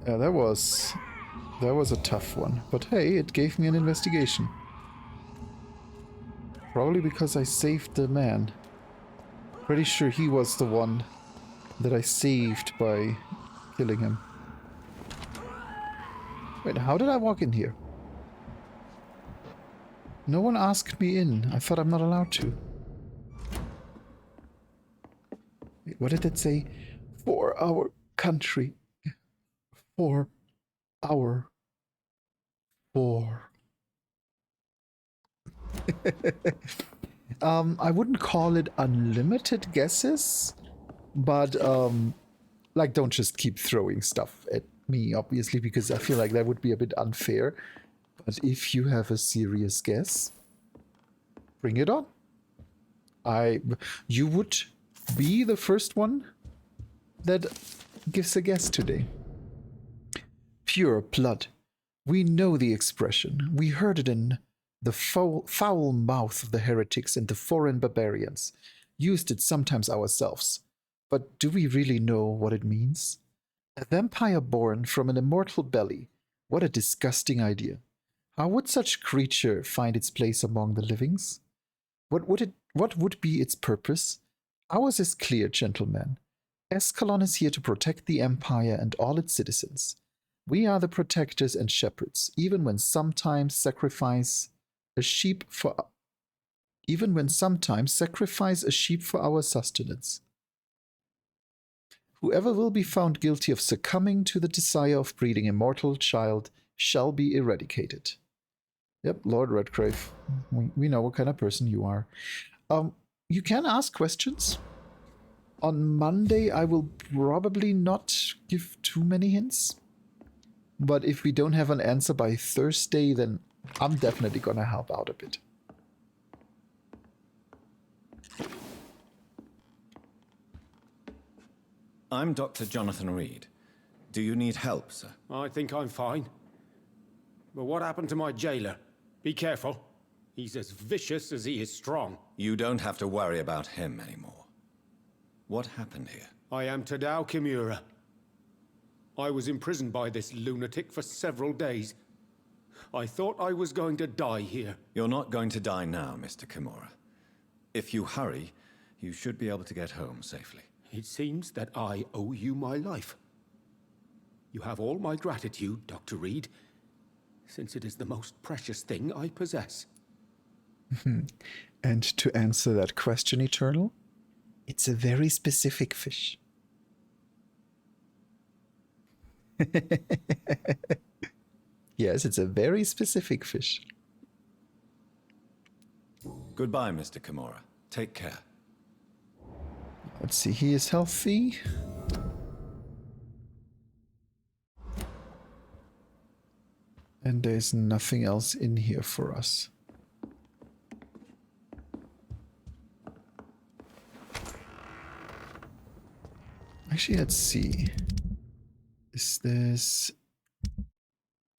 Yeah, that was a tough one. But hey, it gave me an investigation. Probably because I saved the man. Pretty sure he was the one that I saved by killing him. Wait, how did I walk in here? No one asked me in. I thought I'm not allowed to. Wait, what did it say? For our country. For our. For. I wouldn't call it unlimited guesses, but like, don't just keep throwing stuff at me, obviously, because I feel like that would be a bit unfair. But if you have a serious guess, bring it on. You would be the first one that gives a guess today. Pure blood. We know the expression. We heard it in the foul mouth of the heretics and the foreign barbarians. Used it sometimes ourselves. But do we really know what it means? A vampire born from an immortal belly. What a disgusting idea. How would such creature find its place among the livings? What would be its purpose? Ours is clear, gentlemen. Escalon is here to protect the Empire and all its citizens. We are the protectors and shepherds, even when sometimes sacrifice a sheep for our sustenance. Whoever will be found guilty of succumbing to the desire of breeding a mortal child shall be eradicated. Yep, Lord Redgrave. We know what kind of person you are. You can ask questions. On Monday, I will probably not give too many hints. But if we don't have an answer by Thursday, then I'm definitely gonna help out a bit. I'm Dr. Jonathan Reed. Do you need help, sir? I think I'm fine. But what happened to my jailer? Be careful. He's as vicious as he is strong. You don't have to worry about him anymore. What happened here? I am Tadao Kimura. I was imprisoned by this lunatic for several days. I thought I was going to die here. You're not going to die now, Mr. Kimura. If you hurry, you should be able to get home safely. It seems that I owe you my life. You have all my gratitude, Dr. Reed, since it is the most precious thing I possess. And to answer that question, Eternal, it's a very specific fish. Yes, it's a very specific fish. Goodbye, Mr. Kimura. Take care. Let's see, he is healthy. And there's nothing else in here for us. Actually, let's see. Is this...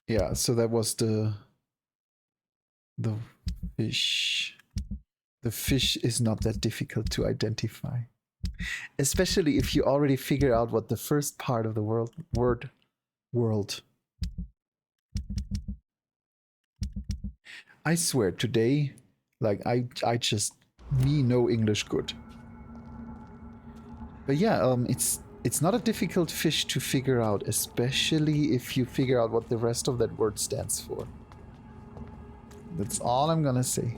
Yeah, so that was the fish. The fish is not that difficult to identify. Especially if you already figure out what the first part of the world. I swear, today, like, I just, me know English good. But yeah, it's not a difficult fish to figure out, especially if you figure out what the rest of that word stands for. That's all I'm gonna say.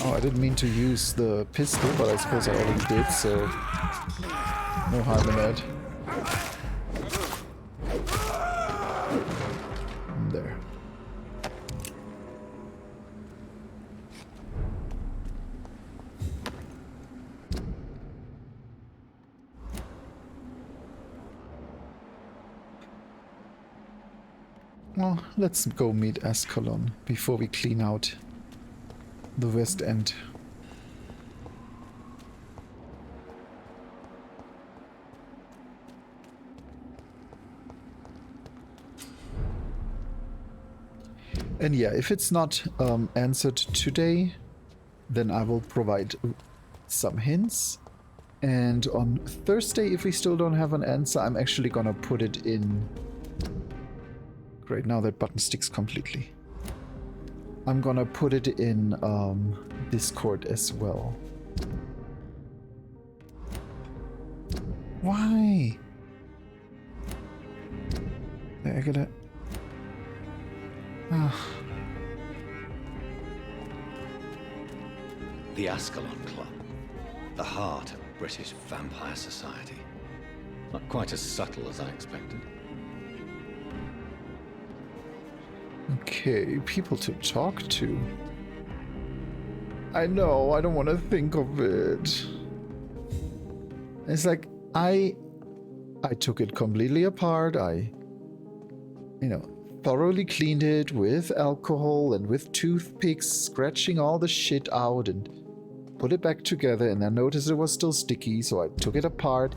Oh, I didn't mean to use the pistol, but I suppose I already did, so no harm in that. There. Well, let's go meet Ascalon before we clean out the West End. And yeah, if it's not answered today, then I will provide some hints. And on Thursday, if we still don't have an answer, I'm actually gonna put it in... Great, now that button sticks completely. I'm gonna put it in Discord as well. Why? I gotta... The Ascalon Club. The heart of British vampire society. Not quite as subtle as I expected. Okay, people to talk to. I know, I don't want to think of it. It's like, I took it completely apart. I thoroughly cleaned it with alcohol and with toothpicks, scratching all the shit out and put it back together, and I noticed it was still sticky, so I took it apart,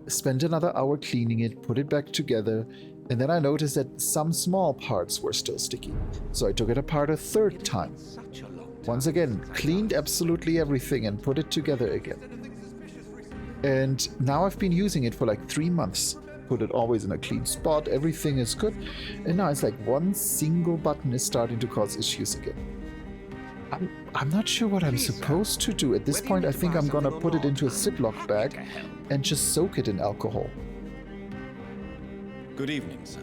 spent another hour cleaning it, put it back together, and then I noticed that some small parts were still sticky. So I took it apart a third time. Once again, cleaned absolutely everything and put it together again. And now I've been using it for like 3 months. Put it always in a clean spot, everything is good. And now it's like one single button is starting to cause issues again. I'm not sure what I'm supposed to do. At this point, I think I'm gonna put it into a Ziploc bag and just soak it in alcohol. Good evening, sir.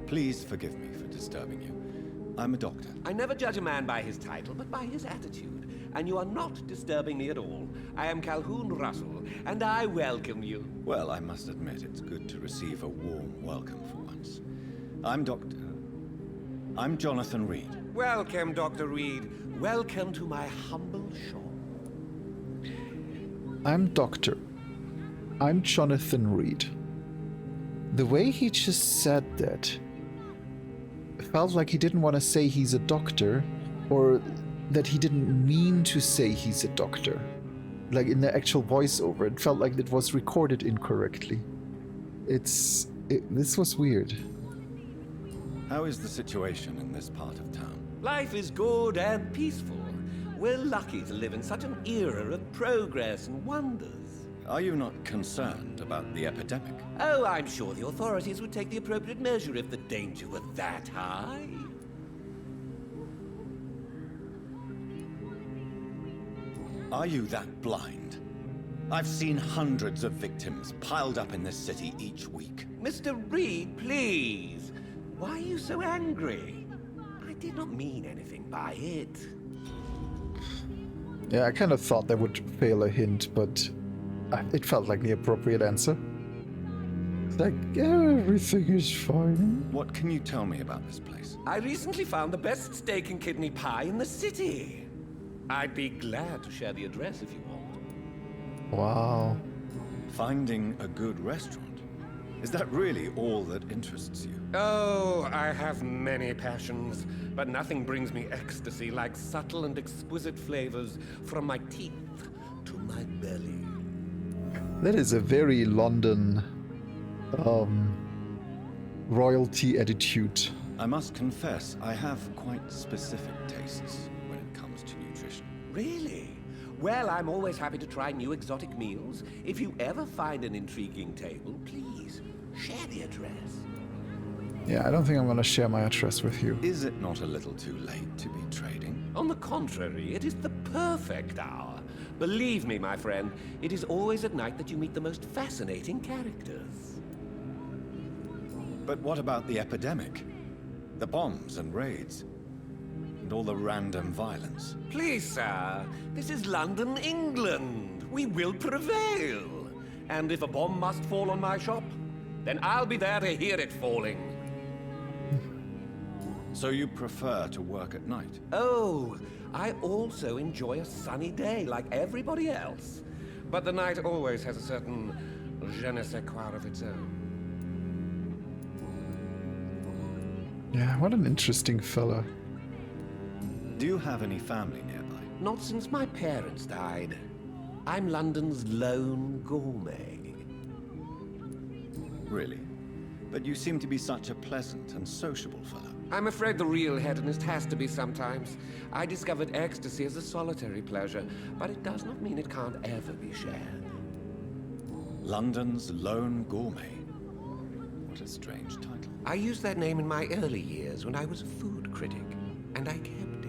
Please forgive me for disturbing you. I'm a doctor. I never judge a man by his title, but by his attitude. And you are not disturbing me at all. I am Calhoun Russell, and I welcome you. Well, I must admit, it's good to receive a warm welcome for once. I'm Jonathan Reed. Welcome, Dr. Reed. Welcome to my humble shop. I'm Jonathan Reed. The way he just said that felt like he didn't want to say he's a doctor, or that he didn't mean to say he's a doctor. Like in the actual voiceover, it felt like it was recorded incorrectly. This was weird. How is the situation in this part of town? Life is good and peaceful. We're lucky to live in such an era of progress and wonders. Are you not concerned about the epidemic? Oh, I'm sure the authorities would take the appropriate measure if the danger were that high. Are you that blind? I've seen hundreds of victims piled up in this city each week. Mr. Reed, please. Why are you so angry? I did not mean anything by it. Yeah, I kind of thought that would fail a hint, but it felt like the appropriate answer. It's like, everything is fine. What can you tell me about this place? I recently found the best steak and kidney pie in the city. I'd be glad to share the address if you want. Wow. Finding a good restaurant? Is that really all that interests you? Oh, I have many passions, but nothing brings me ecstasy like subtle and exquisite flavors from my teeth to my belly. That is a very London royalty attitude. I must confess, I have quite specific tastes when it comes to nutrition. Really? Well, I'm always happy to try new exotic meals. If you ever find an intriguing table, please share the address. Yeah, I don't think I'm gonna share my address with you. Is it not a little too late to be trading? On the contrary, it is the perfect hour. Believe me, my friend, it is always at night that you meet the most fascinating characters. But what about the epidemic? The bombs and raids? And all the random violence? Please, sir, this is London, England. We will prevail. And if a bomb must fall on my shop, then I'll be there to hear it falling. So you prefer to work at night? Oh, I also enjoy a sunny day like everybody else. But the night always has a certain je ne sais quoi of its own. Yeah, what an interesting fella. Do you have any family nearby? Not since my parents died. I'm London's lone gourmet. Really? But you seem to be such a pleasant and sociable fellow. I'm afraid the real hedonist has to be sometimes. I discovered ecstasy as a solitary pleasure, but it does not mean it can't ever be shared. London's lone gourmet. What a strange title. I used that name in my early years when I was a food critic, and I kept it.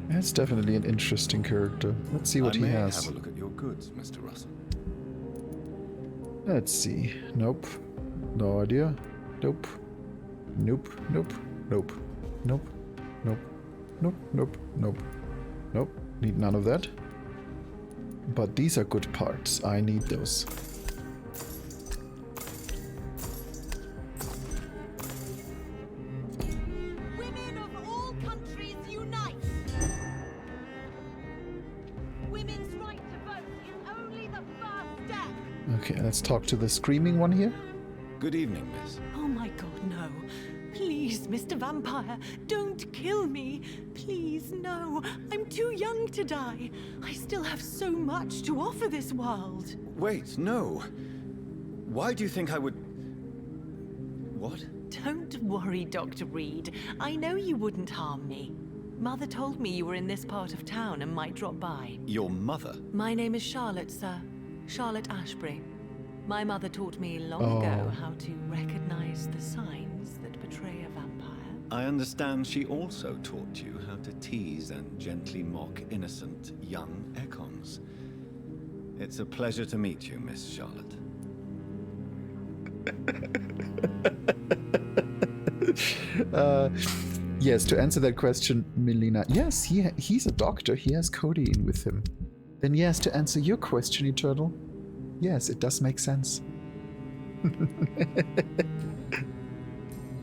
That's definitely an interesting character. Let's see what he has. Have a look at your goods, Mr. Russell. Let's see. Nope. No idea. Nope. Nope. Nope. Nope. Nope. Nope. Nope. Nope. Nope. Nope. Need none of that. But these are good parts. I need those. Women of all countries unite! Women's right to vote is only the first step! Okay, let's talk to the screaming one here. Good evening, miss. Oh my god, no. Please, Mr. Vampire, don't kill me. Please, no. I'm too young to die. I still have so much to offer this world. Wait, no. Why do you think I would... What? Don't worry, Dr. Reed. I know you wouldn't harm me. Mother told me you were in this part of town and might drop by. Your mother? My name is Charlotte, sir. Charlotte Ashbury. My mother taught me long ago how to recognize the signs that betray a vampire. I understand she also taught you how to tease and gently mock innocent young Ekons. It's a pleasure to meet you, Miss Charlotte. Yes, to answer that question, Melina. Yes, he's a doctor. He has codeine with him. Then yes, to answer your question, Eternal. Yes, it does make sense.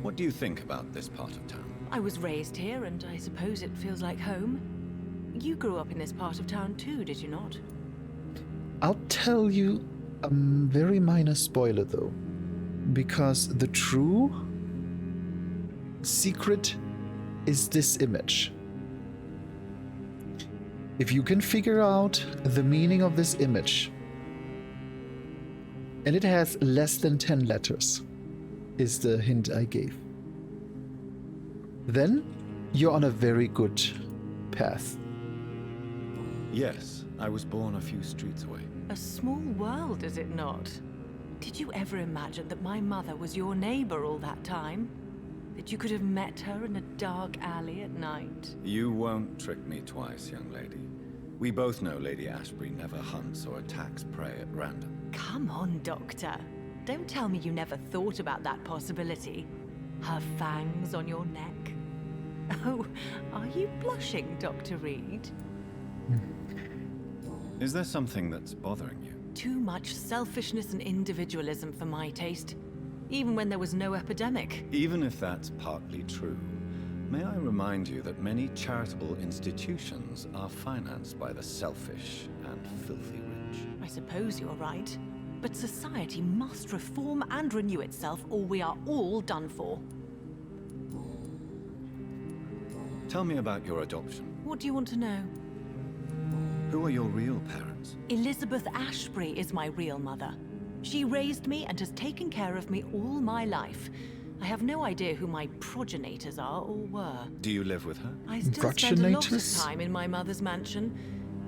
What do you think about this part of town? I was raised here, and I suppose it feels like home. You grew up in this part of town too, did you not? I'll tell you a very minor spoiler, though. Because the true secret is this image. If you can figure out the meaning of this image, and it has less than 10 letters, is the hint I gave, then you're on a very good path. Yes, I was born a few streets away. A small world, is it not? Did you ever imagine that my mother was your neighbor all that time? That you could have met her in a dark alley at night? You won't trick me twice, young lady. We both know Lady Ashbury never hunts or attacks prey at random. Come on, Doctor. Don't tell me you never thought about that possibility. Her fangs on your neck. Oh, are you blushing, Dr. Reed? Is there something that's bothering you? Too much selfishness and individualism for my taste. Even when there was no epidemic. Even if that's partly true, may I remind you that many charitable institutions are financed by the selfish and filthy rich. I suppose you're right. But society must reform and renew itself, or we are all done for. Tell me about your adoption. What do you want to know? Who are your real parents? Elizabeth Ashbury is my real mother. She raised me and has taken care of me all my life. I have no idea who my progenitors are or were. Do you live with her? I still spend a lot of time in my mother's mansion,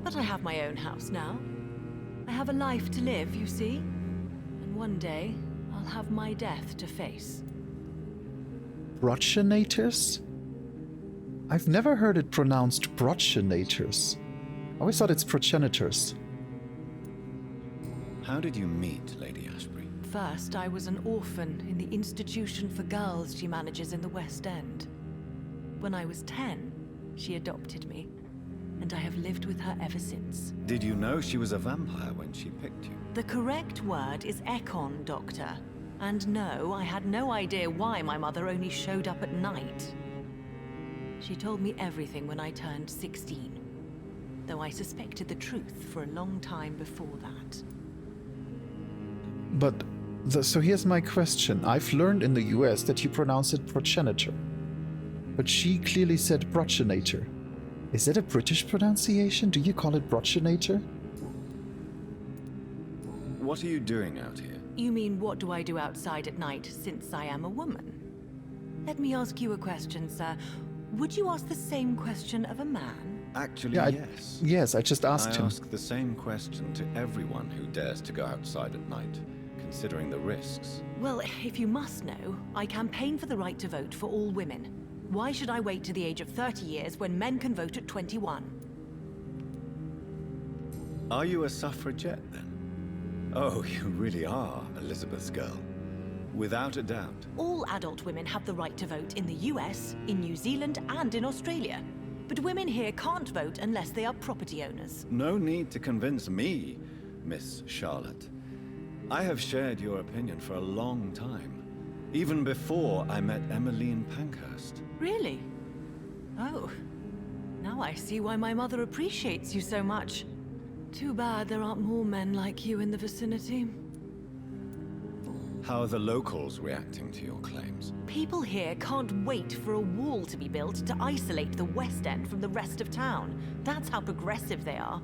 but I have my own house now. I have a life to live, you see. And one day, I'll have my death to face. Progenitors? I've never heard it pronounced progenitors. I always thought it's progenitors. How did you meet Lady Ashbury? First, I was an orphan in the institution for girls she manages in the West End. When I was 10, she adopted me, and I have lived with her ever since. Did you know she was a vampire when she picked you? The correct word is Ekon, Doctor. And no, I had no idea why my mother only showed up at night. She told me everything when I turned 16, though I suspected the truth for a long time before that. But So here's my question. I've learned in the US that you pronounce it progenitor. But she clearly said progenitor. Is that a British pronunciation? Do you call it progenitor? What are you doing out here? You mean, what do I do outside at night since I am a woman? Let me ask you a question, sir. Would you ask the same question of a man? Actually, Yeah, yes. Yes, I just asked him. I ask the same question to everyone who dares to go outside at night, considering the risks. Well, if you must know, I campaign for the right to vote for all women. Why should I wait to the age of 30 years when men can vote at 21? Are you a suffragette, then? Oh, you really are Elizabeth's girl. Without a doubt. All adult women have the right to vote in the US, in New Zealand, and in Australia. But women here can't vote unless they are property owners. No need to convince me, Miss Charlotte. I have shared your opinion for a long time. Even before I met Emmeline Pankhurst. Really? Oh. Now I see why my mother appreciates you so much. Too bad there aren't more men like you in the vicinity. How are the locals reacting to your claims? People here can't wait for a wall to be built to isolate the West End from the rest of town. That's how progressive they are.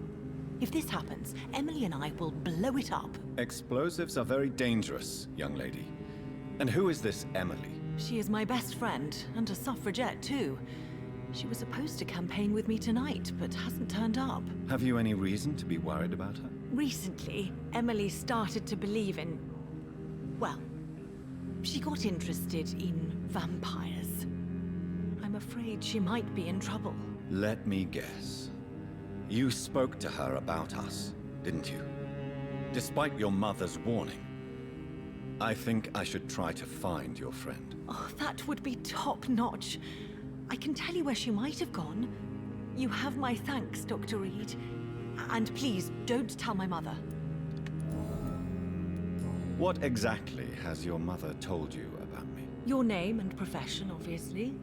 If this happens, Emily and I will blow it up. Explosives are very dangerous, young lady. And who is this Emily? She is my best friend, and a suffragette too. She was supposed to campaign with me tonight, but hasn't turned up. Have you any reason to be worried about her? Recently, Emily started to believe in... well, she got interested in vampires. I'm afraid she might be in trouble. Let me guess. You spoke to her about us, didn't you? Despite your mother's warning. I think I should try to find your friend. Oh, that would be top-notch. I can tell you where she might have gone. You have my thanks, Dr. Reed. And please, don't tell my mother. What exactly has your mother told you about me? Your name and profession, obviously.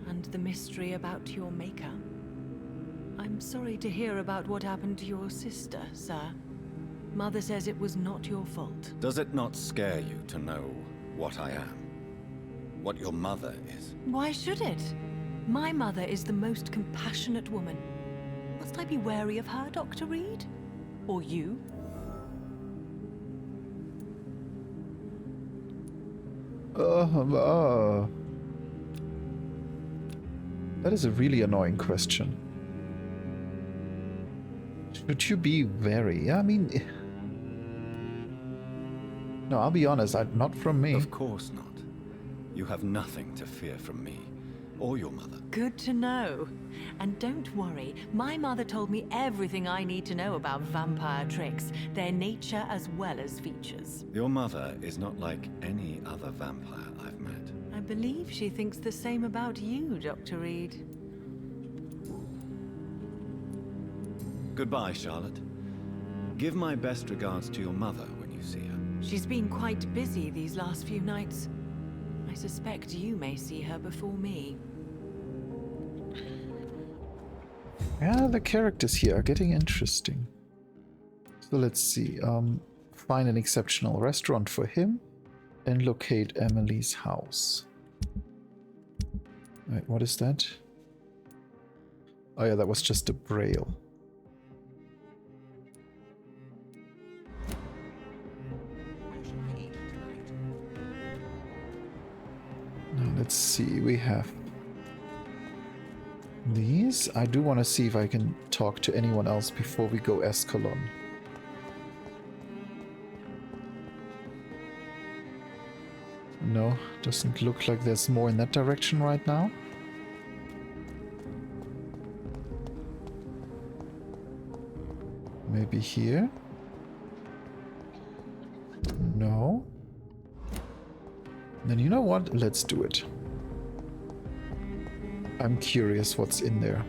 And the mystery about your maker. I'm sorry to hear about what happened to your sister, sir. Mother says it was not your fault. Does it not scare you to know what I am? What your mother is? Why should it? My mother is the most compassionate woman. Must I be wary of her, Dr. Reed? Or you? That is a really annoying question. Should you be wary? I mean... No, I'll be honest, not from me. Of course not. You have nothing to fear from me, or your mother. Good to know. And don't worry, my mother told me everything I need to know about vampire tricks, their nature as well as features. Your mother is not like any other vampire I've met. I believe she thinks the same about you, Dr. Reed. Goodbye, Charlotte. Give my best regards to your mother when you see her. She's been quite busy these last few nights. I suspect you may see her before me. Yeah, the characters here are getting interesting. So let's see. Find an exceptional restaurant for him and locate Emily's house. Wait, what is that? Oh yeah, that was just a braille. Now let's see, we have these. I do want to see if I can talk to anyone else before we go Escalon. No, doesn't look like there's more in that direction right now. Maybe here? No. Then you know what? Let's do it. I'm curious what's in there.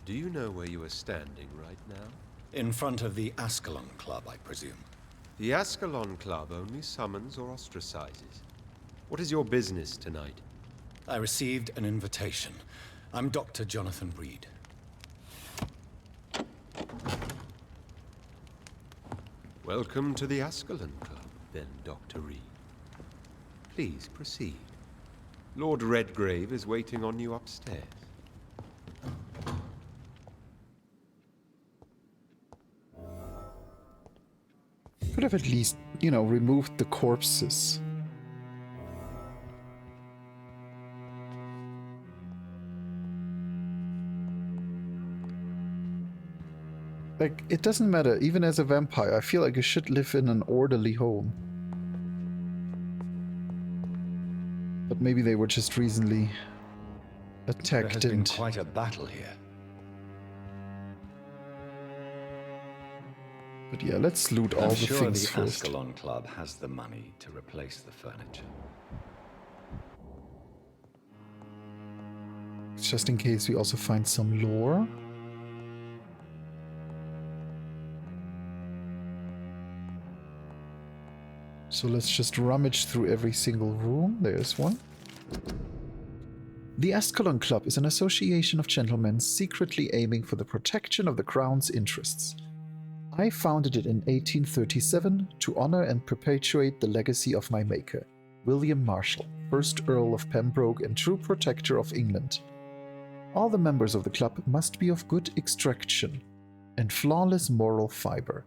Do you know where you are standing right now? In front of the Ascalon Club, I presume. The Ascalon Club only summons or ostracizes. What is your business tonight? I received an invitation. I'm Dr. Jonathan Reed. Welcome to the Ascalon Club, then, Dr. Reed. Please proceed. Lord Redgrave is waiting on you upstairs. Could have at least, you know, removed the corpses. Like, it doesn't matter, even as a vampire, I feel like you should live in an orderly home. But maybe they were just recently attacked. There has been quite a battle here. But yeah, let's loot all the I'm sure things the first. Ascalon Club has the money to replace the furniture. Just in case we also find some lore. So let's just rummage through every single room. There's one. The Ascalon Club is an association of gentlemen secretly aiming for the protection of the Crown's interests. I founded it in 1837 to honor and perpetuate the legacy of my maker, William Marshall, 1st Earl of Pembroke and true protector of England. All the members of the club must be of good extraction and flawless moral fiber.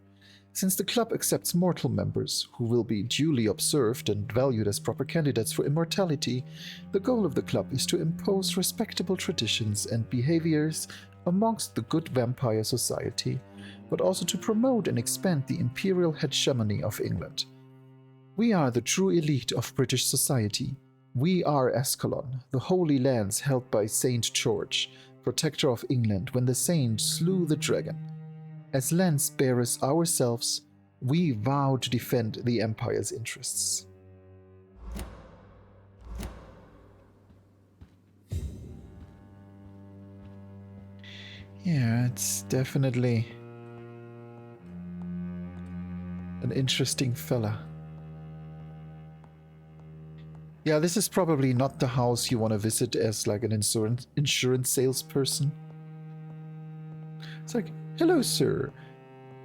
Since the club accepts mortal members who will be duly observed and valued as proper candidates for immortality, the goal of the club is to impose respectable traditions and behaviors amongst the good vampire society, but also to promote and expand the imperial hegemony of England. We are the true elite of British society. We are Ascalon, the holy lands held by Saint George, protector of England when the saint slew the dragon. As lance bearers ourselves, we vow to defend the Empire's interests. Yeah, it's definitely an interesting fella. Yeah, this is probably not the house you want to visit as like an insurance salesperson. It's like, hello, sir.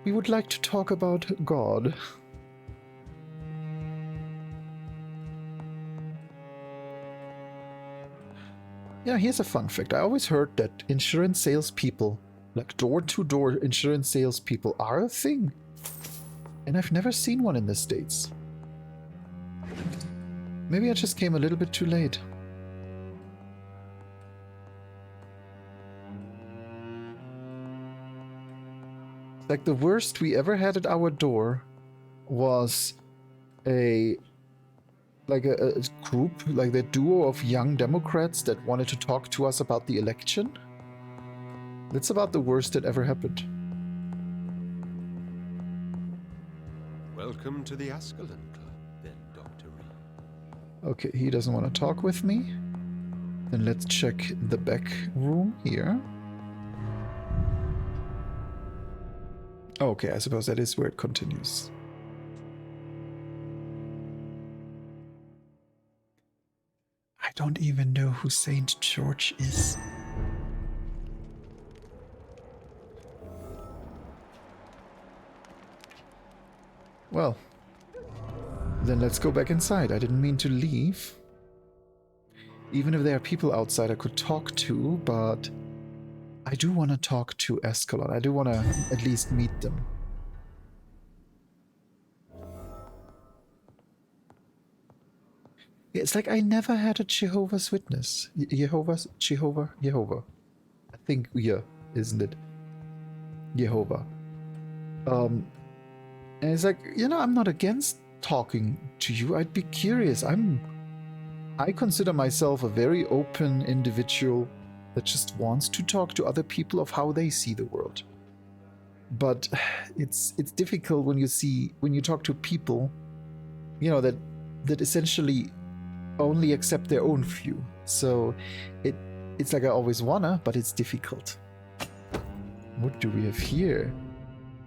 We would like to talk about God. Yeah, here's a fun fact. I always heard that insurance salespeople, like door-to-door insurance salespeople, are a thing. And I've never seen one in the States. Maybe I just came a little bit too late. Like, the worst we ever had at our door was a group, like the duo of young Democrats that wanted to talk to us about the election. That's about the worst that ever happened. Welcome to the Ascalon Club, then, Dr. Reed. Okay, he doesn't want to talk with me. Then let's check the back room here. Okay, I suppose that is where it continues. I don't even know who Saint George is. Well, then let's go back inside. I didn't mean to leave. Even if there are people outside I could talk to, but I do want to talk to Ascalon. I do want to at least meet them. It's like I never had a Jehovah's Witness. Jehovah. I think, yeah, isn't it? Jehovah. And it's like, you know, I'm not against talking to you. I'd be curious. I consider myself a very open individual that just wants to talk to other people of how they see the world. But it's difficult when you talk to people, you know, that essentially only accept their own view. So it's like I always wanna, but it's difficult. What do we have here?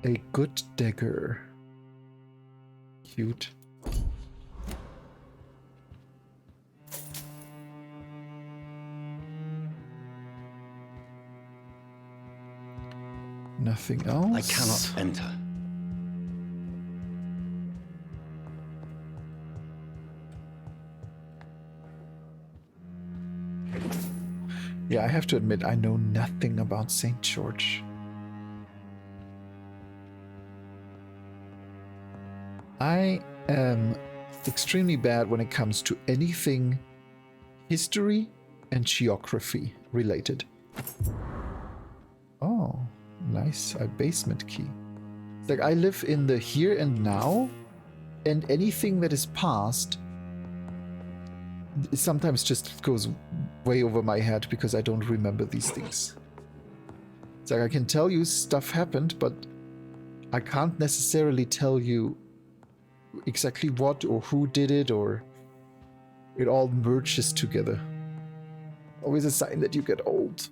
A good dagger. Cute. Nothing else? I cannot enter. Yeah, I have to admit, I know nothing about St. George. I am extremely bad when it comes to anything history and geography related. Oh, nice. A basement key. It's like I live in the here and now, and anything that is past sometimes just goes way over my head because I don't remember these things. It's like I can tell you stuff happened, but I can't necessarily tell you exactly what or who did it, or it all merges together. Always a sign that you get old.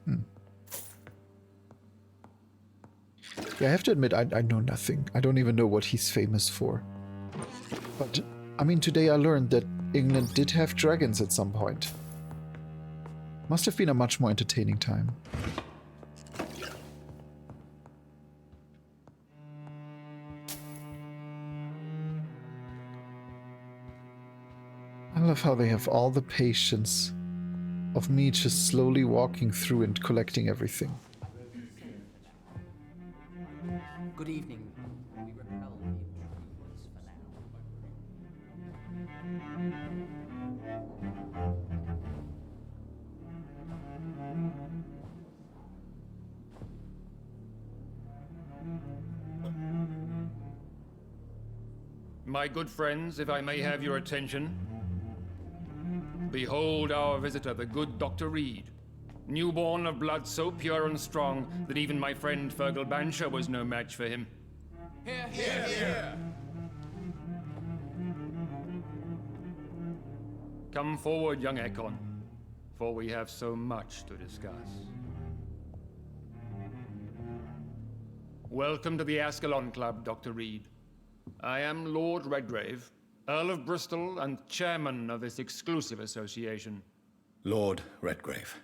Yeah, I have to admit, I know nothing. I don't even know what he's famous for. But, I mean, today I learned that England did have dragons at some point. Must have been a much more entertaining time. I love how they have all the patience of me just slowly walking through and collecting everything. Good evening. We repel the intruders for now. My good friends, if I may have your attention. Behold our visitor, the good Dr. Reed. Newborn of blood so pure and strong that even my friend Fergal Bansher was no match for him. Here, here, here! Come forward, young Ekon, for we have so much to discuss. Welcome to the Ascalon Club, Dr. Reed. I am Lord Redgrave, Earl of Bristol and chairman of this exclusive association. Lord Redgrave.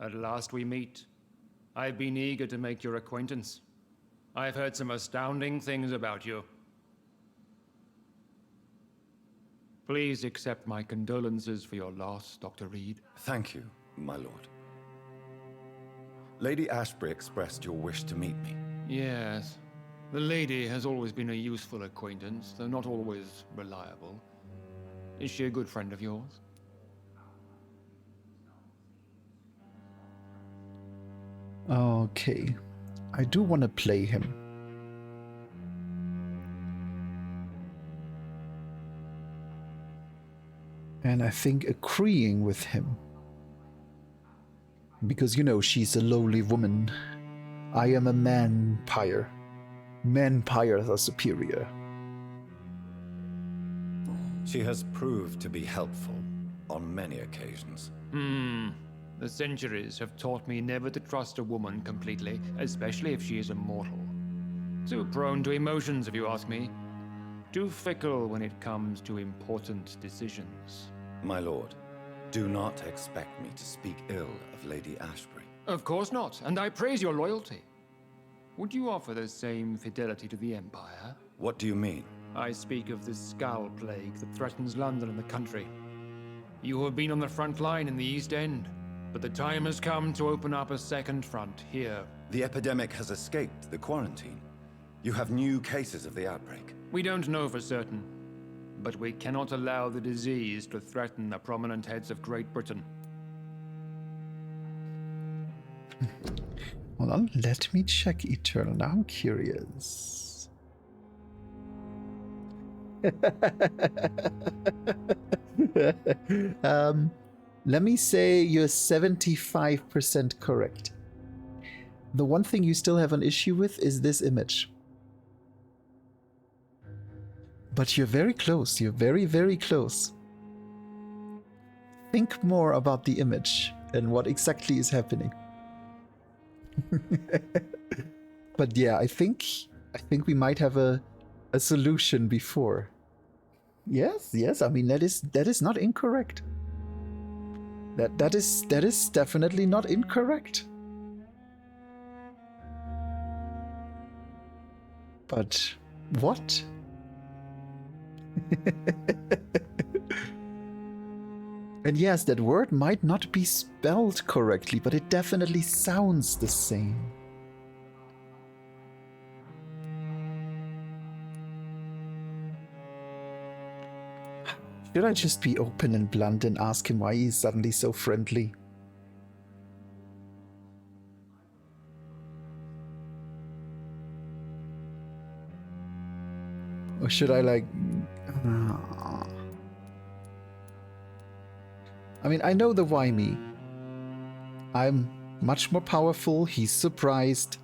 At last we meet. I've been eager to make your acquaintance. I've heard some astounding things about you. Please accept my condolences for your loss, Dr. Reed. Thank you, my lord. Lady Ashbury expressed your wish to meet me. Yes. The lady has always been a useful acquaintance, though not always reliable. Is she a good friend of yours? Okay. I do want to play him. And I think agreeing with him. Because, you know, she's a lowly woman. I am a man-pyre. Men-pyres are superior. She has proved to be helpful on many occasions. The centuries have taught me never to trust a woman completely, especially if she is immortal. Too prone to emotions, if you ask me. Too fickle when it comes to important decisions. My lord, do not expect me to speak ill of Lady Ashbury. Of course not, and I praise your loyalty. Would you offer the same fidelity to the Empire? What do you mean? I speak of the Skull Plague that threatens London and the country. You have been on the front line in the East End, but the time has come to open up a second front here. The epidemic has escaped the quarantine. You have new cases of the outbreak. We don't know for certain, but we cannot allow the disease to threaten the prominent heads of Great Britain. Hold on, let me check Eternal. Now I'm curious. Let me say you're 75% correct. The one thing you still have an issue with is this image. But you're very close. You're very, very close. think more about the image and what exactly is happening. But yeah, I think we might have a solution before. Yes. I mean, that is not incorrect. That is definitely not incorrect. But what? And yes, that word might not be spelled correctly, but it definitely sounds the same. Should I just be open and blunt and ask him why he's suddenly so friendly? Or should I like... I mean, I know the why me. I'm much more powerful, he's surprised.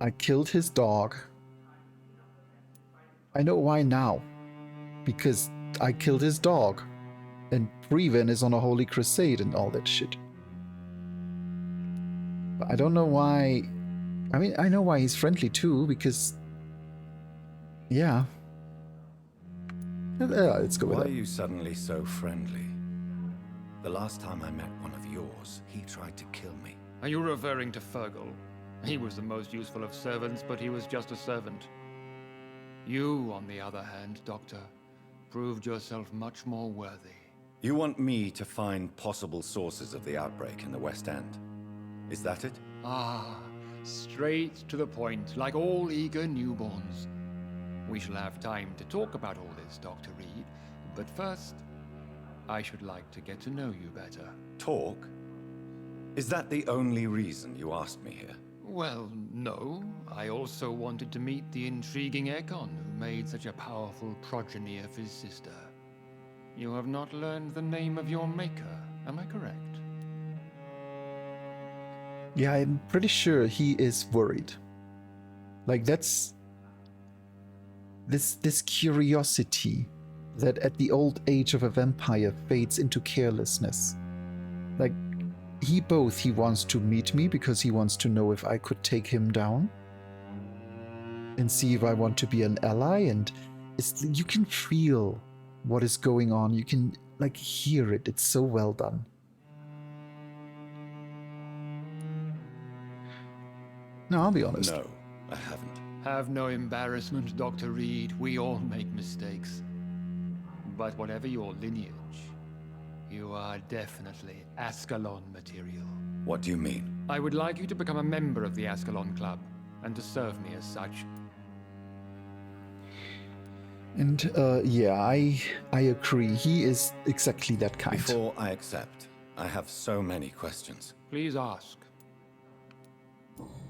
I killed his dog. I know why now. Because I killed his dog. And Preven is on a holy crusade and all that shit. But I don't know why... I mean, I know why he's friendly too, because... Yeah. Let's go with that. Why are you suddenly so friendly? The last time I met one of yours, he tried to kill me. Are you referring to Fergal? He was the most useful of servants, but he was just a servant. You, on the other hand, Doctor, proved yourself much more worthy. You want me to find possible sources of the outbreak in the West End? Is that it? Ah, straight to the point, like all eager newborns. We shall have time to talk about all this, Dr. Reed, but first, I should like to get to know you better. Talk? Is that the only reason you asked me here? Well, no. I also wanted to meet the intriguing Ekon who made such a powerful progeny of his sister. You have not learned the name of your maker, am I correct? Yeah, I'm pretty sure he is worried. Like, that's... This curiosity that at the old age of a vampire fades into carelessness. Like, he wants to meet me because he wants to know if I could take him down. And see if I want to be an ally, and you can feel what is going on. You can, like, hear it. It's so well done. No, I'll be honest. No, I haven't. Have no embarrassment, Dr. Reed. We all make mistakes. But whatever your lineage, you are definitely Ascalon material. What do you mean? I would like you to become a member of the Ascalon Club, and to serve me as such. And, yeah, I agree. He is exactly that kind. Before I accept, I have so many questions. Please ask.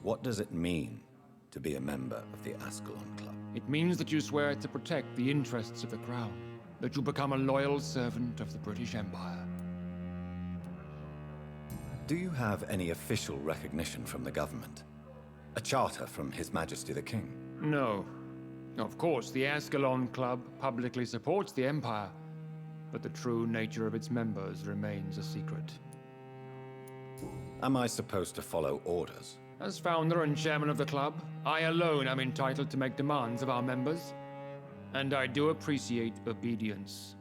What does it mean to be a member of the Ascalon Club? It means that you swear to protect the interests of the Crown, that you become a loyal servant of the British Empire. Do you have any official recognition from the government? A charter from His Majesty the King? No. Of course, the Ascalon Club publicly supports the Empire, but the true nature of its members remains a secret. Am I supposed to follow orders? As founder and chairman of the club, I alone am entitled to make demands of our members, and I do appreciate obedience.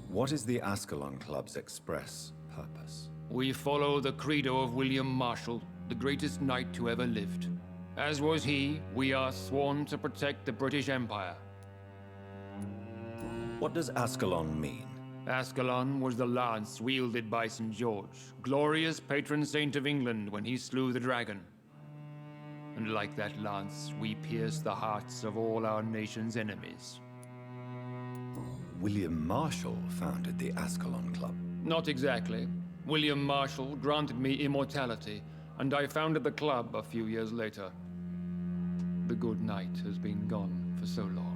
What is the Ascalon Club's express purpose? We follow the credo of William Marshall, the greatest knight who ever lived. As was he, we are sworn to protect the British Empire. What does Ascalon mean? Ascalon was the lance wielded by St. George, glorious patron saint of England when he slew the dragon. And like that lance, we pierce the hearts of all our nation's enemies. William Marshall founded the Ascalon Club. Not exactly. William Marshall granted me immortality, and I founded the club a few years later. The good knight has been gone for so long.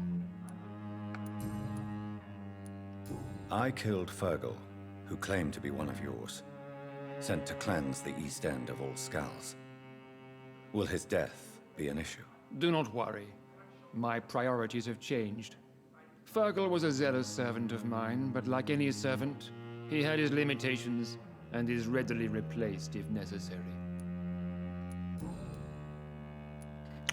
I killed Fergal, who claimed to be one of yours, sent to cleanse the East End of all Skulls. Will his death be an issue? Do not worry. My priorities have changed. Fergal was a zealous servant of mine, but like any servant, he had his limitations and is readily replaced if necessary.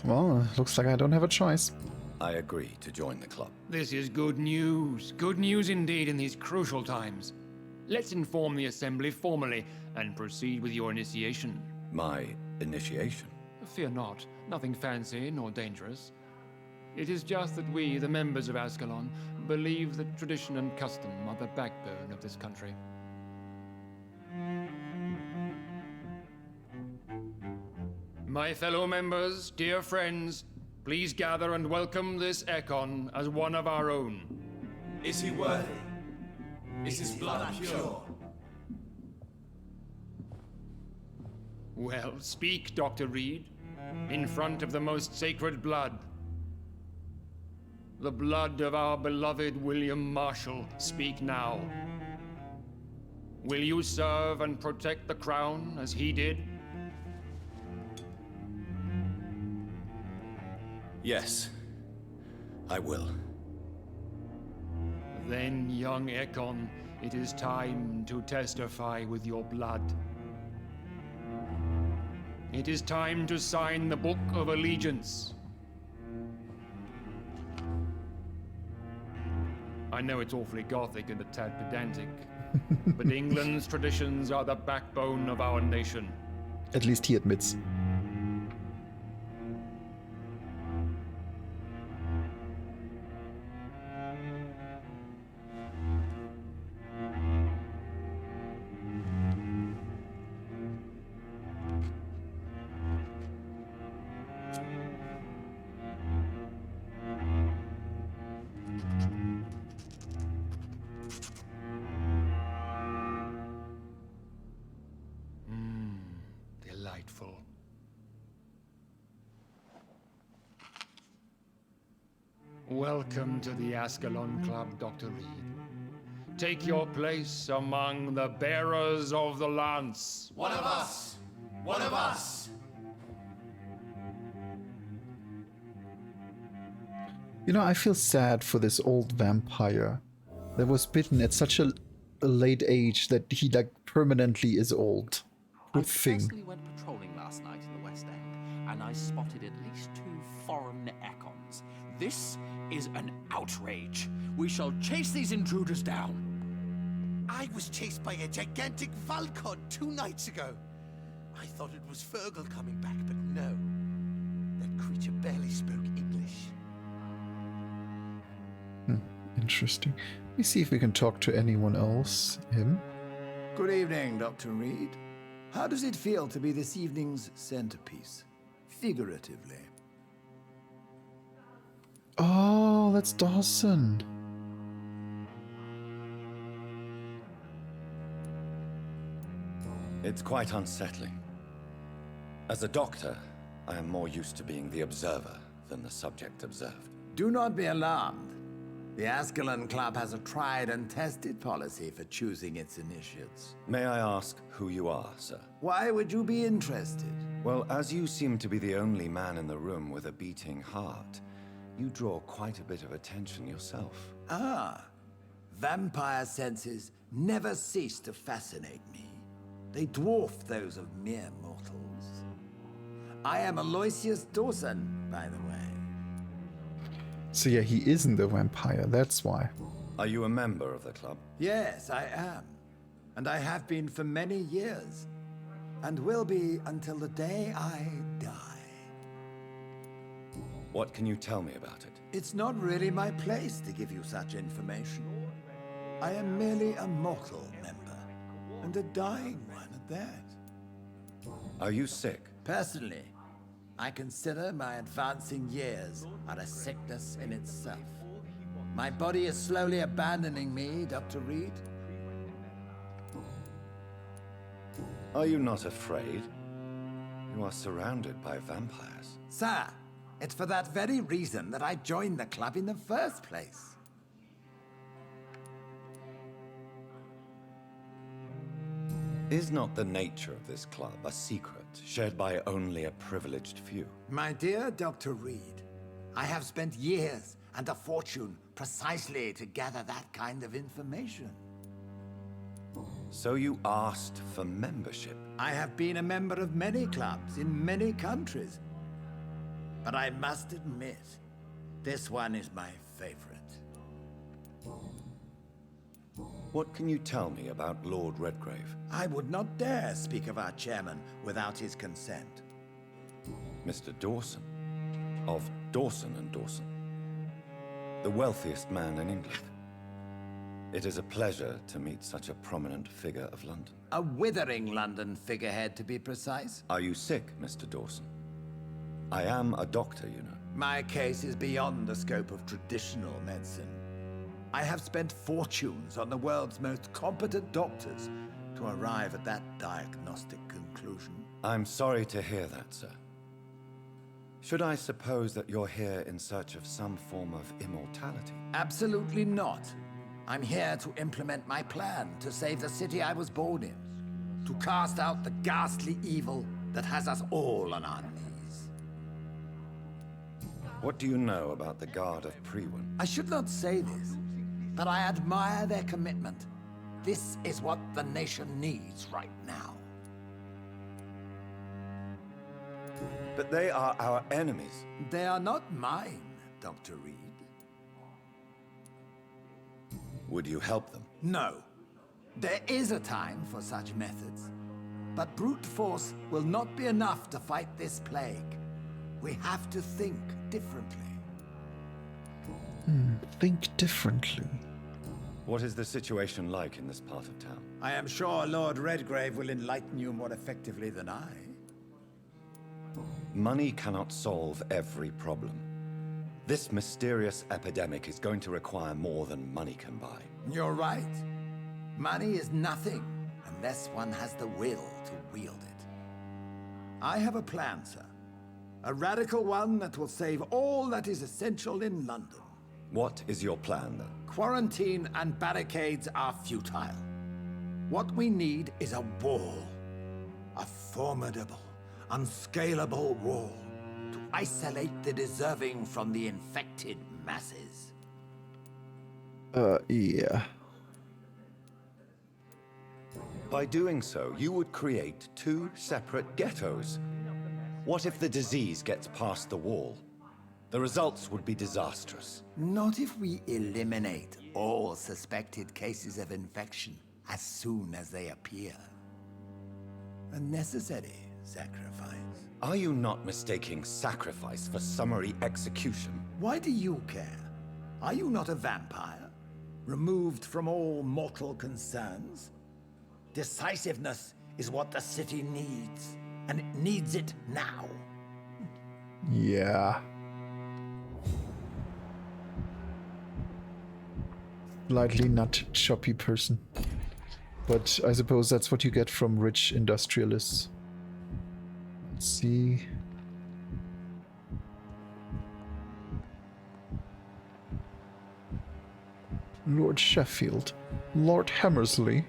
Well, looks like I don't have a choice. I agree to join the club. This is good news. Good news indeed in these crucial times. Let's inform the Assembly formally and proceed with your initiation. My initiation? Fear not. Nothing fancy nor dangerous. It is just that we, the members of Ascalon, believe that tradition and custom are the backbone of this country. My fellow members, dear friends, please gather and welcome this Ekon as one of our own. Is he worthy? Is his blood pure? Well, speak, Dr. Reed, in front of the most sacred blood. The blood of our beloved William Marshall, speak now. Will you serve and protect the crown as he did? Yes, I will. Then, young Ekon, it is time to testify with your blood. It is time to sign the Book of Allegiance. I know it's awfully gothic and a tad pedantic, but England's traditions are the backbone of our nation. At least he admits. Delightful. Welcome to the Ascalon Club, Dr. Reed. Take your place among the bearers of the lance. One of us! One of us! You know, I feel sad for this old vampire that was bitten at such a late age that he like permanently is old. Poor I thing. personally went patrolling last night in the West End, and I spotted at least 2 foreign Ekons. This is an outrage. We shall chase these intruders down. I was chased by a gigantic Valcod 2 nights ago. I thought it was Fergal coming back, but no. That creature barely spoke English. Interesting. Let me see if we can talk to anyone else. Him? Good evening, Dr. Reed. How does it feel to be this evening's centerpiece? Figuratively. Oh, that's Dawson. It's quite unsettling. As a doctor, I am more used to being the observer than the subject observed. Do not be alarmed. The Ascalon Club has a tried and tested policy for choosing its initiates. May I ask who you are, sir? Why would you be interested? Well, as you seem to be the only man in the room with a beating heart, you draw quite a bit of attention yourself. Ah, vampire senses never cease to fascinate me. They dwarf those of mere mortals. I am Aloysius Dawson, by the way. So yeah, he isn't a vampire, that's why. Are you a member of the club? Yes, I am. And I have been for many years. And will be until the day I die. What can you tell me about it? It's not really my place to give you such information. I am merely a mortal member, and a dying one at that. Are you sick? Personally, I consider my advancing years are a sickness in itself. My body is slowly abandoning me, Dr. Reed. Are you not afraid? You are surrounded by vampires. Sir, it's for that very reason that I joined the club in the first place. Is not the nature of this club a secret shared by only a privileged few? My dear Dr. Reed, I have spent years and a fortune precisely to gather that kind of information. So you asked for membership? I have been a member of many clubs in many countries. But I must admit, this one is my favorite. What can you tell me about Lord Redgrave? I would not dare speak of our chairman without his consent. Mr. Dawson, of Dawson and Dawson, the wealthiest man in England. It is a pleasure to meet such a prominent figure of London. A withering London figurehead, to be precise. Are you sick, Mr. Dawson? I am a doctor, you know. My case is beyond the scope of traditional medicine. I have spent fortunes on the world's most competent doctors to arrive at that diagnostic conclusion. I'm sorry to hear that, sir. Should I suppose that you're here in search of some form of immortality? Absolutely not. I'm here to implement my plan to save the city I was born in. To cast out the ghastly evil that has us all on our knees. What do you know about the Guard of Priwen? I should not say this, but I admire their commitment. This is what the nation needs right now. But they are our enemies. They are not mine, Dr. Reed. Would you help them? No. There is a time for such methods. But brute force will not be enough to fight this plague. We have to think differently. Think differently. What is the situation like in this part of town? I am sure Lord Redgrave will enlighten you more effectively than I. Money cannot solve every problem. This mysterious epidemic is going to require more than money can buy. You're right. Money is nothing unless one has the will to wield it. I have a plan, sir. A radical one that will save all that is essential in London. What is your plan, then? Quarantine and barricades are futile. What we need is a wall. A formidable, unscalable wall to isolate the deserving from the infected masses. Yeah. By doing so, you would create two separate ghettos. What if the disease gets past the wall? The results would be disastrous. Not if we eliminate all suspected cases of infection as soon as they appear. A necessary sacrifice. Are you not mistaking sacrifice for summary execution? Why do you care? Are you not a vampire? Removed from all mortal concerns? Decisiveness is what the city needs, and it needs it now. Yeah. Slightly not choppy person. But I suppose that's what you get from rich industrialists. Let's see. Lord Sheffield, Lord Hammersley,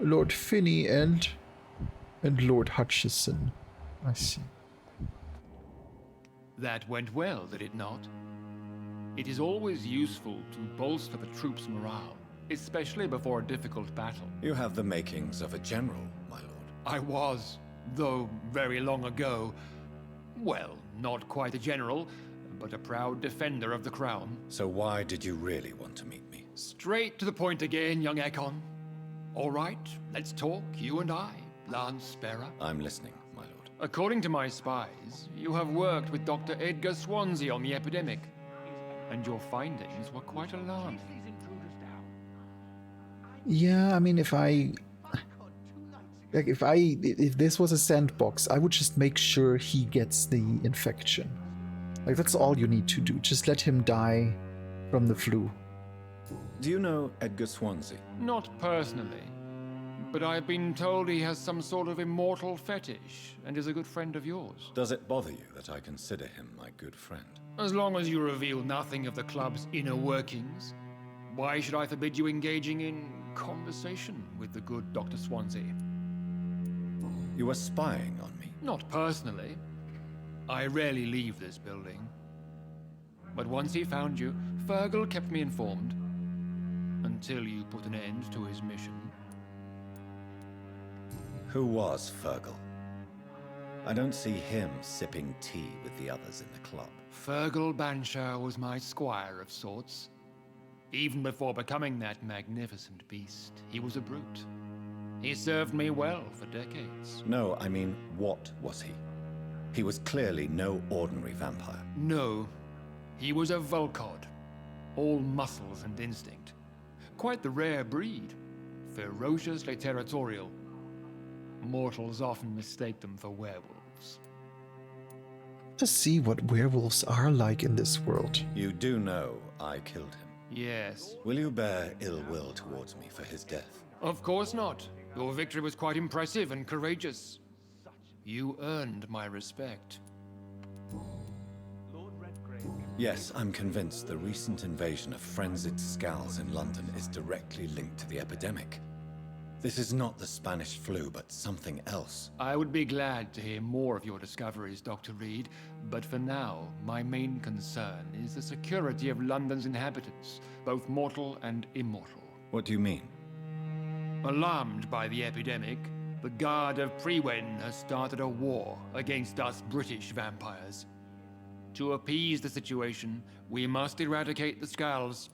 Lord Finney, and Lord Hutchison. I see. That went well, did it not? It is always useful to bolster the troops' morale, especially before a difficult battle. You have the makings of a general, my lord. I was, though very long ago. Well, not quite a general, but a proud defender of the crown. So why did you really want to meet me? Straight to the point again, young Ekon. All right, let's talk, you and I, Lance Sparrow. I'm listening, my lord. According to my spies, you have worked with Dr. Edgar Swansea on the epidemic, and your findings were quite alarming. Yeah, I mean, if this was a sandbox, I would just make sure he gets the infection. Like, that's all you need to do. Just let him die from the flu. Do you know Edgar Swansea? Not personally, but I've been told he has some sort of immortal fetish and is a good friend of yours. Does it bother you that I consider him my good friend? As long as you reveal nothing of the club's inner workings, why should I forbid you engaging in conversation with the good Dr. Swansea? You are spying on me? Not personally. I rarely leave this building. But once he found you, Fergal kept me informed. Until you put an end to his mission. Who was Fergal? I don't see him sipping tea with the others in the club. Fergal Banshire was my squire of sorts. Even before becoming that magnificent beast, he was a brute. He served me well for decades. No, I mean, what was he? He was clearly no ordinary vampire. No, he was a Volcod. All muscles and instinct. Quite the rare breed. Ferociously territorial. Mortals often mistake them for werewolves. To see what werewolves are like in this world. You do know I killed him. Yes. Will you bear ill will towards me for his death? Of course not. Your victory was quite impressive and courageous. You earned my respect. Yes, I'm convinced the recent invasion of frenzied Skulls in London is directly linked to the epidemic. This is not the Spanish flu, but something else. I would be glad to hear more of your discoveries, Dr. Reed, but for now, my main concern is the security of London's inhabitants, both mortal and immortal. What do you mean? Alarmed by the epidemic, the Guard of Prewen has started a war against us British vampires. To appease the situation, we must eradicate the Skulls.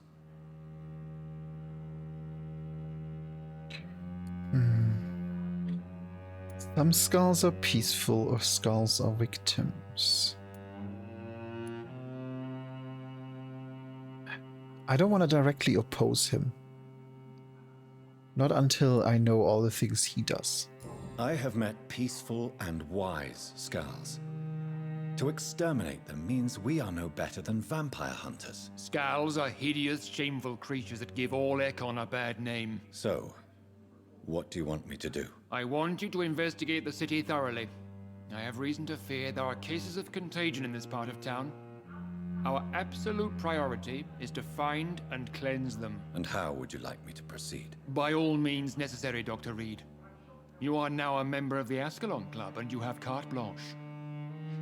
Some skulls are peaceful, or skulls are victims. I don't want to directly oppose him. Not until I know all the things he does. I have met peaceful and wise Skulls. To exterminate them means we are no better than vampire hunters. Skulls are hideous, shameful creatures that give all Ekon a bad name. So, what do you want me to do? I want you to investigate the city thoroughly. I have reason to fear there are cases of contagion in this part of town. Our absolute priority is to find and cleanse them. And how would you like me to proceed? By all means necessary, Dr. Reed. You are now a member of the Ascalon Club and you have carte blanche.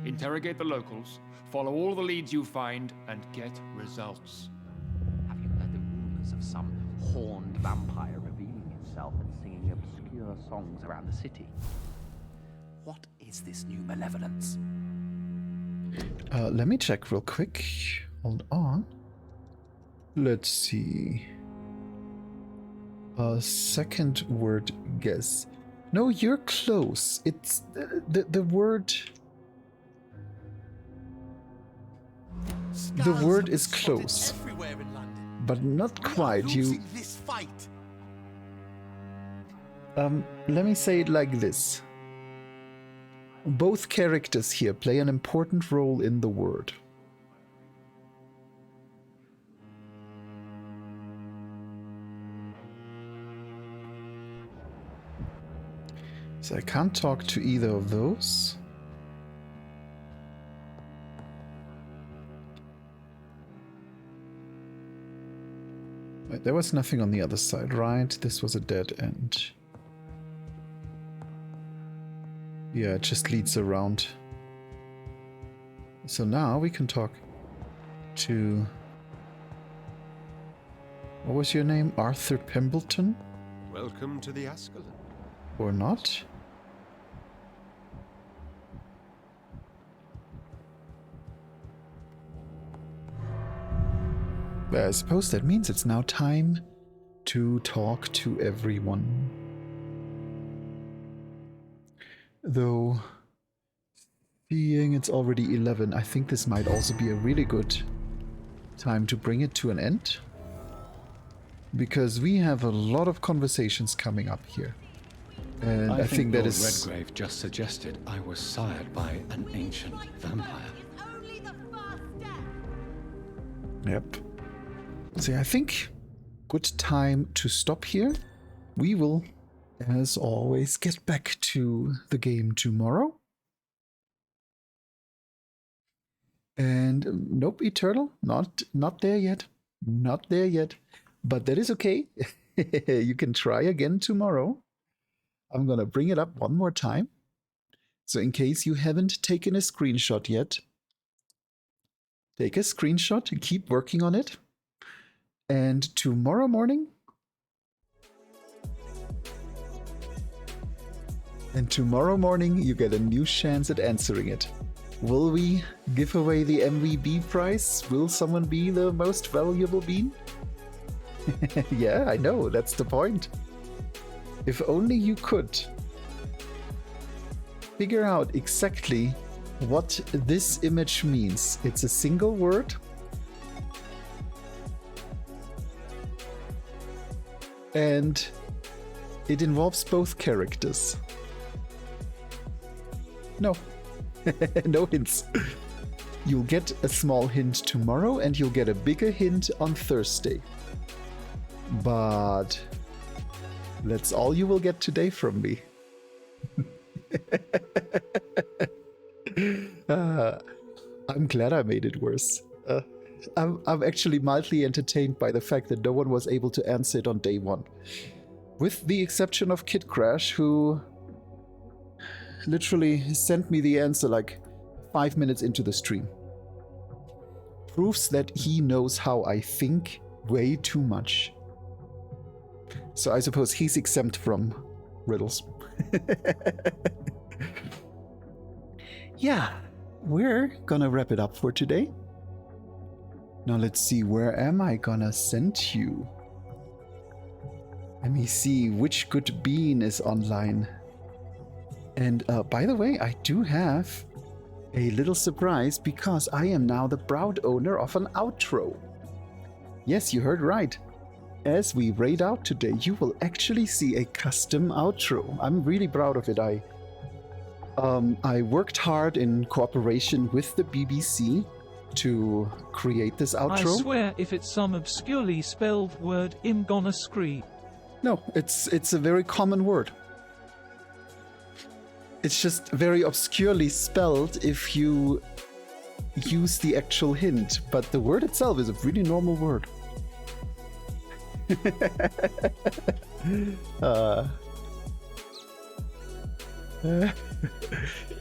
Interrogate the locals, follow all the leads you find, and get results. Have you heard the rumors of some horned vampire revealing himself and singing obscure songs around the city? What is this new malevolence? Let me check real quick. Hold on. Let's see. Second word guess. No, you're close. It's the word. The word is close, but not quite. You. This fight. Let me say it like this. Both characters here play an important role in the word. So I can't talk to either of those. Right, there was nothing on the other side, right? This was a dead end. Yeah, it just leads around. So now we can talk to... What was your name? Arthur Pimbleton? Welcome to the Ascalon. Or not? I suppose that means it's now time to talk to everyone. Though, seeing it's already 11, I think this might also be a really good time to bring it to an end. Because we have a lot of conversations coming up here. And I think that Lord is... Redgrave just suggested I was sired by an ancient vampire. Yep. So I think good time to stop here. We will, as always, get back to the game tomorrow. And nope, Eternal, not there yet. Not there yet. But that is okay. You can try again tomorrow. I'm gonna bring it up one more time. So in case you haven't taken a screenshot yet, take a screenshot and keep working on it. And tomorrow morning... you get a new chance at answering it. Will we give away the MVB prize? Will someone be the most valuable bean? Yeah, I know, that's the point. If only you could figure out exactly what this image means. It's a single word. And it involves both characters. No. No hints. You'll get a small hint tomorrow and you'll get a bigger hint on Thursday. But that's all you will get today from me. I'm glad I made it worse. I'm actually mildly entertained by the fact that no one was able to answer it on day one. With the exception of Kid Crash, who literally sent me the answer like 5 minutes into the stream. Proves that he knows how I think way too much. So I suppose he's exempt from riddles. Yeah, we're gonna wrap it up for today. Now let's see, where am I gonna send you? Let me see which good bean is online. And by the way, I do have a little surprise because I am now the proud owner of an outro. Yes, you heard right. As we raid out today, you will actually see a custom outro. I'm really proud of it. I worked hard in cooperation with the BBC to create this outro. I swear if it's some obscurely spelled word, I'm gonna scream. No, it's a very common word. It's just very obscurely spelled if you use the actual hint, but the word itself is a really normal word.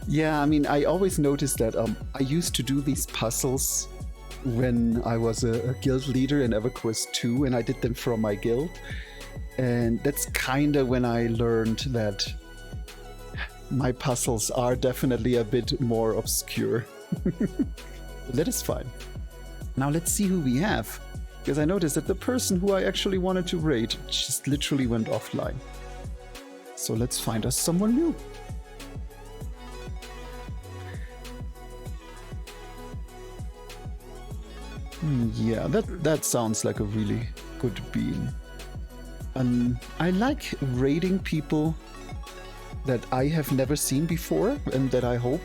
Yeah, I mean, I always noticed that I used to do these puzzles when I was a guild leader in EverQuest 2, and I did them from my guild. And that's kind of when I learned that my puzzles are definitely a bit more obscure. That is fine. Now let's see who we have. Because I noticed that the person who I actually wanted to raid just literally went offline. So let's find us someone new. Yeah, that sounds like a really good bean. I like raiding people that I have never seen before and that I hope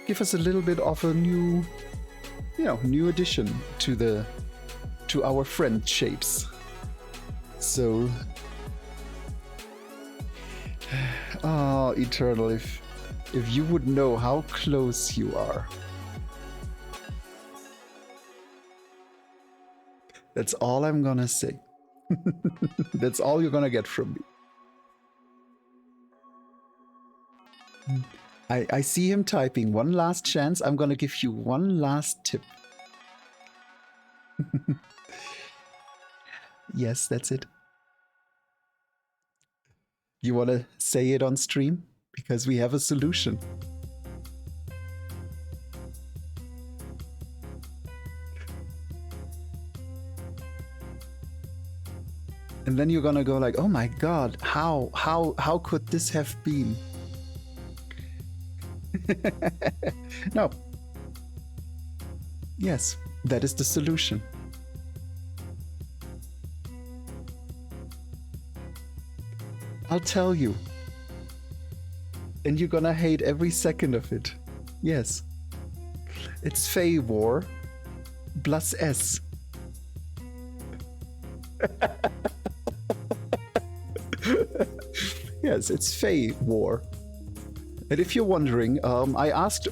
give us a little bit of a new, new addition to our friend shapes. So, oh, Eternal, if you would know how close you are. That's all I'm gonna say. That's all you're gonna get from me. I see him typing. One last chance. I'm gonna give you one last tip. Yes, that's it. You wanna say it on stream? Because we have a solution. And then you're gonna go like, oh my god, how could this have been? No. Yes, that is the solution. I'll tell you. And you're gonna hate every second of it. Yes. It's Fey War plus S. Yes, it's Fey War. And if you're wondering, I asked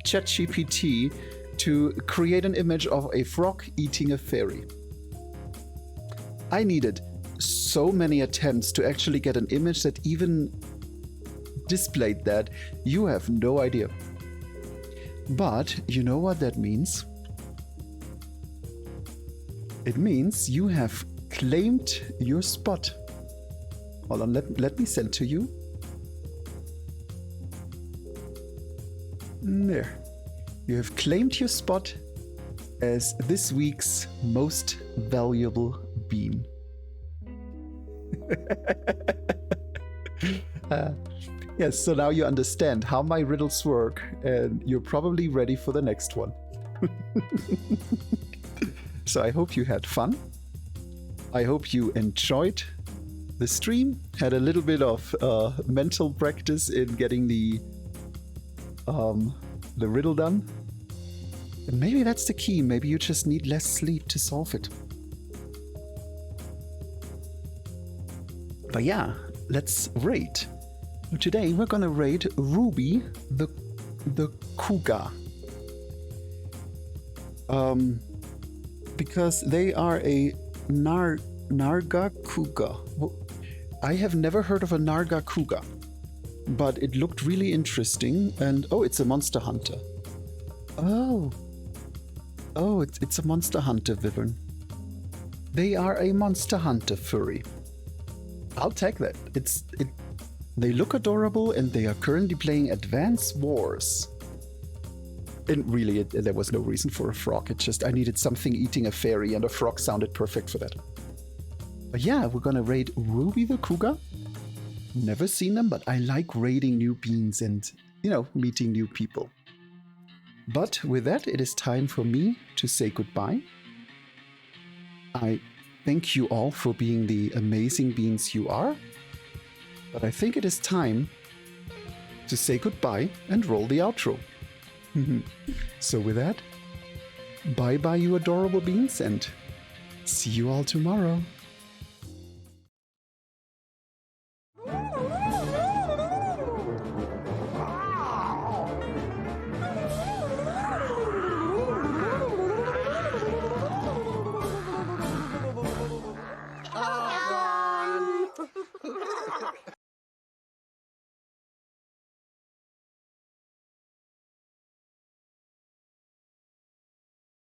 ChatGPT to create an image of a frog eating a fairy. I needed so many attempts to actually get an image that even displayed that. You have no idea. But you know what that means? It means you have claimed your spot. Hold on, let me send to you. There. You have claimed your spot as this week's most valuable bean. Yes, so now you understand how my riddles work, and you're probably ready for the next one. So I hope you had fun. I hope you enjoyed the stream, had a little bit of mental practice in getting the riddle done. And maybe that's the key. Maybe you just need less sleep to solve it. But yeah, let's raid. Today we're gonna raid Ruby the cougar. Because they are a Narga cougar. I have never heard of a Narga cougar, but it looked really interesting. And oh, it's a monster hunter. Oh, it's a monster hunter wyvern. They are a monster hunter furry. I'll take that. They look adorable, and they are currently playing Advance Wars. And really, there was no reason for a frog. It's just I needed something eating a fairy, and a frog sounded perfect for that. But yeah, we're gonna raid Ruby the cougar. Never seen them, but I like raiding new beans and, you know, meeting new people. But with that, it is time for me to say goodbye. I thank you all for being the amazing beings you are. But I think it is time to say goodbye and roll the outro. So with that, bye-bye you adorable beans, and see you all tomorrow.